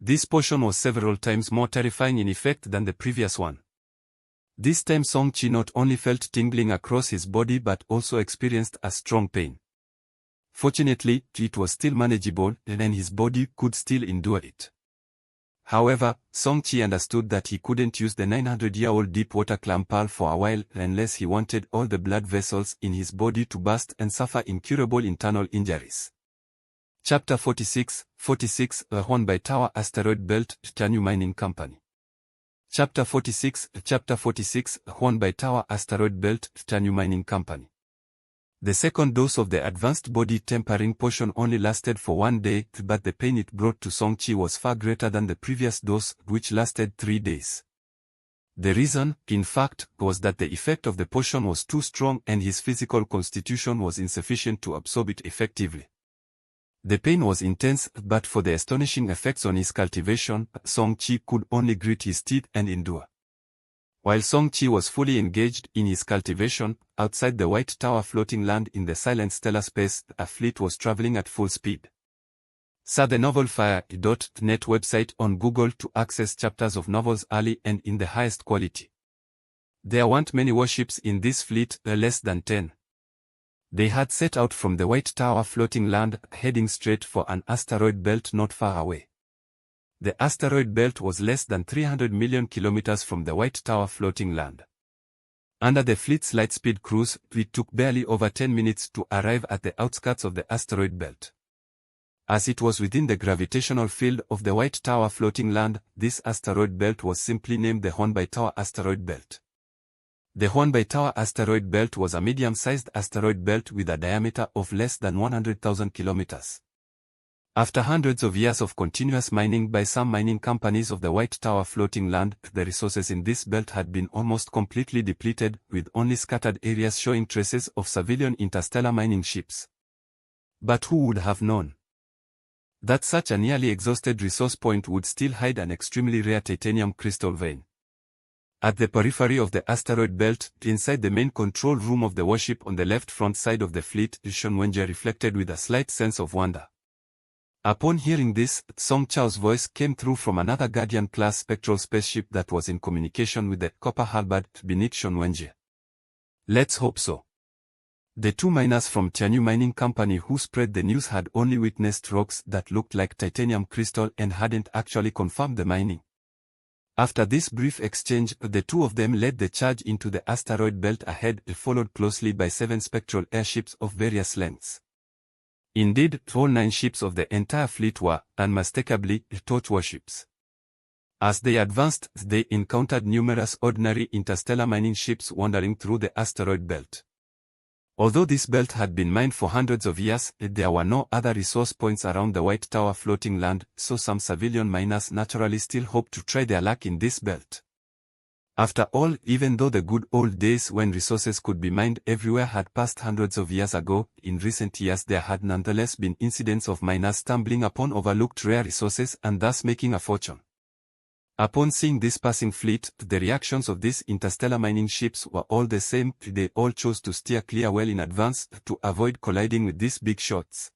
This potion was several times more terrifying in effect than the previous one. This time Song-Chi not only felt tingling across his body but also experienced a strong pain. Fortunately, it was still manageable, and his body could still endure it. However, Song-Chi understood that he couldn't use the 900-year-old deep water clam pearl for a while unless he wanted all the blood vessels in his body to burst and suffer incurable internal injuries. Chapter 46, a Horn by Tower Asteroid Belt, Tianyu Mining Company. Chapter 46, a Horn by Tower Asteroid Belt, Tianyu Mining Company. The second dose of the advanced body tempering potion only lasted for 1 day, but the pain it brought to Song-Chi was far greater than the previous dose, which lasted 3 days. The reason, in fact, was that the effect of the potion was too strong and his physical constitution was insufficient to absorb it effectively. The pain was intense, but for the astonishing effects on his cultivation, Song-Chi could only grit his teeth and endure. While Song-Chi was fully engaged in his cultivation, outside the White Tower floating land in the silent stellar space, a fleet was traveling at full speed. See the novelfire.net website on Google to access chapters of novels early and in the highest quality. There weren't many warships in this fleet, less than 10. They had set out from the White Tower floating land, heading straight for an asteroid belt not far away. The asteroid belt was less than 300 million kilometers from the White Tower floating land. Under the fleet's lightspeed cruise, it took barely over 10 minutes to arrive at the outskirts of the asteroid belt. As it was within the gravitational field of the White Tower floating land, this asteroid belt was simply named the Horn by Tower asteroid belt. The Horn by Tower asteroid belt was a medium-sized asteroid belt with a diameter of less than 100,000 kilometers. After hundreds of years of continuous mining by some mining companies of the White Tower floating land, the resources in this belt had been almost completely depleted, with only scattered areas showing traces of civilian interstellar mining ships. But who would have known that such a nearly exhausted resource point would still hide an extremely rare titanium crystal vein? At the periphery of the asteroid belt, inside the main control room of the warship on the left front side of the fleet, Shen Wenjie reflected with a slight sense of wonder. Upon hearing this, Song Chao's voice came through from another Guardian-class spectral spaceship that was in communication with the copper halberd beneath Shen Wenjie. Let's hope so. The two miners from Tianyu Mining Company who spread the news had only witnessed rocks that looked like titanium crystal and hadn't actually confirmed the mining. After this brief exchange, the two of them led the charge into the asteroid belt ahead, followed closely by 7 spectral airships of various lengths. Indeed, all 9 ships of the entire fleet were, unmistakably, torch warships. As they advanced, they encountered numerous ordinary interstellar mining ships wandering through the asteroid belt. Although this belt had been mined for hundreds of years, there were no other resource points around the White Tower floating land, so some civilian miners naturally still hoped to try their luck in this belt. After all, even though the good old days when resources could be mined everywhere had passed hundreds of years ago, in recent years there had nonetheless been incidents of miners stumbling upon overlooked rare resources and thus making a fortune. Upon seeing this passing fleet, the reactions of these interstellar mining ships were all the same. They all chose to steer clear well in advance to avoid colliding with these big shots.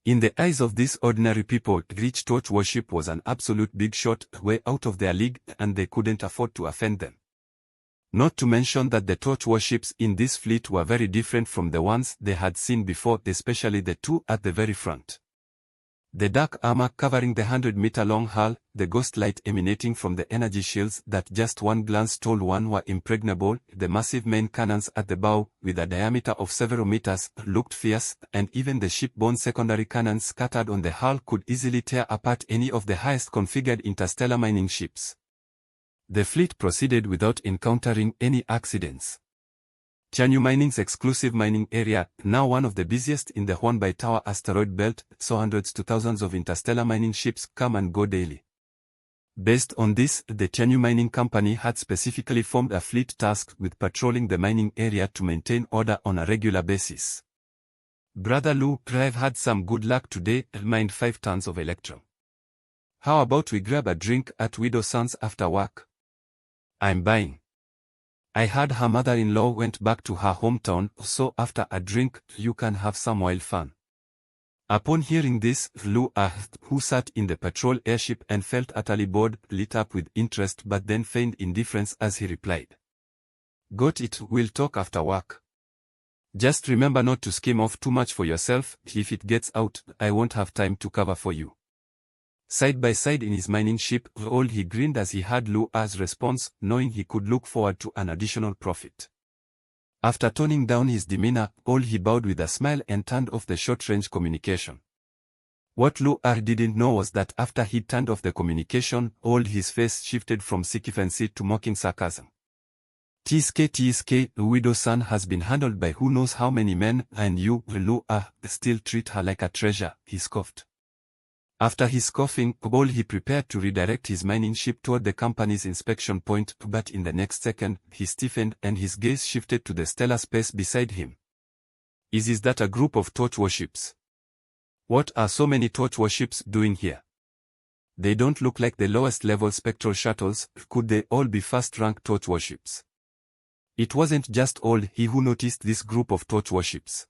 In the eyes of these ordinary people, each torch warship was an absolute big shot, way out of their league, and they couldn't afford to offend them. Not to mention that the torch warships in this fleet were very different from the ones they had seen before, especially the two at the very front. The dark armor covering the 100-meter-long hull, the ghost light emanating from the energy shields that just one glance told one were impregnable, the massive main cannons at the bow, with a diameter of several meters, looked fierce, and even the shipborne secondary cannons scattered on the hull could easily tear apart any of the highest configured interstellar mining ships. The fleet proceeded without encountering any accidents. Tianyu Mining's exclusive mining area, now one of the busiest in the Huanbai Tower asteroid belt, saw hundreds to thousands of interstellar mining ships come and go daily. Based on this, the Tianyu Mining Company had specifically formed a fleet tasked with patrolling the mining area to maintain order on a regular basis. Brother Lu, I've had some good luck today, mined 5 tons of electrum. How about we grab a drink at Widow San's after work? I'm buying. I heard her mother-in-law went back to her hometown, so after a drink, you can have some wild fun. Upon hearing this, Lu who sat in the patrol airship and felt utterly bored, lit up with interest but then feigned indifference as he replied. Got it, we'll talk after work. Just remember not to skim off too much for yourself, if it gets out, I won't have time to cover for you. Side by side in his mining ship, he grinned as he heard Lu's response, knowing he could look forward to an additional profit. After toning down his demeanor, he bowed with a smile and turned off the short-range communication. What Lu didn't know was that after he turned off the communication, his face shifted from sycophancy to mocking sarcasm. TSK, Widow-san has been handled by who knows how many men, and you, Lu, still treat her like a treasure, he scoffed. After his scoffing, he prepared to redirect his mining ship toward the company's inspection point, but in the next second, he stiffened and his gaze shifted to the stellar space beside him. Is that a group of torch warships? What are so many torch warships doing here? They don't look like the lowest level spectral shuttles, could they all be first-rank torch warships? It wasn't just he who noticed this group of torch warships.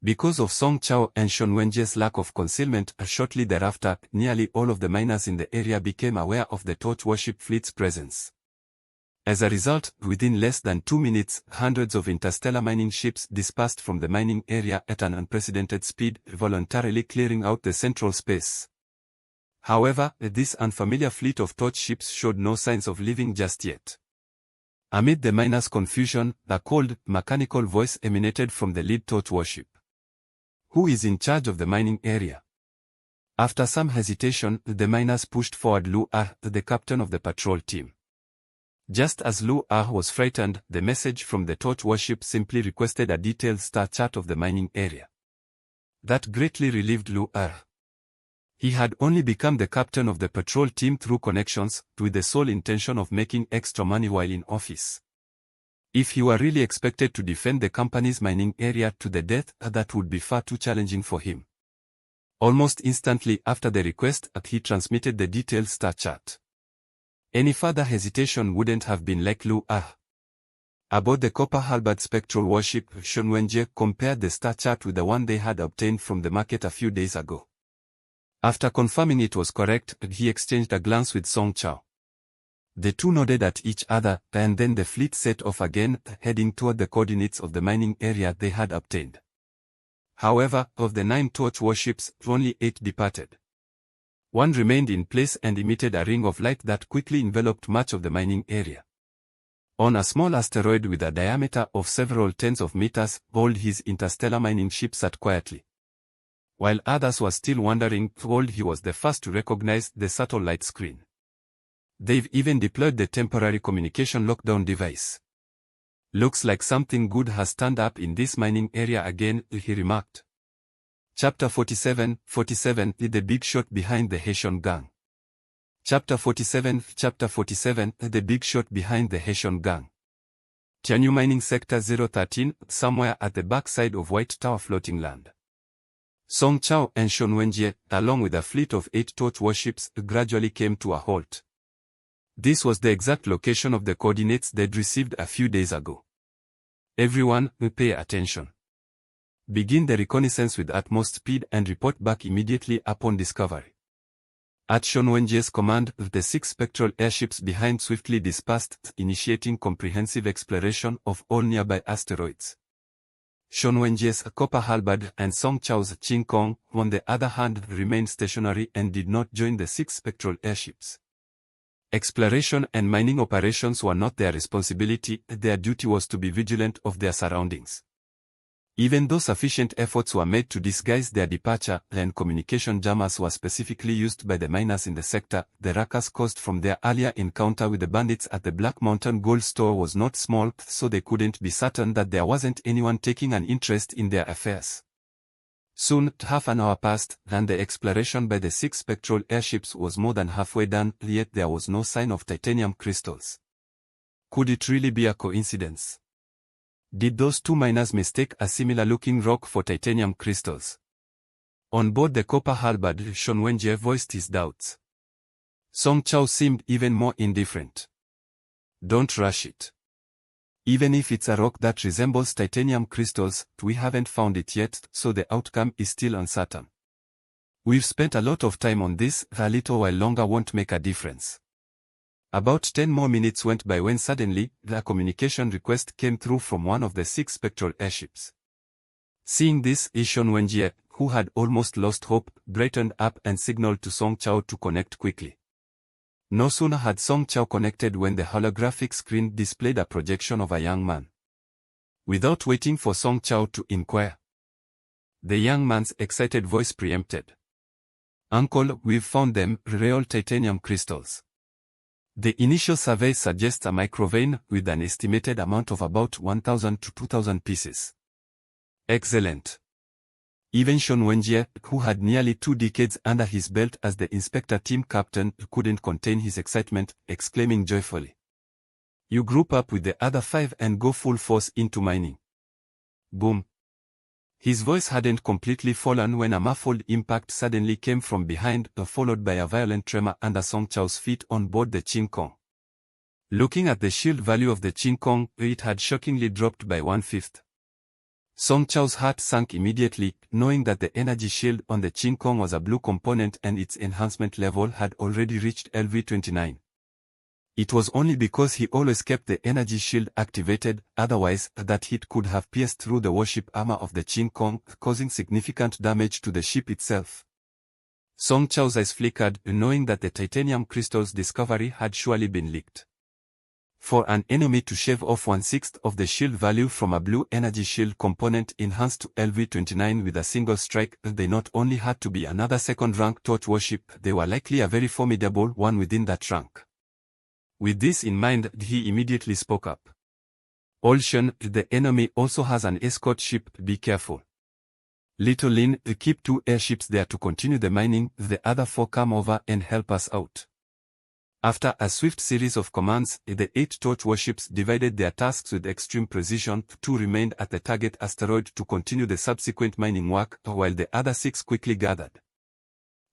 Because of Song Chao and Shen Wenjie's lack of concealment, shortly thereafter, nearly all of the miners in the area became aware of the torch warship fleet's presence. As a result, within less than 2 minutes, hundreds of interstellar mining ships dispersed from the mining area at an unprecedented speed, voluntarily clearing out the central space. However, this unfamiliar fleet of torch ships showed no signs of leaving just yet. Amid the miners' confusion, a cold, mechanical voice emanated from the lead torch warship. Who is in charge of the mining area? After some hesitation, the miners pushed forward Lu, the captain of the patrol team. Just as Lu was frightened, the message from the torch warship simply requested a detailed star chart of the mining area. That greatly relieved Lu. He had only become the captain of the patrol team through connections, with the sole intention of making extra money while in office. If he were really expected to defend the company's mining area to the death, that would be far too challenging for him. Almost instantly after the request, he transmitted the detailed star chart. Any further hesitation wouldn't have been like Lu. Aboard the copper-halberd spectral warship, Shen Wenjie compared the star chart with the one they had obtained from the market a few days ago. After confirming it was correct, he exchanged a glance with Song Chao. The two nodded at each other, and then the fleet set off again, heading toward the coordinates of the mining area they had obtained. However, of the 9 torch warships, only 8 departed. One remained in place and emitted a ring of light that quickly enveloped much of the mining area. On a small asteroid with a diameter of several tens of meters, his interstellar mining ship sat quietly. While others were still wondering, he was the first to recognize the subtle light screen. They've even deployed the temporary communication lockdown device. Looks like something good has turned up in this mining area again, he remarked. Chapter 47, The Big Shot Behind the Haitian Gang. Chapter 47, The Big Shot Behind the Haitian Gang. Tianyu Mining Sector 013, somewhere at the backside of White Tower Floating Land. Song Chao and Shen Wenjie, along with a fleet of 8 torch warships, gradually came to a halt. This was the exact location of the coordinates they'd received a few days ago. Everyone, pay attention. Begin the reconnaissance with utmost speed and report back immediately upon discovery. At Shen Wenjie's command, the 6 spectral airships behind swiftly dispersed, initiating comprehensive exploration of all nearby asteroids. Shen Wenjie's copper halberd and Song Chao's Qing Kong, on the other hand, remained stationary and did not join the 6 spectral airships. Exploration and mining operations were not their responsibility, their duty was to be vigilant of their surroundings. Even though sufficient efforts were made to disguise their departure, and communication jammers were specifically used by the miners in the sector, the ruckus caused from their earlier encounter with the bandits at the Black Mountain Gold Store was not small, so they couldn't be certain that there wasn't anyone taking an interest in their affairs. Soon, half an hour passed, and the exploration by the 6 spectral airships was more than halfway done, yet there was no sign of titanium crystals. Could it really be a coincidence? Did those 2 miners mistake a similar-looking rock for titanium crystals? On board the copper halberd, Shen Wenjie voiced his doubts. Song Chao seemed even more indifferent. Don't rush it. Even if it's a rock that resembles titanium crystals, we haven't found it yet, so the outcome is still uncertain. We've spent a lot of time on this, a little while longer won't make a difference. About 10 more minutes went by when suddenly, a communication request came through from one of the 6 spectral airships. Seeing this, Shen Wenjie, who had almost lost hope, brightened up and signaled to Song Chao to connect quickly. No sooner had Song Chao connected when the holographic screen displayed a projection of a young man. Without waiting for Song Chao to inquire, the young man's excited voice preempted. Uncle, we've found them, real titanium crystals. The initial survey suggests a microvein with an estimated amount of about 1,000 to 2,000 pieces. Excellent. Even Shen Wenjie, who had nearly 2 decades under his belt as the inspector team captain, couldn't contain his excitement, exclaiming joyfully. You group up with the other 5 and go full force into mining. Boom. His voice hadn't completely fallen when a muffled impact suddenly came from behind, followed by a violent tremor under Song Chao's feet on board the Qing Kong. Looking at the shield value of the Qing Kong, it had shockingly dropped by 1/5. Song Chao's heart sank immediately, knowing that the energy shield on the Qing Kong was a blue component and its enhancement level had already reached LV29. It was only because he always kept the energy shield activated, otherwise, that hit could have pierced through the warship armor of the Qing Kong, causing significant damage to the ship itself. Song Chao's eyes flickered, knowing that the titanium crystal's discovery had surely been leaked. For an enemy to shave off 1/6 of the shield value from a blue energy shield component enhanced to LV29 with a single strike, they not only had to be another second-rank torch warship, they were likely a very formidable one within that rank. With this in mind, he immediately spoke up. Old Shen, the enemy also has an escort ship, be careful. Little Lin, keep 2 airships there to continue the mining, the other 4 come over and help us out. After a swift series of commands, the 8 torch warships divided their tasks with extreme precision. 2 remained at the target asteroid to continue the subsequent mining work, while the other 6 quickly gathered.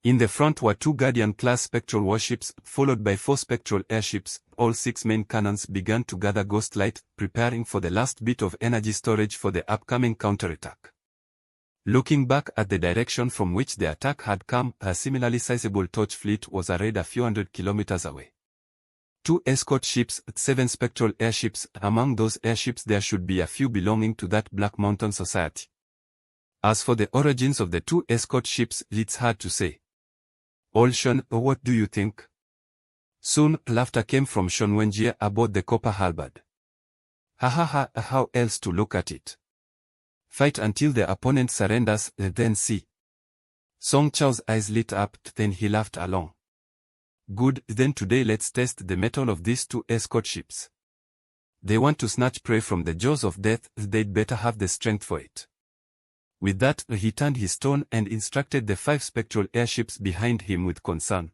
In the front were 2 Guardian-class spectral warships, followed by 4 spectral airships. All 6 main cannons began to gather ghost light, preparing for the last bit of energy storage for the upcoming counterattack. Looking back at the direction from which the attack had come, a similarly sizable torch fleet was arrayed a few hundred kilometers away. 2 escort ships, 7 spectral airships. Among those airships there should be a few belonging to that Black Mountain society. As for the origins of the 2 escort ships, it's hard to say. Old Shen, what do you think? Soon, laughter came from Shen Wenjie aboard the copper halberd. Ha ha ha, how else to look at it? Fight until the opponent surrenders, then see. Song Chao's eyes lit up, then he laughed along. Good, then today let's test the mettle of these 2 escort ships. They want to snatch prey from the jaws of death, they'd better have the strength for it. With that, he turned his tone and instructed the 5 spectral airships behind him with concern.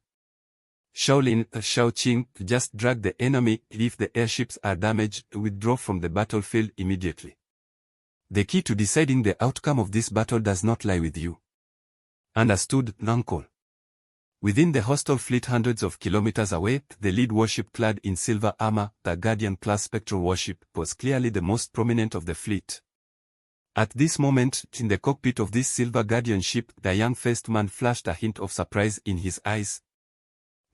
Shaolin, Shaoqing, just drag the enemy. If the airships are damaged, withdraw from the battlefield immediately. The key to deciding the outcome of this battle does not lie with you. Understood, Uncle? Within the hostile fleet hundreds of kilometers away, the lead warship clad in silver armor, the Guardian-class spectral warship, was clearly the most prominent of the fleet. At this moment, in the cockpit of this silver Guardian ship, the young-faced man flashed a hint of surprise in his eyes.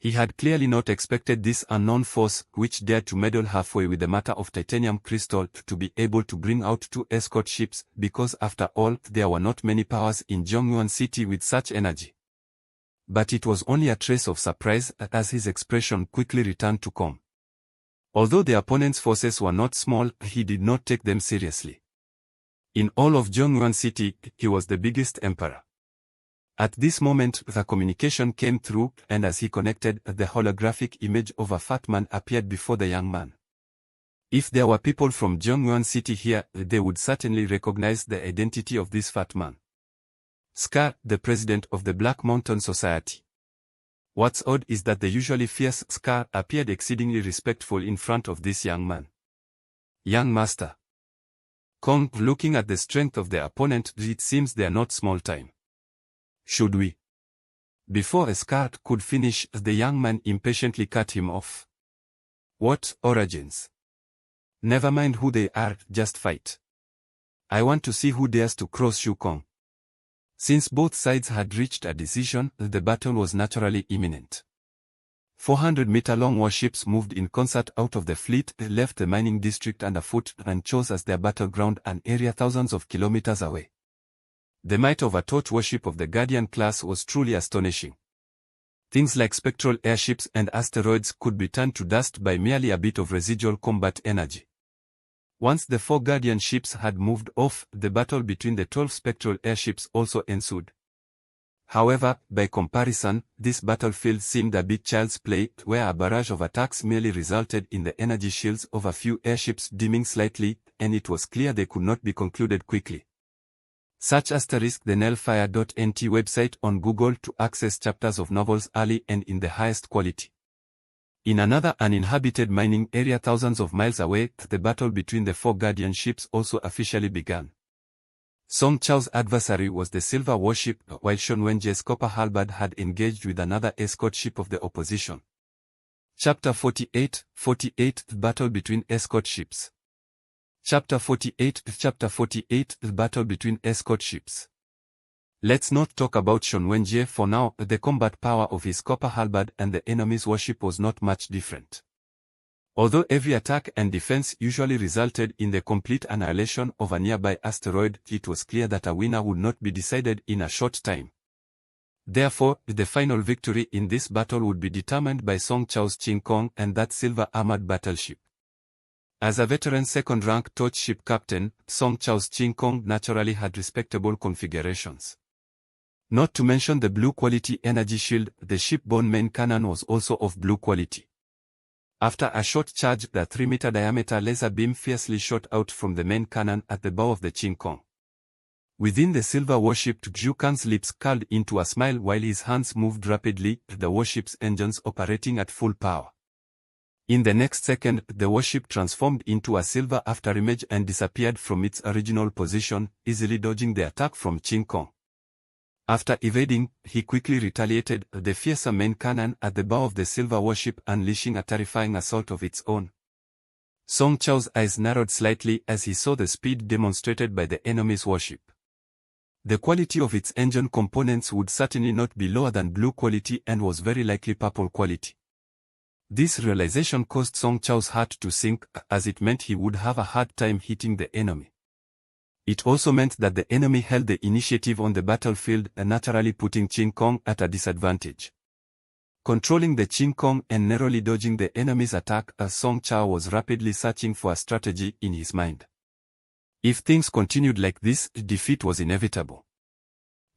He had clearly not expected this unknown force, which dared to meddle halfway with the matter of titanium crystal, to be able to bring out 2 escort ships, because after all, there were not many powers in Jongyuan City with such energy. But it was only a trace of surprise, as his expression quickly returned to calm. Although the opponent's forces were not small, he did not take them seriously. In all of Jongyuan City, he was the biggest emperor. At this moment, the communication came through, and as he connected, the holographic image of a fat man appeared before the young man. If there were people from Jongyuan City here, they would certainly recognize the identity of this fat man. Scar, the president of the Black Mountain Society. What's odd is that the usually fierce Scar appeared exceedingly respectful in front of this young man. Young master. Kong, looking at the strength of the opponent, it seems they are not small time. Should we? Before Scar could finish, the young man impatiently cut him off. What origins? Never mind who they are, just fight. I want to see who dares to cross Shu Kong. Since both sides had reached a decision, the battle was naturally imminent. 400-meter-long warships moved in concert out of the fleet, left the mining district underfoot, and chose as their battleground an area thousands of kilometers away. The might of a torch warship of the Guardian class was truly astonishing. Things like spectral airships and asteroids could be turned to dust by merely a bit of residual combat energy. Once the 4 Guardian ships had moved off, the battle between the 12 spectral airships also ensued. However, by comparison, this battlefield seemed a bit child's play, where a barrage of attacks merely resulted in the energy shields of a few airships dimming slightly, and it was clear they could not be concluded quickly. Search *the Nellfire.nt website on Google to access chapters of novels early and in the highest quality. In another uninhabited mining area thousands of miles away, the battle between the 4 Guardian ships also officially began. Song Chao's adversary was the silver warship, while Shen Wenjie's copper halberd had engaged with another escort ship of the opposition. Chapter 48, The Battle Between Escort Ships. Chapter 48, The Battle Between Escort Ships. Let's not talk about Shen Wenjie for now. The combat power of his copper halberd and the enemy's warship was not much different. Although every attack and defense usually resulted in the complete annihilation of a nearby asteroid, it was clear that a winner would not be decided in a short time. Therefore, the final victory in this battle would be determined by Song Chao's Qing Kong and that silver-armored battleship. As a veteran second-rank torch ship captain, Song Chao's Qing Kong naturally had respectable configurations. Not to mention the blue-quality energy shield, the shipborne main cannon was also of blue quality. After a short charge, the 3-meter diameter laser beam fiercely shot out from the main cannon at the bow of the Qing Kong. Within the silver warship, Zhu Kang's lips curled into a smile while his hands moved rapidly, the warship's engines operating at full power. In the next second, the warship transformed into a silver afterimage and disappeared from its original position, easily dodging the attack from Qing Kong. After evading, he quickly retaliated, the fearsome main cannon at the bow of the silver warship unleashing a terrifying assault of its own. Song Chao's eyes narrowed slightly as he saw the speed demonstrated by the enemy's warship. The quality of its engine components would certainly not be lower than blue quality and was very likely purple quality. This realization caused Song Chao's heart to sink, as it meant he would have a hard time hitting the enemy. It also meant that the enemy held the initiative on the battlefield, naturally putting Qing Kong at a disadvantage. Controlling the Qing Kong and narrowly dodging the enemy's attack, Song Chao was rapidly searching for a strategy in his mind. If things continued like this, defeat was inevitable.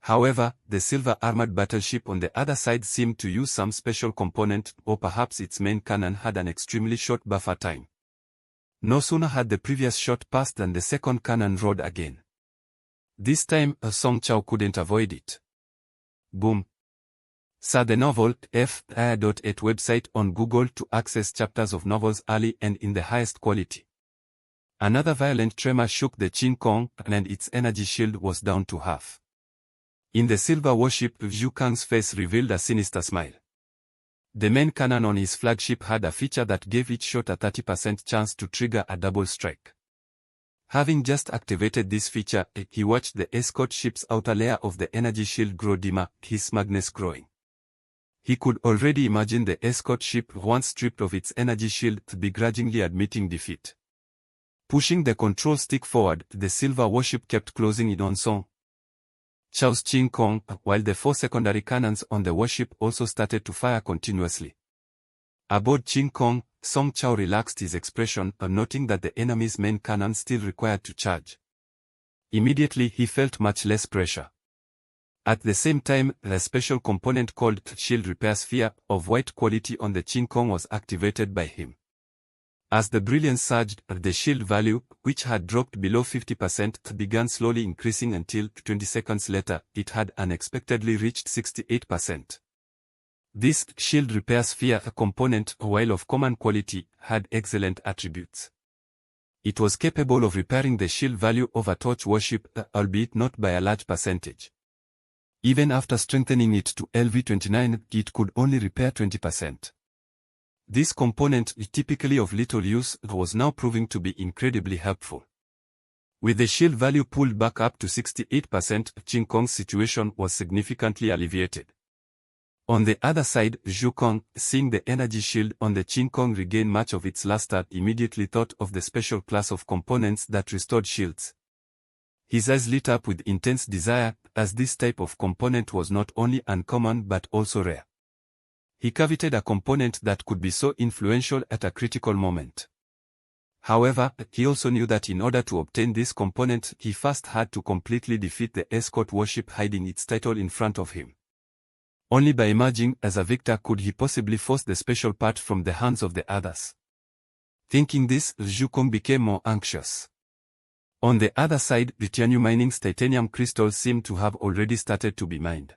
However, the silver-armored battleship on the other side seemed to use some special component, or perhaps its main cannon had an extremely short buffer time. No sooner had the previous shot passed than the second cannon roared again. This time, Song Chao couldn't avoid it. Boom. Search the novel F.8 website on Google to access chapters of novels early and in the highest quality. Another violent tremor shook the Qing Kong, and its energy shield was down to half. In the silver warship, Zhu Kang's face revealed a sinister smile. The main cannon on his flagship had a feature that gave each shot a 30% chance to trigger a double strike. Having just activated this feature, he watched the escort ship's outer layer of the energy shield grow dimmer, his smugness growing. He could already imagine the escort ship, once stripped of its energy shield, begrudgingly admitting defeat. Pushing the control stick forward, the silver warship kept closing in on Song Chao's King Kong, while the 4 secondary cannons on the warship also started to fire continuously. Aboard King Kong, Song Chao relaxed his expression, noting that the enemy's main cannon still required to charge. Immediately he felt much less pressure. At the same time, the special component called Shield Repair Sphere, of white quality on the King Kong was activated by him. As the brilliance surged, the shield value, which had dropped below 50%, began slowly increasing until, 20 seconds later, it had unexpectedly reached 68%. This shield repair sphere component, while of common quality, had excellent attributes. It was capable of repairing the shield value of a torch warship, albeit not by a large percentage. Even after strengthening it to LV29, it could only repair 20%. This component, typically of little use, was now proving to be incredibly helpful. With the shield value pulled back up to 68%, King Kong's situation was significantly alleviated. On the other side, Zhu Kong, seeing the energy shield on the King Kong regain much of its luster, immediately thought of the special class of components that restored shields. His eyes lit up with intense desire, as this type of component was not only uncommon but also rare. He coveted a component that could be so influential at a critical moment. However, he also knew that in order to obtain this component, he first had to completely defeat the escort warship hiding its title in front of him. Only by emerging as a victor could he possibly force the special part from the hands of the others. Thinking this, Zhu Kong became more anxious. On the other side, Tianyu Mining's titanium crystals seemed to have already started to be mined.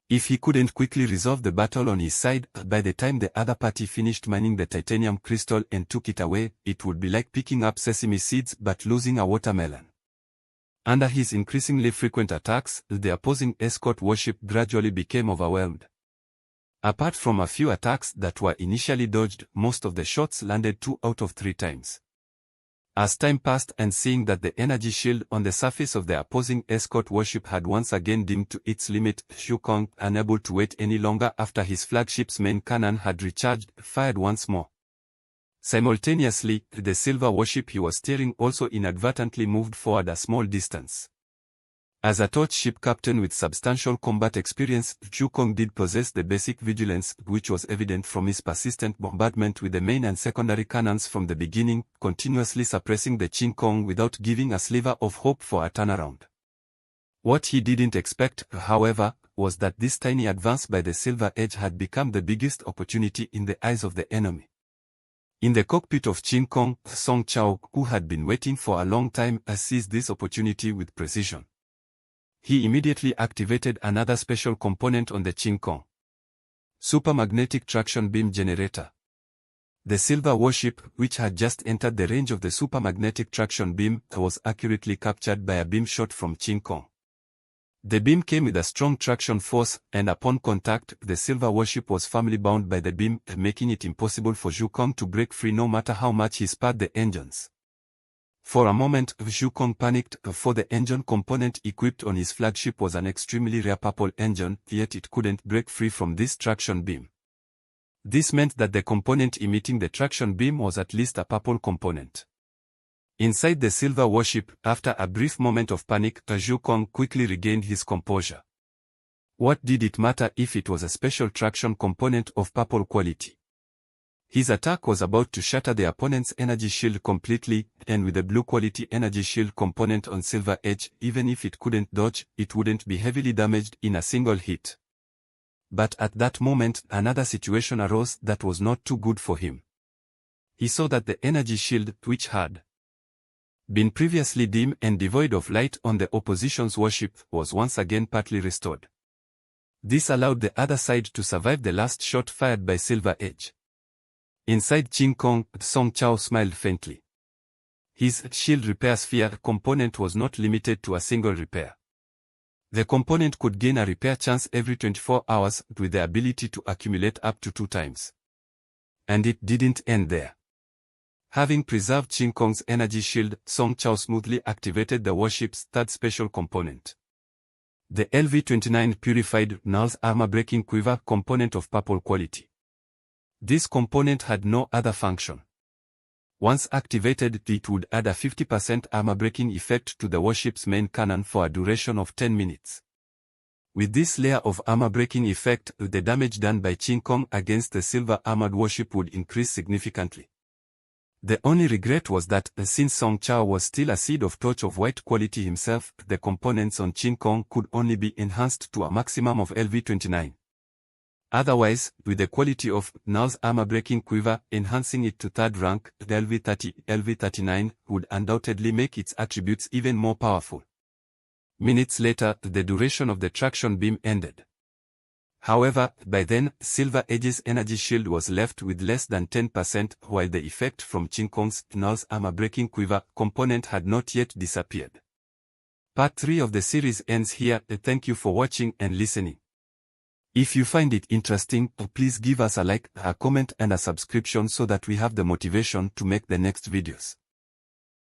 If he couldn't quickly resolve the battle on his side, by the time the other party finished mining the titanium crystal and took it away, it would be like picking up sesame seeds but losing a watermelon. Under his increasingly frequent attacks, the opposing escort warship gradually became overwhelmed. Apart from a few attacks that were initially dodged, most of the shots landed 2 out of 3 times. As time passed and seeing that the energy shield on the surface of the opposing escort warship had once again dimmed to its limit, Zhu Kong, unable to wait any longer after his flagship's main cannon had recharged, fired once more. Simultaneously, the silver warship he was steering also inadvertently moved forward a small distance. As a torch ship captain with substantial combat experience, Zhu Kong did possess the basic vigilance, which was evident from his persistent bombardment with the main and secondary cannons from the beginning, continuously suppressing the King Kong without giving a sliver of hope for a turnaround. What he didn't expect, however, was that this tiny advance by the Silver Edge had become the biggest opportunity in the eyes of the enemy. In the cockpit of King Kong, Song Chao, who had been waiting for a long time, seized this opportunity with precision. He immediately activated another special component on the King Kong. Supermagnetic Traction Beam Generator. The silver warship, which had just entered the range of the supermagnetic traction beam, was accurately captured by a beam shot from King Kong. The beam came with a strong traction force, and upon contact, the silver warship was firmly bound by the beam, making it impossible for Zhu Kong to break free no matter how much he spurred the engines. For a moment, Zhu Kong panicked, for the engine component equipped on his flagship was an extremely rare purple engine, yet it couldn't break free from this traction beam. This meant that the component emitting the traction beam was at least a purple component. Inside the silver warship, after a brief moment of panic, Zhu Kong quickly regained his composure. What did it matter if it was a special traction component of purple quality? His attack was about to shatter the opponent's energy shield completely, and with the blue quality energy shield component on Silver Edge, even if it couldn't dodge, it wouldn't be heavily damaged in a single hit. But at that moment, another situation arose that was not too good for him. He saw that the energy shield, which had been previously dim and devoid of light on the opposition's warship, was once again partly restored. This allowed the other side to survive the last shot fired by Silver Edge. Inside King Kong, Song Chao smiled faintly. His shield repair sphere component was not limited to a single repair. The component could gain a repair chance every 24 hours, with the ability to accumulate up to 2 times. And it didn't end there. Having preserved King Kong's energy shield, Song Chao smoothly activated the warship's third special component. The LV29 purified Nulls armor-breaking quiver component of purple quality. This component had no other function. Once activated, it would add a 50% armor-breaking effect to the warship's main cannon for a duration of 10 minutes. With this layer of armor-breaking effect, the damage done by King Kong against the silver-armored warship would increase significantly. The only regret was that, since Song Chao was still a seed of torch of white quality himself, the components on King Kong could only be enhanced to a maximum of LV29. Otherwise, with the quality of Nulls armor-breaking quiver, enhancing it to third rank, the LV30, LV39 would undoubtedly make its attributes even more powerful. Minutes later, the duration of the traction beam ended. However, by then, Silver Edge's energy shield was left with less than 10%, while the effect from King Kong's Nulls armor-breaking quiver component had not yet disappeared. Part 3 of the series ends here. Thank you for watching and listening. If you find it interesting, please give us a like, a comment and a subscription so that we have the motivation to make the next videos.